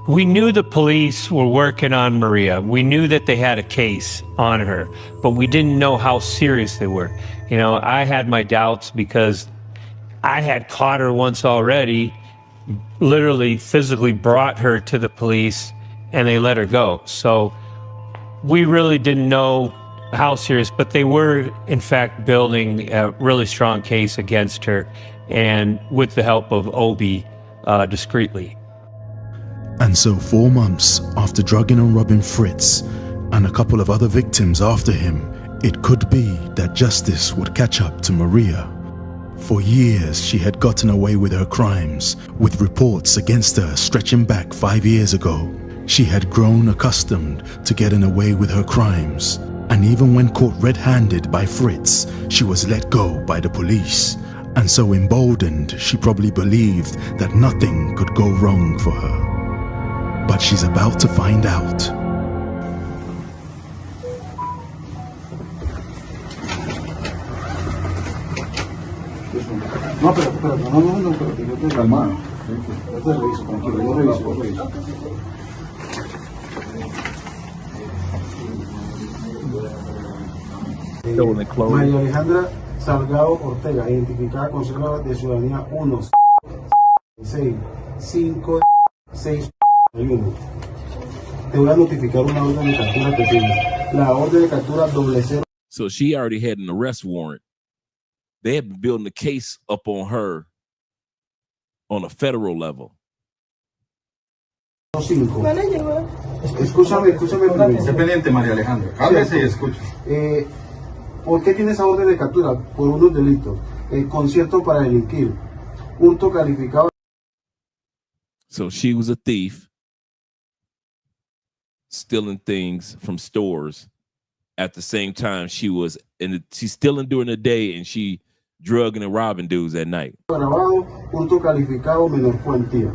We knew the police were working on Maria. We knew that they had a case on her, but we didn't know how serious they were. I had my doubts because I had caught her once already, literally physically brought her to the police, and they let her go. So we really didn't know how serious, but they were in fact building a really strong case against her, and with the help of Obi, discreetly. And so 4 months after drugging and robbing Fritz and a couple of other victims after him, it could be that justice would catch up to Maria. For years, she had gotten away with her crimes, with reports against her stretching back 5 years ago. She had grown accustomed to getting away with her crimes, and even when caught red-handed by Fritz, she was let go by the police. And so emboldened, she probably believed that nothing could go wrong for her. But she's about to find out. No, pero yo tengo la mano. Yo te reviso, tranquilo, yo reviso. María Alejandra Salgado Ortega, identificada con cédula de ciudadanía 1-6-5-6-1. Te voy a notificar una orden de captura que tienes. La orden de captura 00. So she already had an arrest warrant. They had been building a case up on her on a federal level. Escúchame primero. Independiente, María Alejandra. Háblese y escuche. ¿Por qué tiene esa orden de captura? Por unos delitos. Concierto para delinquir. Hurto calificado. So she was a thief, stealing things from stores. At the same time, she's stealing during the day, and she drugging and robbing dudes at night. Grabado, hurto calificado, menor cuantía.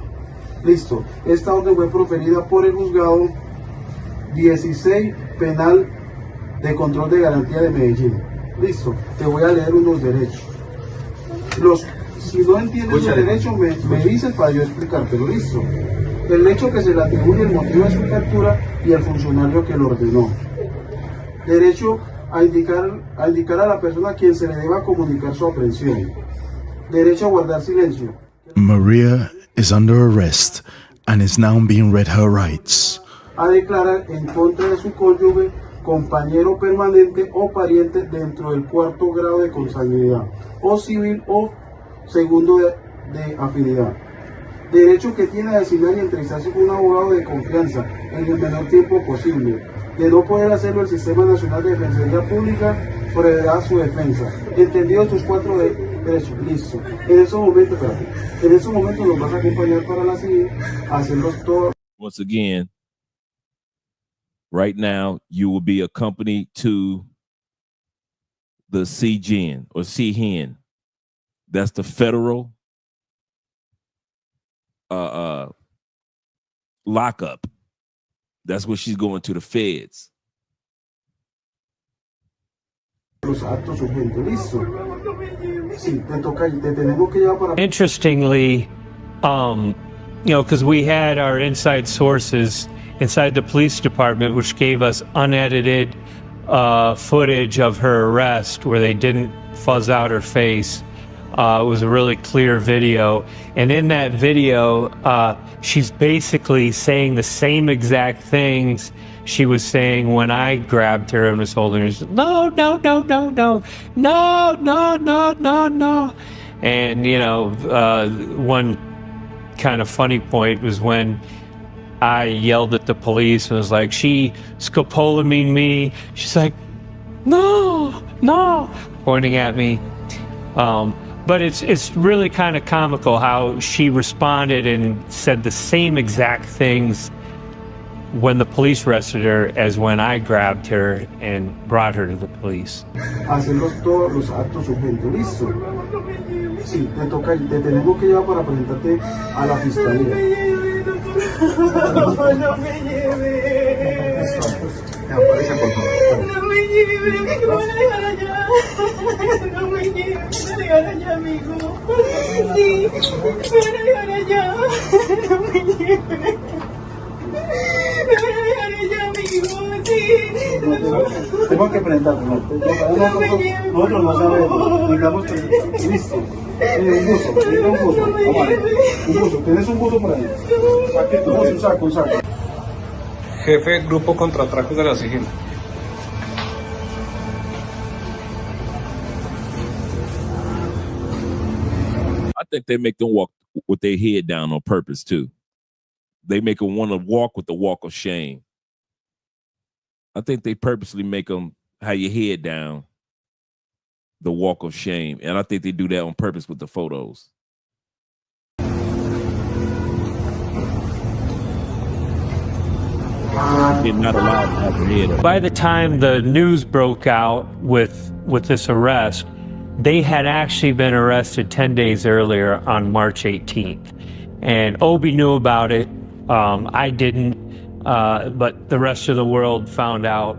Listo. Esta orden fue proferida por el juzgado 16 penal de control de garantía de Medellín. Listo. Te voy a leer unos derechos. Si no entiendes los derechos, me dices para yo explicártelo. Listo. El hecho que se le atribuye el motivo de su captura y el funcionario que lo ordenó. Derecho a indicar a la persona a quien se le deba comunicar su aprehensión. Derecho a guardar silencio. Maria is under arrest and is now being read her rights. A declarar en contra de su cónyuge, compañero permanente o pariente dentro del 4º grado de consanguinidad, o civil o segundo de afinidad. Derecho que tiene a designar y entrevistarse con un abogado de confianza en el menor tiempo posible. De no poder hacerlo, el Sistema Nacional de Defensoría Pública proveerá su defensa. Entendidos tus 4 derechos, listo. En esos momentos los vas a acompañar para la civil, hacerlos todos. Once again, right now, you will be accompanied to the CGN or CHEN. That's the federal lockup. That's where she's going to, the feds. Interestingly, because we had our inside sources inside the police department, which gave us unedited footage of her arrest where they didn't fuzz out her face. It was a really clear video. And in that video, she's basically saying the same exact things she was saying when I grabbed her and was holding her. No, no, no, no, no, no, no, no, no, no. And, you know, one kind of funny point was when I yelled at the police and was like, she scopolamine me. She's like, no, no, pointing at me. But it's really kind of comical how she responded and said the same exact things when the police arrested her as when I grabbed her and brought her to the police. Hacerlos todos los actos urgentes. Listo. Sí, te toca, te tenemos que llevar para presentarte a la fiscalía. No me lleve. Aparece, por favor. No me lleve, me van a dejar allá. No me lleve, me van a dejar allá, amigo. Sí, me van a dejar allá. No me lleve. Me van a dejar allá, amigo. Sí. Tengo que presentarnos. Nosotros no sabemos. Necesitamos que. Listo. Un buzo. Vamos a ver. Un buzo. ¿Tienes un buzo por ahí? Aquí, un saco, un saco. Jefe, grupo contra atracos de la sigila. I think they make them walk with their head down on purpose too. They make them want to walk with the walk of shame. I think they purposely make them have your head down, the walk of shame. And I think they do that on purpose with the photos. You're not allowed to have your head up. By the time the news broke out with this arrest, they had actually been arrested 10 days earlier on March 18th. And Obi knew about it. I didn't, but the rest of the world found out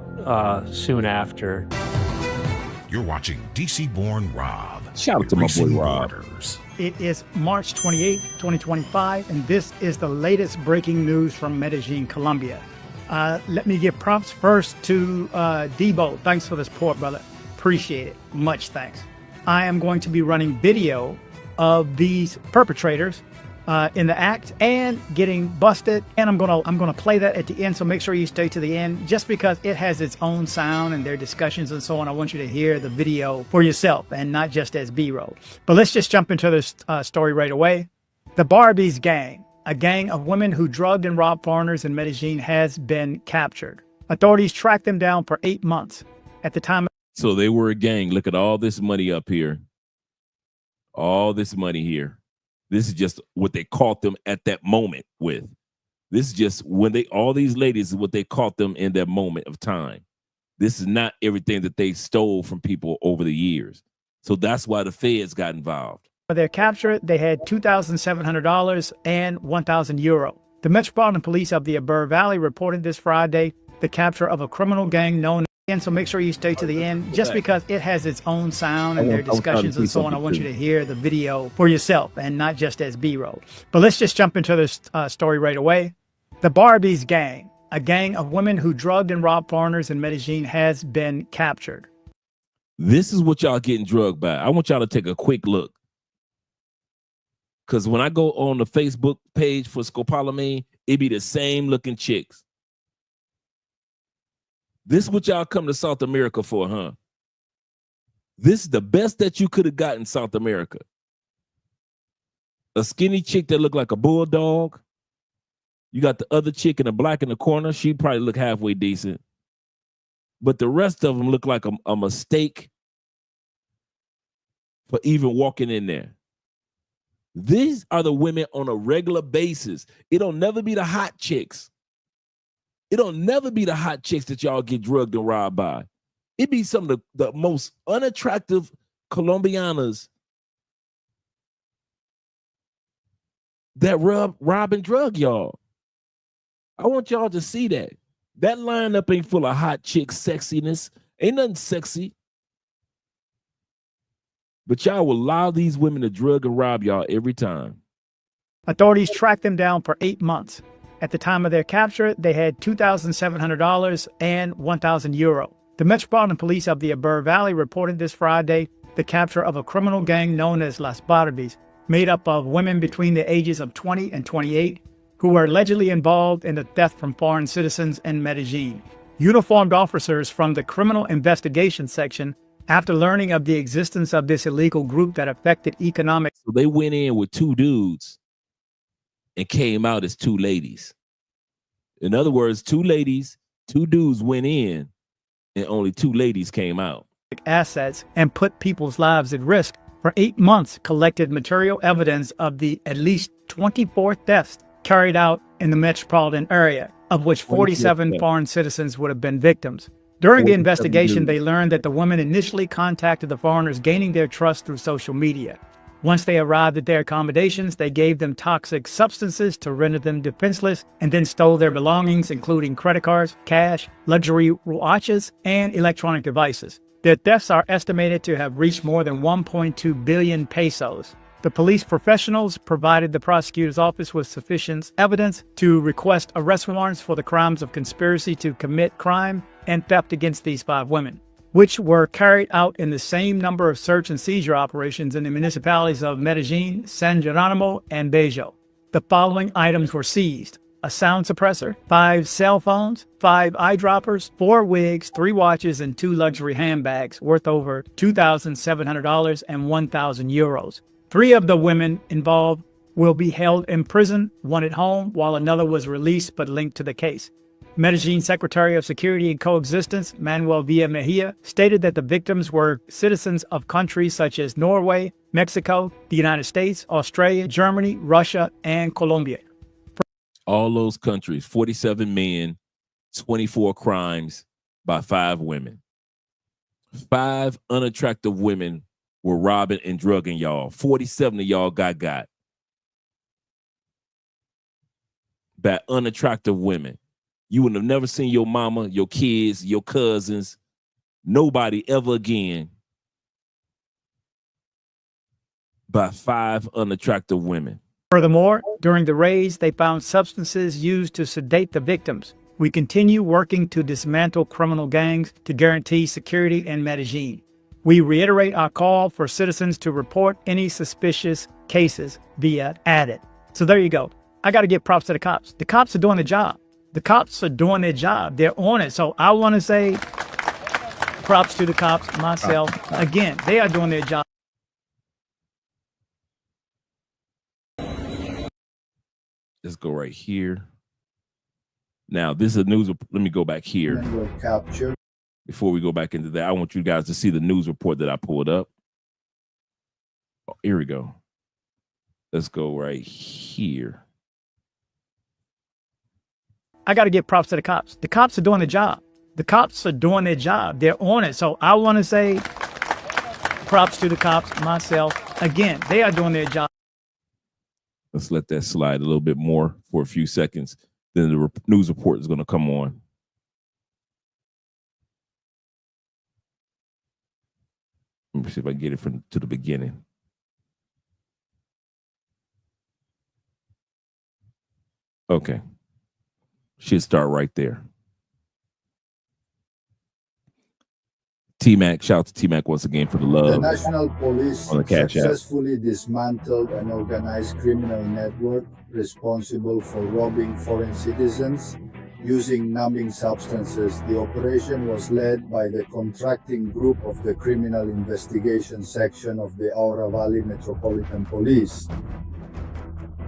soon after. You're watching DC-born Rob. Shout out to my boy Rob. It is March 28, 2025, and this is the latest breaking news from Medellin, Colombia. Let me give props first to Debo. Thanks for the support, brother. Appreciate it. Much thanks. I am going to be running video of these perpetrators in the act and getting busted, and I'm gonna play that at the end, so make sure you stay to the end, just because it has its own sound and their discussions and so on. I want you to hear the video for yourself and not just as B-roll. But let's just jump into this story right away. The Barbies gang, a gang of women who drugged and robbed foreigners in Medellin, has been captured. Authorities tracked them down for 8 months. At the time, So they were a gang. Look at all this money up here. All this money here. This is just what they caught them at that moment with. This is just when all these ladies is what they caught them in that moment of time. This is not everything that they stole from people over the years. So that's why the feds got involved. for their capture, they had $2,700 and €1,000. The Metropolitan Police of the Abur Valley reported this Friday the capture of a criminal gang known. And so make sure you stay to the end, just because it has its own sound and their discussions and so on. I want you to hear the video for yourself and not just as B-roll. But let's just jump into this story right away. The Barbies gang, a gang of women who drugged and robbed foreigners in Medellin, has been captured. This is what y'all getting drugged by. I want y'all to take a quick look. Because when I go on the Facebook page for scopolamine, it be the same looking chicks. This is what y'all come to South America for, huh? This is the best that you could have got in South America. A skinny chick that looked like a bulldog. You got the other chick in the black in the corner. She probably look halfway decent. But the rest of them look like a mistake for even walking in there. These are the women on a regular basis. It'll never be the hot chicks. It'll never be the hot chicks that y'all get drugged and robbed by. It be some of the most unattractive Colombianas that rob and drug y'all. I want y'all to see that. That lineup ain't full of hot chick sexiness. Ain't nothing sexy. But y'all will allow these women to drug and rob y'all every time. Authorities tracked them down for 8 months. At the time of their capture, they had $2,700 and €1,000. The Metropolitan Police of the Abur Valley reported this Friday the capture of a criminal gang known as Las Barbies, made up of women between the ages of 20 and 28, who were allegedly involved in the theft from foreign citizens in Medellin. Uniformed officers from the Criminal Investigation Section, after learning of the existence of this illegal group that affected economic... So they went in with 2 dudes and came out as 2 ladies. In other words, 2 ladies, 2 dudes went in and only 2 ladies came out. ...assets and put people's lives at risk. For 8 months, collected material evidence of the at least 24 thefts carried out in the metropolitan area, of which 47 foreign citizens would have been victims. During the investigation, they learned that the women initially contacted the foreigners, gaining their trust through social media. Once they arrived at their accommodations, they gave them toxic substances to render them defenseless and then stole their belongings, including credit cards, cash, luxury watches, and electronic devices. Their thefts are estimated to have reached more than 1.2 billion pesos. The police professionals provided the prosecutor's office with sufficient evidence to request arrest warrants for the crimes of conspiracy to commit crime and theft against these 5 women, which were carried out in the same number of search and seizure operations in the municipalities of Medellin, San Geronimo, and Bello. The following items were seized: a sound suppressor, 5 cell phones, 5 eyedroppers, 4 wigs, 3 watches, and 2 luxury handbags worth over $2,700 and €1,000. 3 of the women involved will be held in prison, 1 at home, while another was released but linked to the case. Medellin Secretary of Security and Coexistence, Manuel Villa Mejia, stated that the victims were citizens of countries such as Norway, Mexico, the United States, Australia, Germany, Russia, and Colombia. All those countries, 47 men, 24 crimes by 5 women. 5 unattractive women were robbing and drugging y'all. 47 of y'all got by unattractive women. You would have never seen your mama, your kids, your cousins, nobody ever again by 5 unattractive women. Furthermore, during the raids, they found substances used to sedate the victims. We continue working to dismantle criminal gangs to guarantee security in Medellin. We reiterate our call for citizens to report any suspicious cases via ADIT. So there you go. I got to give props to the cops. The cops are doing the job. The cops are doing their job. They're on it. So I want to say props to the cops, myself. Again, they are doing their job. Let's go right here. Now, this is a news. Let me go back here. Before we go back into that, I want you guys to see the news report that I pulled up. Oh, here we go. Let's go right here. I got to give props to the cops. The cops are doing the job. The cops are doing their job. They're on it. So I want to say props to the cops, myself. Again, they are doing their job. Let's let that slide a little bit more for a few seconds. Then the news report is going to come on. Let me see if I can get it to the beginning. Okay. Should start right there. T-Mac, shout out to T-Mac once again for the love. The National Police on the Cash App. Successfully dismantled an organized criminal network responsible for robbing foreign citizens using numbing substances. The operation was led by the contracting group of the Criminal Investigation Section of the Aura Valley Metropolitan Police,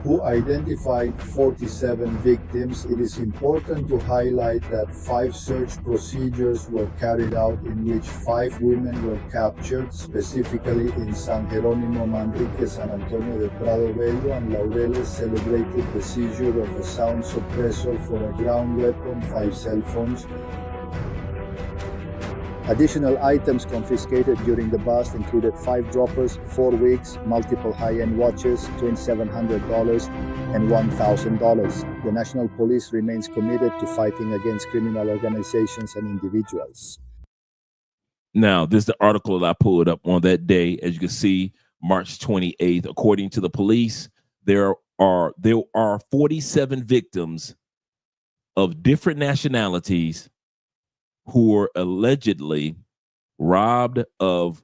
who identified 47 victims. It is important to highlight that 5 search procedures were carried out in which 5 women were captured, specifically in San Jerónimo, Manrique, San Antonio de Prado Bello, and Laureles celebrated the seizure of a sound suppressor for a ground weapon, 5 cell phones. Additional items confiscated during the bust included 5 droppers, 4 wigs, multiple high-end watches, $2,700 and $1,000. The National Police remains committed to fighting against criminal organizations and individuals. Now, this is the article that I pulled up on that day. As you can see, March 28th, according to the police, there are 47 victims of different nationalities who were allegedly robbed of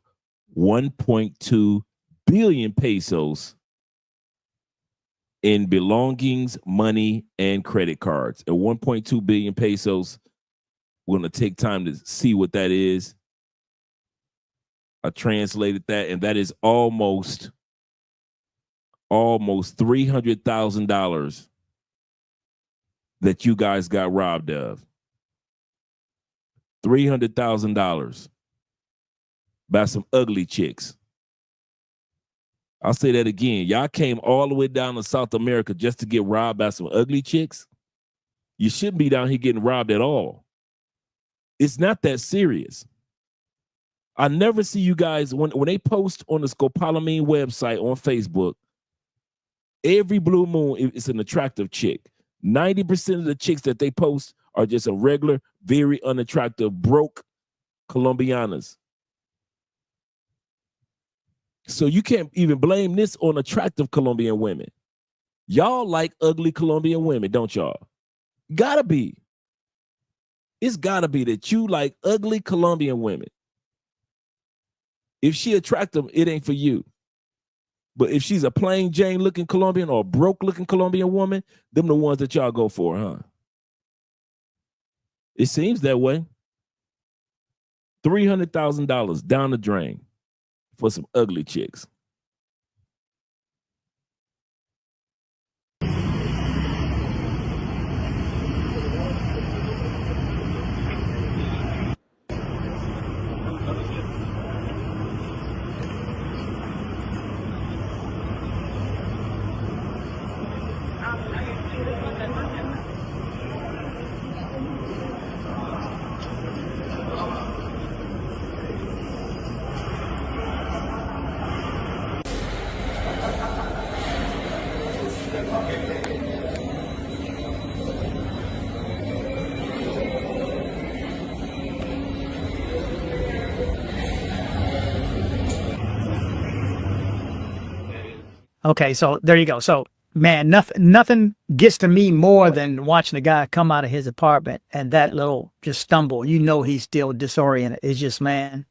1.2 billion pesos in belongings, money, and credit cards. And 1.2 billion pesos, we're going to take time to see what that is. I translated that, and that is almost $300,000 that you guys got robbed of. $300,000 by some ugly chicks. I'll say that again. Y'all came all the way down to South America just to get robbed by some ugly chicks? You shouldn't be down here getting robbed at all. It's not that serious. I never see you guys, when they post on the Scopolamine website on Facebook, every blue moon is an attractive chick. 90% of the chicks that they post are just a regular, very unattractive, broke Colombianas. So you can't even blame this on attractive Colombian women. Y'all like ugly Colombian women, don't y'all? Gotta be. It's gotta be that you like ugly Colombian women. If she attractive, it ain't for you. But if she's a plain Jane looking Colombian or a broke looking Colombian woman, them the ones that y'all go for, huh? It seems that way. $300,000 down the drain for some ugly chicks. Okay, so there you go. So, man, nothing gets to me more than watching a guy come out of his apartment and that little just stumble. You know he's still disoriented. It's just, man,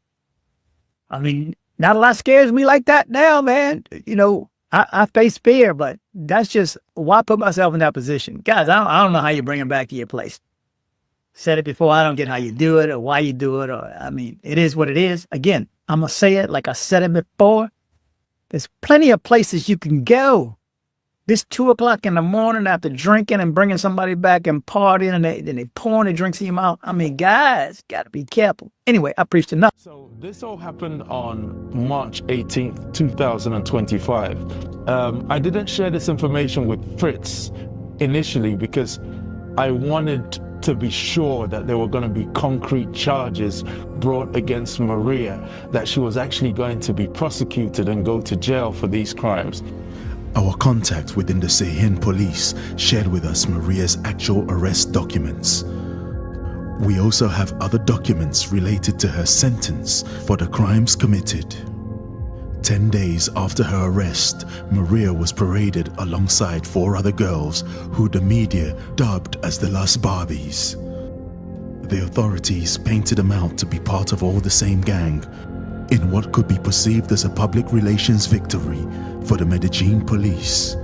I mean, not a lot scares me like that now, man. You know, I face fear, but that's just why put myself in that position. Guys, I don't know how you bring him back to your place. Said it before, I don't get how you do it or why you do it. Or I mean, it is what it is. Again, I'm going to say it like I said it before. There's plenty of places you can go. This 2 o'clock in the morning after drinking and bringing somebody back and partying and they pouring the drinks in your mouth. I mean, guys, got to be careful. Anyway, I preached enough. So this all happened on March 18th, 2025. I didn't share this information with Fritz initially because I wanted to be sure that there were going to be concrete charges brought against Maria, that she was actually going to be prosecuted and go to jail for these crimes. Our contact within the Sehen police shared with us Maria's actual arrest documents. We also have other documents related to her sentence for the crimes committed. 10 days after her arrest, Maria was paraded alongside 4 other girls who the media dubbed as the Las Barbies. The authorities painted them out to be part of all the same gang, in what could be perceived as a public relations victory for the Medellin police.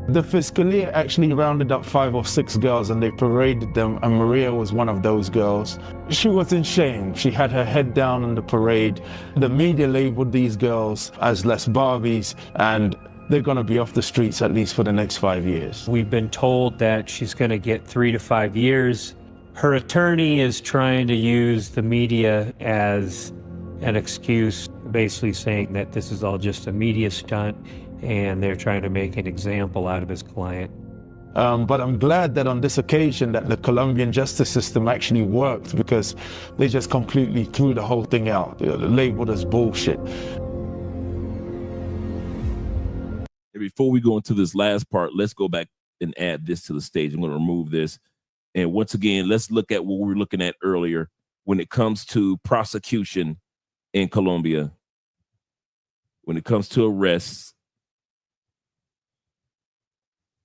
The Fiscalia actually rounded up 5 or 6 girls and they paraded them, and Maria was one of those girls. She was in shame. She had her head down in the parade. The media labeled these girls as Les Barbies, and they're going to be off the streets at least for the next 5 years. We've been told that she's going to get 3 to 5 years. Her attorney is trying to use the media as an excuse, basically saying that this is all just a media stunt and they're trying to make an example out of his client. But I'm glad that on this occasion that the Colombian justice system actually worked, because they just completely threw the whole thing out, labeled as bullshit. Before we go into this last part, let's go back and add this to the stage. I'm going to remove this. And once again, let's look at what we were looking at earlier when it comes to prosecution in Colombia. When it comes to arrests,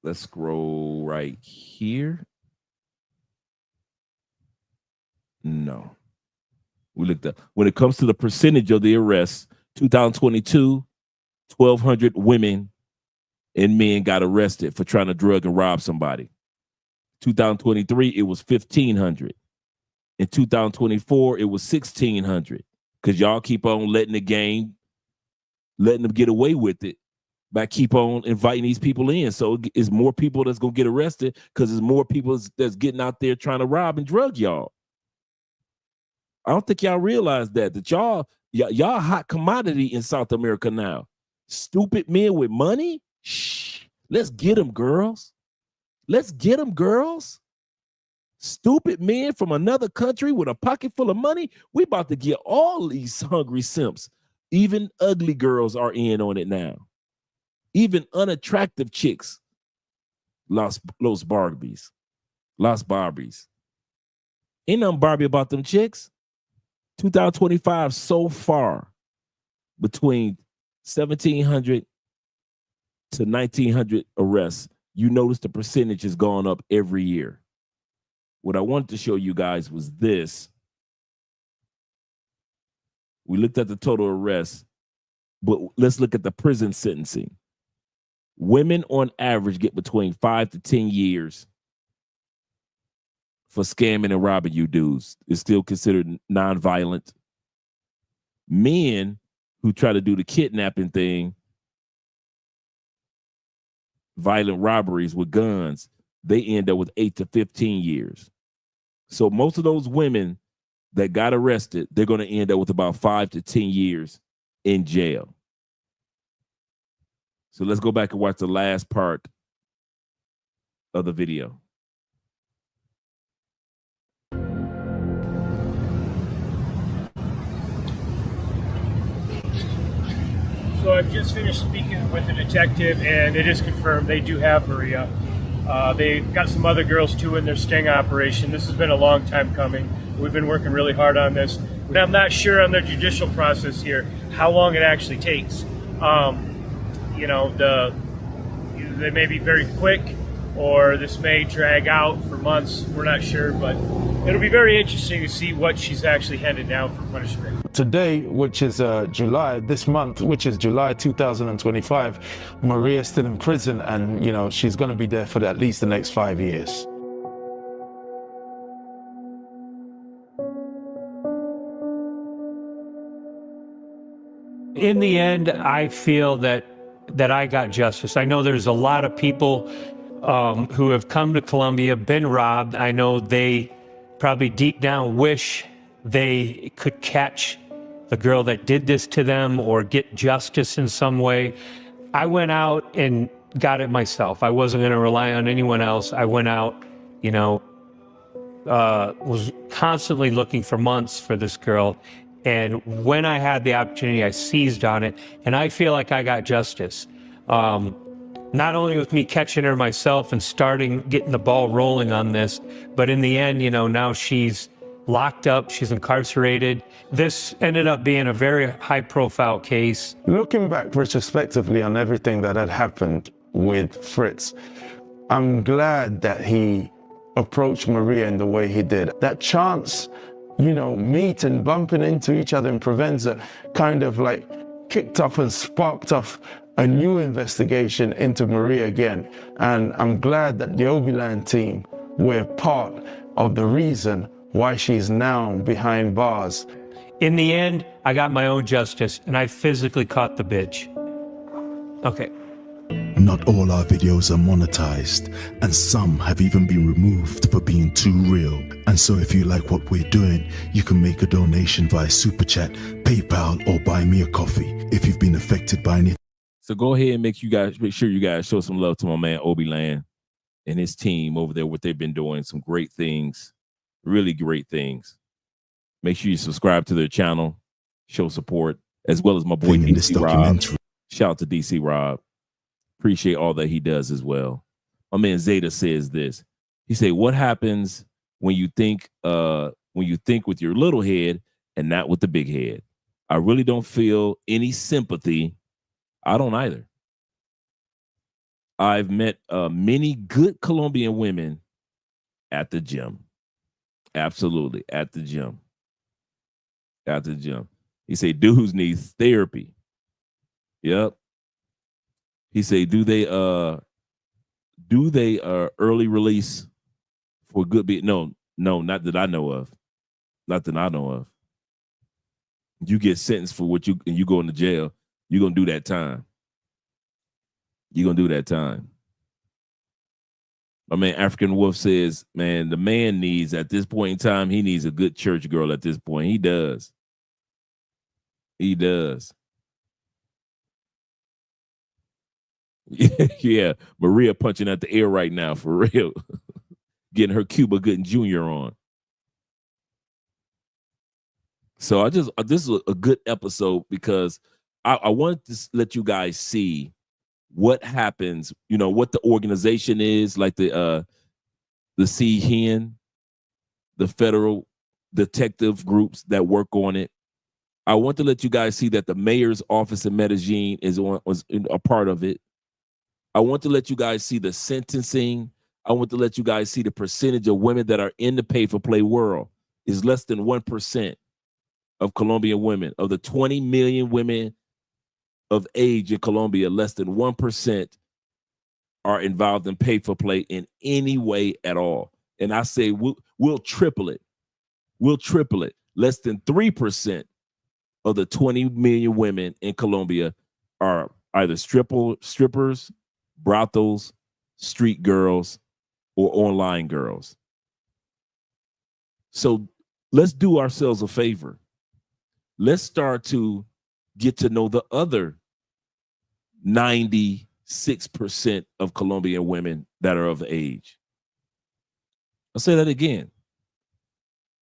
Let's scroll right here. No. We looked up. When it comes to the percentage of the arrests, 2022, 1,200 women and men got arrested for trying to drug and rob somebody. 2023, it was 1,500. In 2024, it was 1,600. Because y'all keep on letting the game, letting them get away with it by keep on inviting these people in. So it's more people that's going to get arrested because there's more people that's getting out there trying to rob and drug y'all. I don't think y'all realize that y'all hot commodity in South America now. Stupid men with money? Shh. Let's get them, girls. Let's get them, girls. Stupid men from another country with a pocket full of money. We about to get all these hungry simps. Even ugly girls are in on it now. Even unattractive chicks. Los Barbies. Ain't nothing Barbie about them chicks. 2025 so far, between 1,700 to 1,900 arrests, you notice the percentage has gone up every year. What I wanted to show you guys was this. We looked at the total arrests, but let's look at the prison sentencing. Women on average get between 5 to 10 years for scamming and robbing you dudes. It's still considered nonviolent. Men who try to do the kidnapping thing, violent robberies with guns, they end up with 8 to 15 years. So most of those women that got arrested, they're going to end up with about 5 to 10 years in jail. So let's go back and watch the last part of the video. So I've just finished speaking with the detective, and it is confirmed they do have Maria. They've got some other girls too in their sting operation. This has been a long time coming. We've been working really hard on this. And I'm not sure on the judicial process here how long it actually takes. You know, they may be very quick, or this may drag out for months. We're not sure, but it'll be very interesting to see what she's actually handed down for punishment. Today, which is July, this month, which is July 2025, Maria's still in prison, and you know she's going to be there for at least the next 5 years. In the end, I feel that I got justice. I know there's a lot of people who have come to Colombia, been robbed. I know they probably deep down wish they could catch the girl that did this to them or get justice in some way. I went out and got it myself. I wasn't going to rely on anyone else. I went out, you know, was constantly looking for months for this girl. And when I had the opportunity, I seized on it. And I feel like I got justice. Not only with me catching her myself and getting the ball rolling on this, but in the end, you know, now she's locked up, she's incarcerated. This ended up being a very high profile case. Looking back retrospectively on everything that had happened with Fritz, I'm glad that he approached Maria in the way he did. That chance, you know, meeting, bumping into each other in Provenza kind of like kicked off and sparked off a new investigation into Maria again. And I'm glad that the Obiland team were part of the reason why she's now behind bars. In the end, I got my own justice, and I physically caught the bitch. Okay. Not all our videos are monetized, and some have even been removed for being too real. And so if you like what we're doing, you can make a donation via Super Chat, PayPal, or buy me a coffee if you've been affected by anything. So go ahead and make sure you guys show some love to my man Obiland and his team over there, what they've been doing, some great things. Really great things. Make sure you subscribe to their channel, show support, as well as my boy DC Rob. Shout out to DC Rob. Appreciate all that he does as well. My man Zeta says this. He said, "What happens when you think with your little head and not with the big head? I really don't feel any sympathy. I don't either. I've met many good Colombian women at the gym. Absolutely, at the gym. At the gym. He said, dudes need therapy. Yep. He said, do they early release for good be? No, not that I know of. Not that I know of. You get sentenced for what you go into jail, you're gonna do that time. You're gonna do that time. My man African Wolf says, man, the man needs at this point in time, he needs a good church girl at this point. He does. He does. Yeah, Maria punching at the air right now for real. Getting her Cuba Gooding Jr. on. So this is a good episode because I wanted to let you guys see what happens, what the organization is, like the CHEN, the federal detective groups that work on it. I want to let you guys see that the mayor's office in Medellin was a part of it. I want to let you guys see the sentencing. I want to let you guys see the percentage of women that are in the pay-for-play world is less than 1% of Colombian women. Of the 20 million women of age in Colombia, less than 1% are involved in pay-for-play in any way at all. And I say we'll triple it. We'll triple it. Less than 3% of the 20 million women in Colombia are either strippers, brothels, street girls, or online girls. So let's do ourselves a favor. Let's start to get to know the other 96% of Colombian women that are of age. I'll say that again.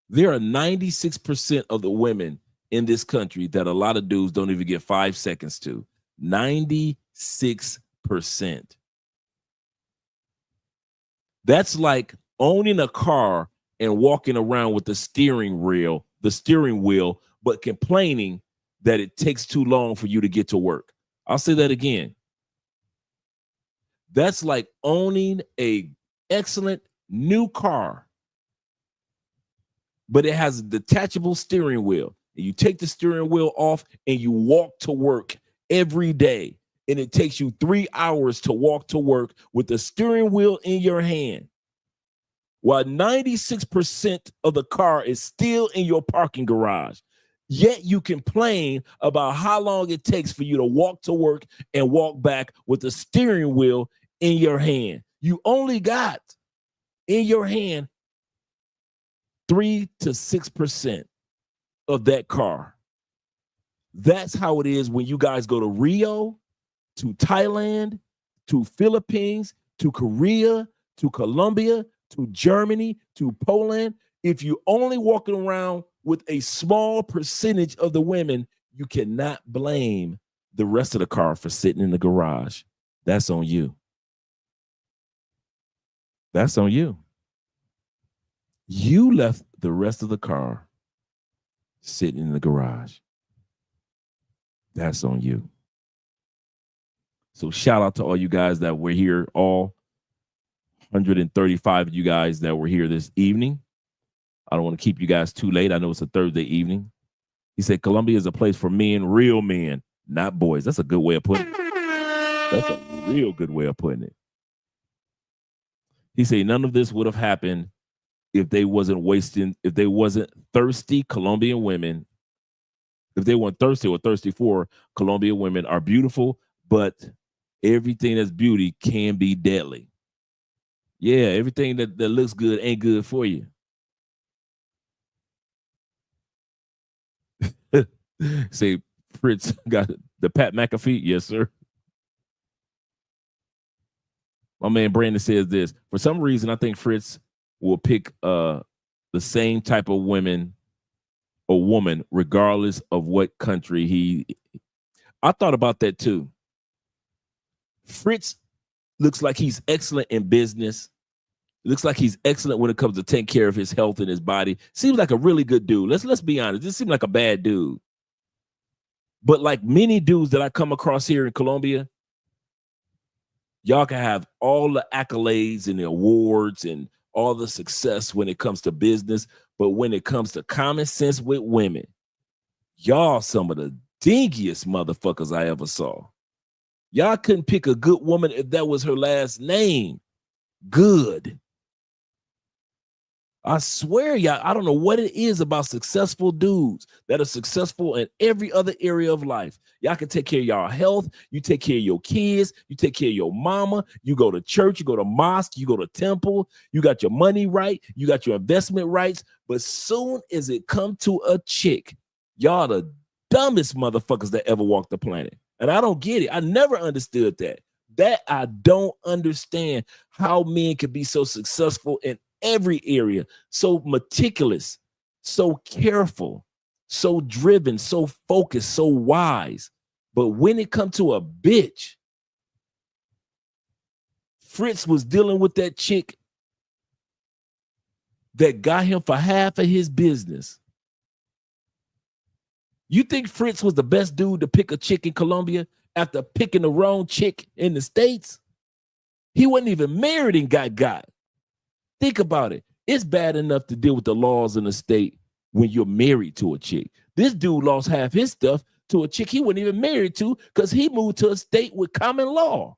There are 96% of the women in this country that a lot of dudes don't even get 5 seconds to. 96%. That's like owning a car and walking around with the steering wheel, but complaining that it takes too long for you to get to work. I'll say that again. That's like owning a excellent new car, but it has a detachable steering wheel. And you take the steering wheel off and you walk to work every day. And it takes you 3 hours to walk to work with the steering wheel in your hand, while 96% of the car is still in your parking garage. Yet you complain about how long it takes for you to walk to work and walk back with the steering wheel in your hand. You only got in your hand 3 to 6% of that car. That's how it is when you guys go to Rio, to Thailand, to Philippines, to Korea, to Colombia, to Germany, to Poland. If you only walking around with a small percentage of the women, you cannot blame the rest of the car for sitting in the garage. That's on you. That's on you. You left the rest of the car sitting in the garage. That's on you. So shout out to all you guys that were here, all 135 of you guys that were here this evening. I don't want to keep you guys too late. I know it's a Thursday evening. He said, Colombia is a place for men, real men, not boys. That's a good way of putting it. That's a real good way of putting it. He said, none of this would have happened if they wasn't thirsty Colombian women. If they weren't thirsty or thirsty for, Colombian women are beautiful, but everything that's beauty can be deadly. Yeah, everything that looks good ain't good for you. Say, Fritz got the Pat McAfee? Yes, sir. My man Brandon says this. For some reason, I think Fritz will pick the same type of woman regardless of what country I thought about that too. Fritz looks like he's excellent in business. Looks like he's excellent when it comes to taking care of his health and his body. Seems like a really good dude. Let's be honest. This seems like a bad dude. But like many dudes that I come across here in Colombia, Y'all can have all the accolades and the awards and all the success when it comes to business, but when it comes to common sense with women, y'all some of the dingiest motherfuckers I ever saw. Y'all couldn't pick a good woman if that was her last name. Good. I swear, y'all, I don't know what it is about successful dudes that are successful in every other area of life. Y'all can take care of y'all health. You take care of your kids. You take care of your mama. You go to church. You go to mosque. You go to temple. You got your money right. You got your investment rights. But soon as it come to a chick, y'all the dumbest motherfuckers that ever walked the planet. And I don't get it. I never understood that. That I don't understand how men can be so successful in every area, so meticulous, so careful, so driven, so focused, so wise. But when it comes to a bitch, Fritz was dealing with that chick that got him for half of his business. You think Fritz was the best dude to pick a chick in Colombia after picking the wrong chick in the States? He wasn't even married and got. Think about it. It's bad enough to deal with the laws in the state when you're married to a chick. This dude lost half his stuff to a chick he wasn't even married to because he moved to a state with common law.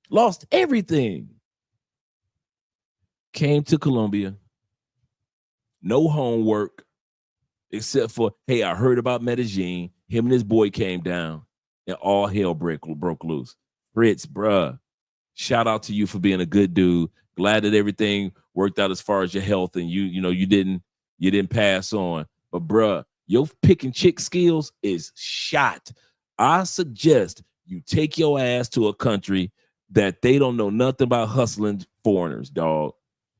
Lost everything. Came to Colombia. No homework except for, hey, I heard about Medellin. Him and his boy came down and all hell broke loose. Fritz, bruh. Shout out to you for being a good dude. Glad that everything worked out as far as your health and you didn't pass on. But bruh, your picking chick skills is shot. I suggest you take your ass to a country that they don't know nothing about hustling foreigners, dog.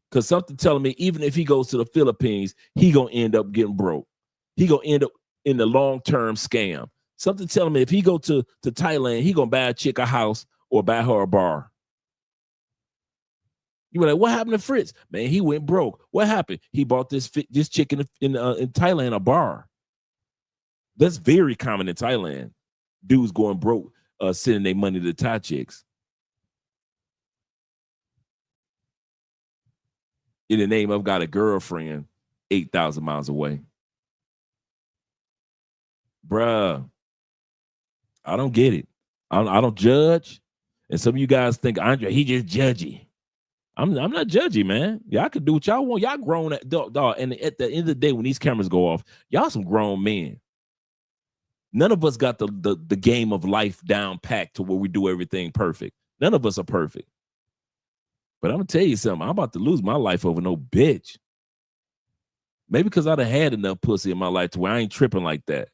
Because something telling me even if he goes to the Philippines, he gonna end up getting broke. He gonna end up in the long-term scam. Something telling me if he go to Thailand, he gonna buy a chick a house or buy her a bar. You were like, what happened to Fritz? Man, he went broke. What happened? He bought this chick in Thailand a bar. That's very common in Thailand. Dudes going broke, sending their money to Thai chicks. In the name of got a girlfriend 8,000 miles away. Bruh, I don't get it. I don't judge. And some of you guys think, Andre, he just judgy. I'm not judgy, man. Y'all can do what y'all want. Y'all grown dog. And at the end of the day, when these cameras go off, y'all some grown men. None of us got the game of life down packed to where we do everything perfect. None of us are perfect. But I'm gonna tell you something. I'm about to lose my life over no bitch. Maybe because I done had enough pussy in my life to where I ain't tripping like that.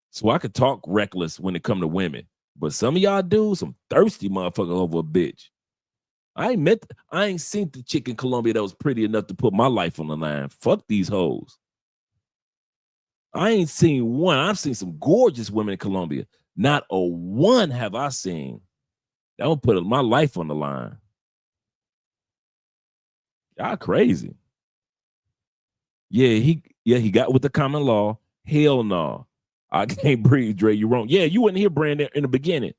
So I could talk reckless when it come to women. But some of y'all do some thirsty motherfucker over a bitch. I ain't seen the chick in Colombia that was pretty enough to put my life on the line. Fuck these hoes. I ain't seen one. I've seen some gorgeous women in Colombia. Not a one have I seen that would put my life on the line. Y'all crazy. Yeah, he got with the common law. Hell no. I can't breathe, Dre. You wrong. Yeah, you wouldn't hear Brandon in the beginning.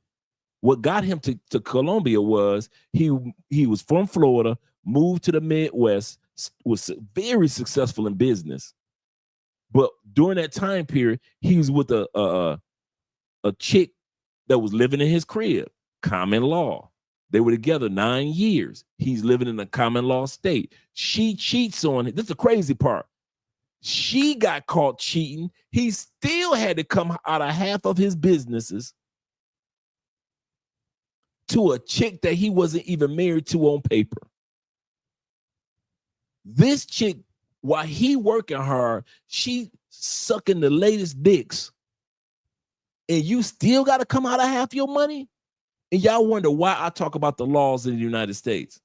What got him to Colombia was he was from Florida, moved to the Midwest, was very successful in business. But during that time period, he was with a chick that was living in his crib, common law. They were together 9 years. He's living in a common law state. She cheats on him. This is the crazy part. She got caught cheating. He still had to come out of half of his businesses to a chick that he wasn't even married to on paper. This chick, while he working hard, she sucking the latest dicks. And you still got to come out of half your money? And y'all wonder why I talk about the laws in the United States.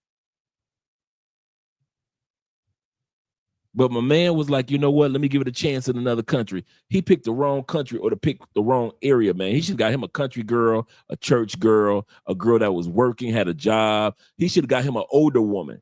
But my man was like, you know what? Let me give it a chance in another country. He picked the wrong country or to pick the wrong area, man. He should have got him a country girl, a church girl, a girl that was working, had a job. He should have got him an older woman.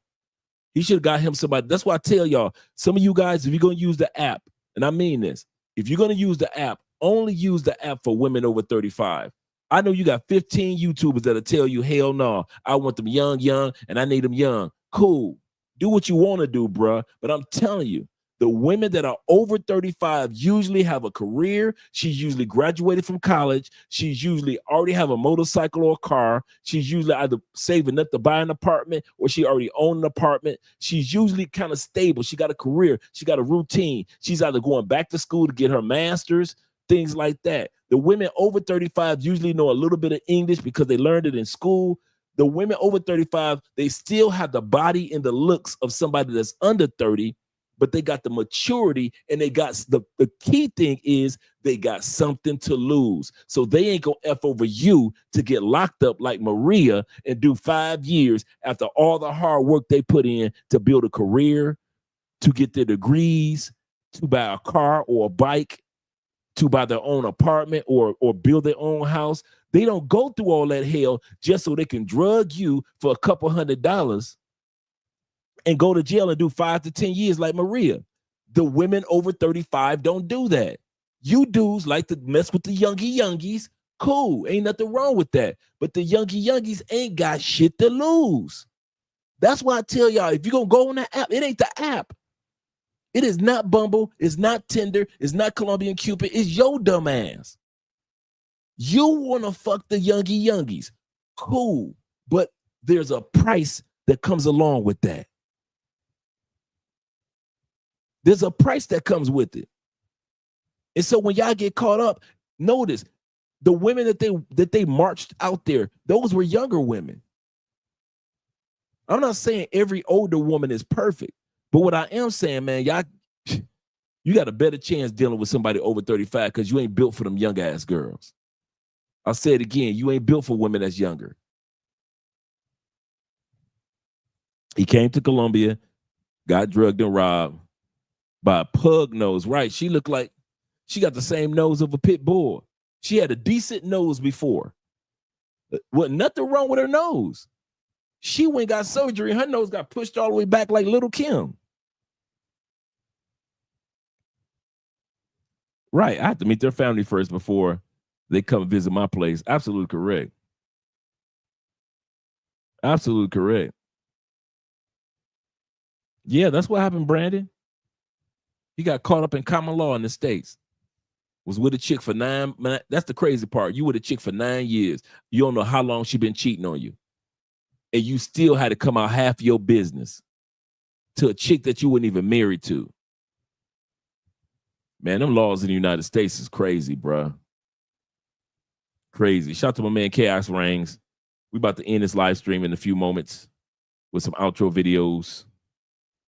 He should have got him somebody. That's why I tell y'all, some of you guys, if you're going to use the app, and I mean this, if you're going to use the app, only use the app for women over 35. I know you got 15 YouTubers that'll tell you, hell no, I want them young, and I need them young. Cool. Do what you want to do, bruh. But I'm telling you, the women that are over 35 usually have a career. She's usually graduated from college. She's usually already have a motorcycle or a car. She's usually either saving up to buy an apartment or she already owned an apartment. She's usually kind of stable. She got a career. She got a routine. She's either going back to school to get her master's, things like that. The women over 35 usually know a little bit of English because they learned it in school. The women over 35, they still have the body and the looks of somebody that's under 30, but they got the maturity, and they got the key thing is they got something to lose. So they ain't gonna F over you to get locked up like Maria and do 5 years after all the hard work they put in to build a career, to get their degrees, to buy a car or a bike, to buy their own apartment or build their own house. They don't go through all that hell just so they can drug you for a couple $100 and go to jail and do 5 to 10 years like Maria. The women over 35 don't do that. You dudes like to mess with the youngies. Cool, ain't nothing wrong with that. But the youngies ain't got shit to lose. That's why I tell y'all, if you're going to go on that app, it ain't the app. It is not Bumble. It's not Tinder. It's not Colombian Cupid. It's your dumb ass. You want to fuck the youngies. Cool. But there's a price that comes along with that. There's a price that comes with it. And so when y'all get caught up, notice the women that they marched out there, those were younger women. I'm not saying every older woman is perfect, but what I am saying, man, y'all, you got a better chance dealing with somebody over 35 because you ain't built for them young ass girls. I'll say it again, you ain't built for women that's younger. He came to Colombia, got drugged and robbed by a pug nose. Right, she looked like she got the same nose of a pit bull. She had a decent nose before. Wasn't nothing wrong with her nose. She went and got surgery. Her nose got pushed all the way back like Little Kim. Right, I have to meet their family first before they come visit my place. Absolutely correct. Absolutely correct. Yeah, that's what happened, Brandon. He got caught up in common law in the States. Was with a chick for 9. That's the crazy part. You with a chick for 9 years. You don't know how long she been cheating on you. And you still had to come out half your business to a chick that you weren't even married to. Man, them laws in the United States is crazy, bro. Crazy. Shout out to my man Chaos Rings. We about to end this live stream in a few moments with some outro videos.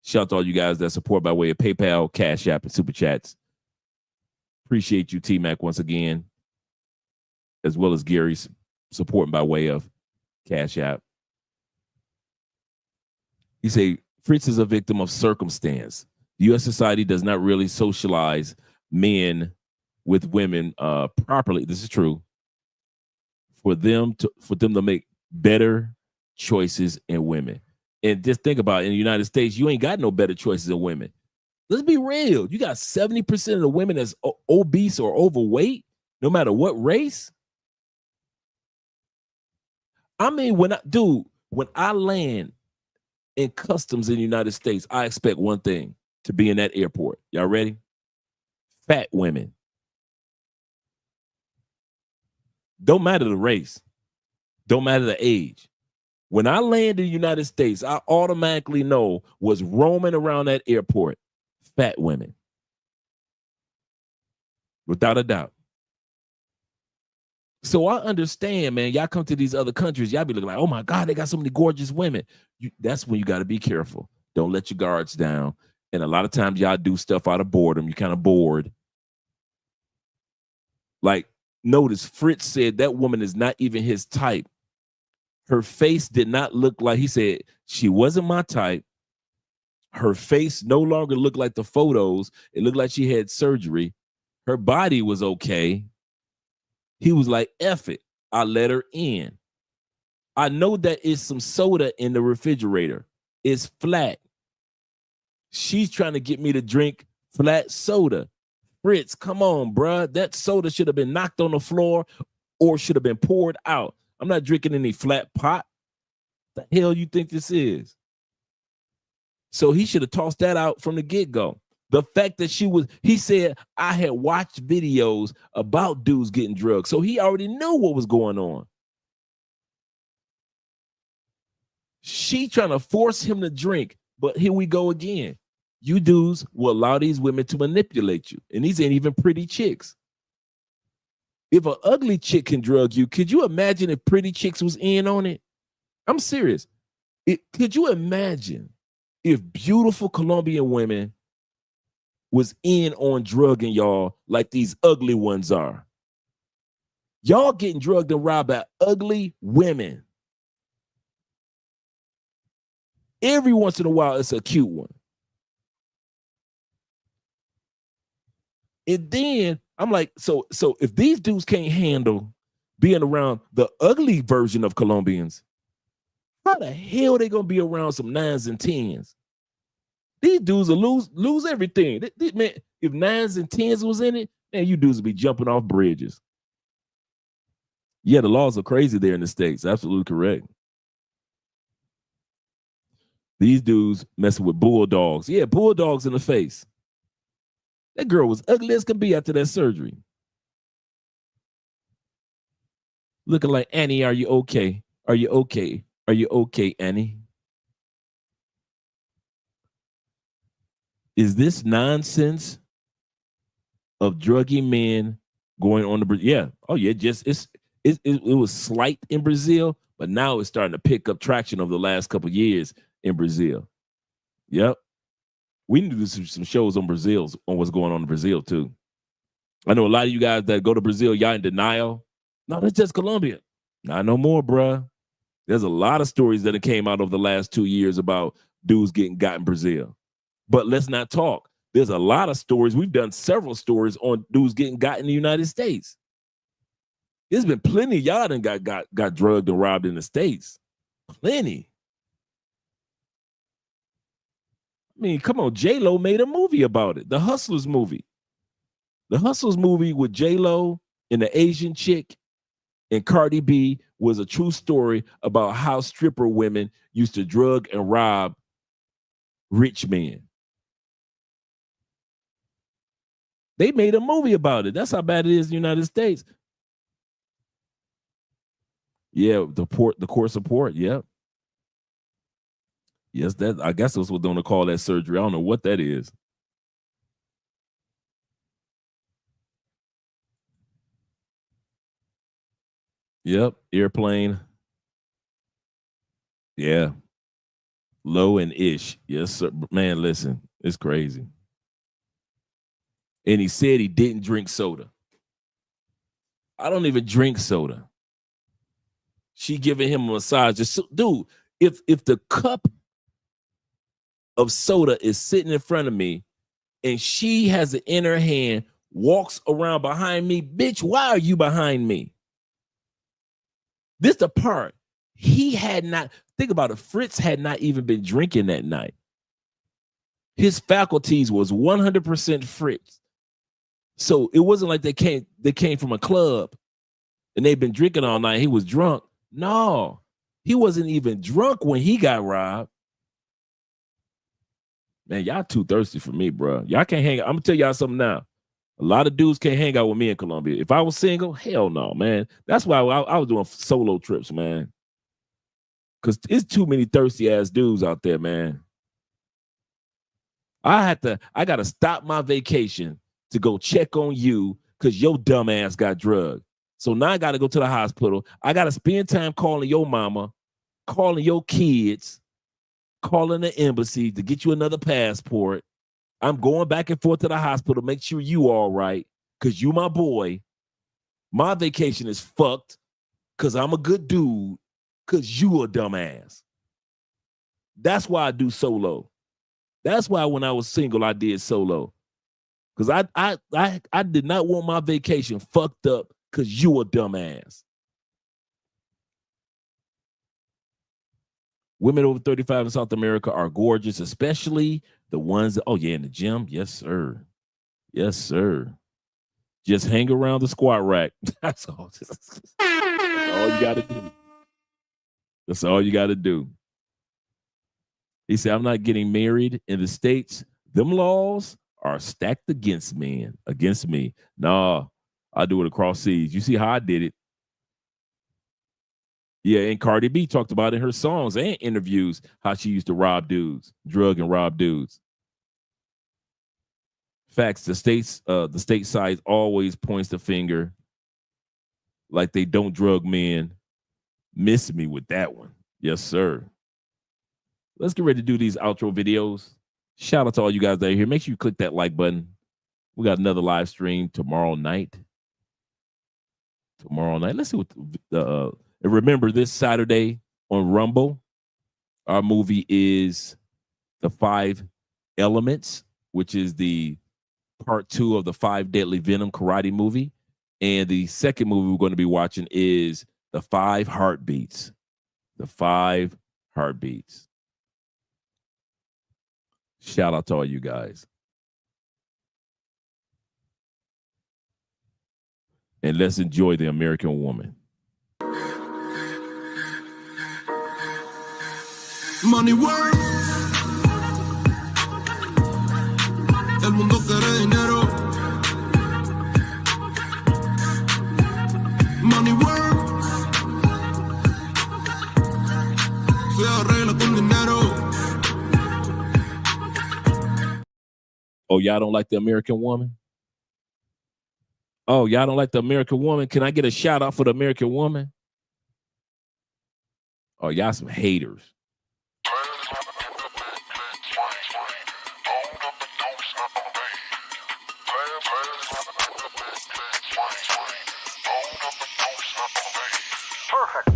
Shout out to all you guys that support by way of PayPal, Cash App, and Super Chats. Appreciate you, T-Mac, once again, as well as Gary's supporting by way of Cash App. He say, Fritz is a victim of circumstance. The U.S. society does not really socialize men with women properly. This is true. For them to make better choices in women. And just think about it, in the United States, you ain't got no better choices in women. Let's be real. You got 70% of the women that's obese or overweight, no matter what race. I mean, when I land in customs in the United States, I expect one thing, to be in that airport. Y'all ready? Fat women. Don't matter the race. Don't matter the age. When I land in the United States, I automatically know what's roaming around that airport. Fat women. Without a doubt. So I understand, man. Y'all come to these other countries, y'all be looking like, oh my God, they got so many gorgeous women. That's when you got to be careful. Don't let your guards down. And a lot of times y'all do stuff out of boredom. You're kind of bored. Like, notice Fritz said that woman is not even his type. Her face did not look like, he said, she wasn't my type. Her face no longer looked like the photos. It looked like she had surgery. Her body was okay. He was like, F it. I let her in. I know that it's some soda in the refrigerator. It's flat. She's trying to get me to drink flat soda. Fritz, come on, bruh. That soda should have been knocked on the floor or should have been poured out. I'm not drinking any flat pot. The hell you think this is? So he should have tossed that out from the get-go. The fact that he said, I had watched videos about dudes getting drugged. So he already knew what was going on. She trying to force him to drink. But here we go again. You dudes will allow these women to manipulate you. And these ain't even pretty chicks. If an ugly chick can drug you, could you imagine if pretty chicks was in on it? I'm serious. Could you imagine if beautiful Colombian women was in on drugging y'all like these ugly ones are? Y'all getting drugged and robbed by ugly women. Every once in a while, it's a cute one. And then I'm like, so if these dudes can't handle being around the ugly version of Colombians, how the hell they gonna be around some 9s and 10s? These dudes will lose everything. Man, if 9s and 10s was in it, man, you dudes would be jumping off bridges. Yeah, the laws are crazy there in the States. Absolutely correct. These dudes messing with bulldogs. Yeah, bulldogs in the face. That girl was ugly as can be after that surgery. Looking like, Annie, are you okay? Are you okay? Are you okay, Annie? Is this nonsense of drugging men going on the yeah? Oh yeah, it was slight in Brazil, but now it's starting to pick up traction over the last couple of years in Brazil. Yep. We need to do some shows on Brazil, on what's going on in Brazil too. I know a lot of you guys that go to Brazil, y'all in denial. No, that's just Colombia. Not no more, bruh. There's a lot of stories that have came out over the last 2 years about dudes getting got in Brazil. But let's not talk. There's a lot of stories. We've done several stories on dudes getting got in the United States. There's been plenty of y'all that got drugged and robbed in the States. Plenty. I mean, come on, J-Lo made a movie about it. The Hustlers movie. The Hustlers movie with J-Lo and the Asian chick and Cardi B was a true story about how stripper women used to drug and rob rich men. They made a movie about it. That's how bad it is in the United States. Yeah, the core support, yeah. Yes, that I guess that's what they're gonna call that surgery. I don't know what that is. Yep, airplane. Yeah. Low and ish. Yes, sir. Man, listen, it's crazy. And he said he didn't drink soda. I don't even drink soda. She giving him a massage. Just, dude, if the cup of soda is sitting in front of me and she has it in her hand, walks around behind me, bitch, why are you behind me? This the part. He had not, think about it, Fritz had not even been drinking that night. His faculties was 100% Fritz. So it wasn't like they came from a club and they've been drinking all night. He was drunk. No, he wasn't even drunk when he got robbed. Man, y'all too thirsty for me, bro. Y'all can't hang out. I'm gonna tell y'all something now. A lot of dudes can't hang out with me in Colombia. If I was single, hell no, man. That's why I was doing solo trips, man. Because it's too many thirsty ass dudes out there, man. I got to stop my vacation to go check on you because your dumb ass got drugged. So now I got to go to the hospital. I got to spend time calling your mama, calling your kids, calling the embassy to get you another passport. I'm going back and forth to the hospital, make sure you all right, because you my boy. My vacation is fucked because I'm a good dude, because you a dumbass. That's why I do solo. That's why when I was single, I did solo. Because I did not want my vacation fucked up because you a dumbass. Women over 35 in South America are gorgeous, especially the ones that, oh yeah, in the gym. Yes, sir. Yes, sir. Just hang around the squat rack. That's all. That's all you got to do. That's all you got to do. He said, I'm not getting married in the States. Them laws are stacked against me. Nah, I do it across seas. You see how I did it. Yeah, and Cardi B talked about in her songs and interviews how she used to rob dudes, drug and rob dudes. Facts, the state side always points the finger like they don't drug men. Miss me with that one. Yes, sir. Let's get ready to do these outro videos. Shout out to all you guys that are here. Make sure you click that like button. We got another live stream tomorrow night. Let's see what and remember, this Saturday on Rumble, our movie is The 5 Elements, which is the part 2 of the 5 Deadly Venom karate movie. And the second movie we're going to be watching is The 5 Heartbeats. The 5 Heartbeats. Shout out to all you guys. And let's enjoy the American woman. Money work. El mundo quiere dinero. Money work. Se arregla con dinero. Oh, y'all don't like the American woman? Oh, y'all don't like the American woman? Can I get a shout out for the American woman? Oh, y'all some haters. Perfect.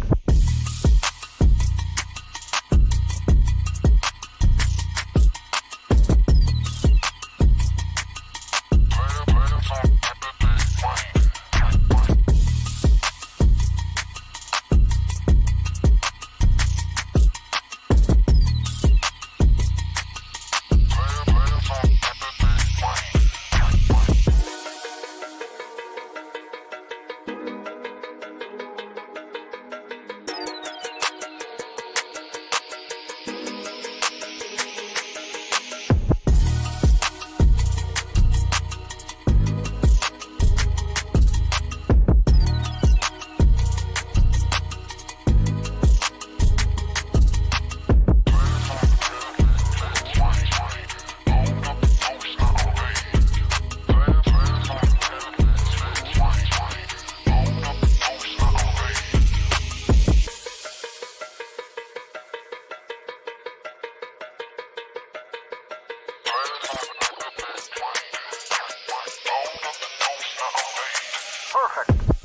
Perfect.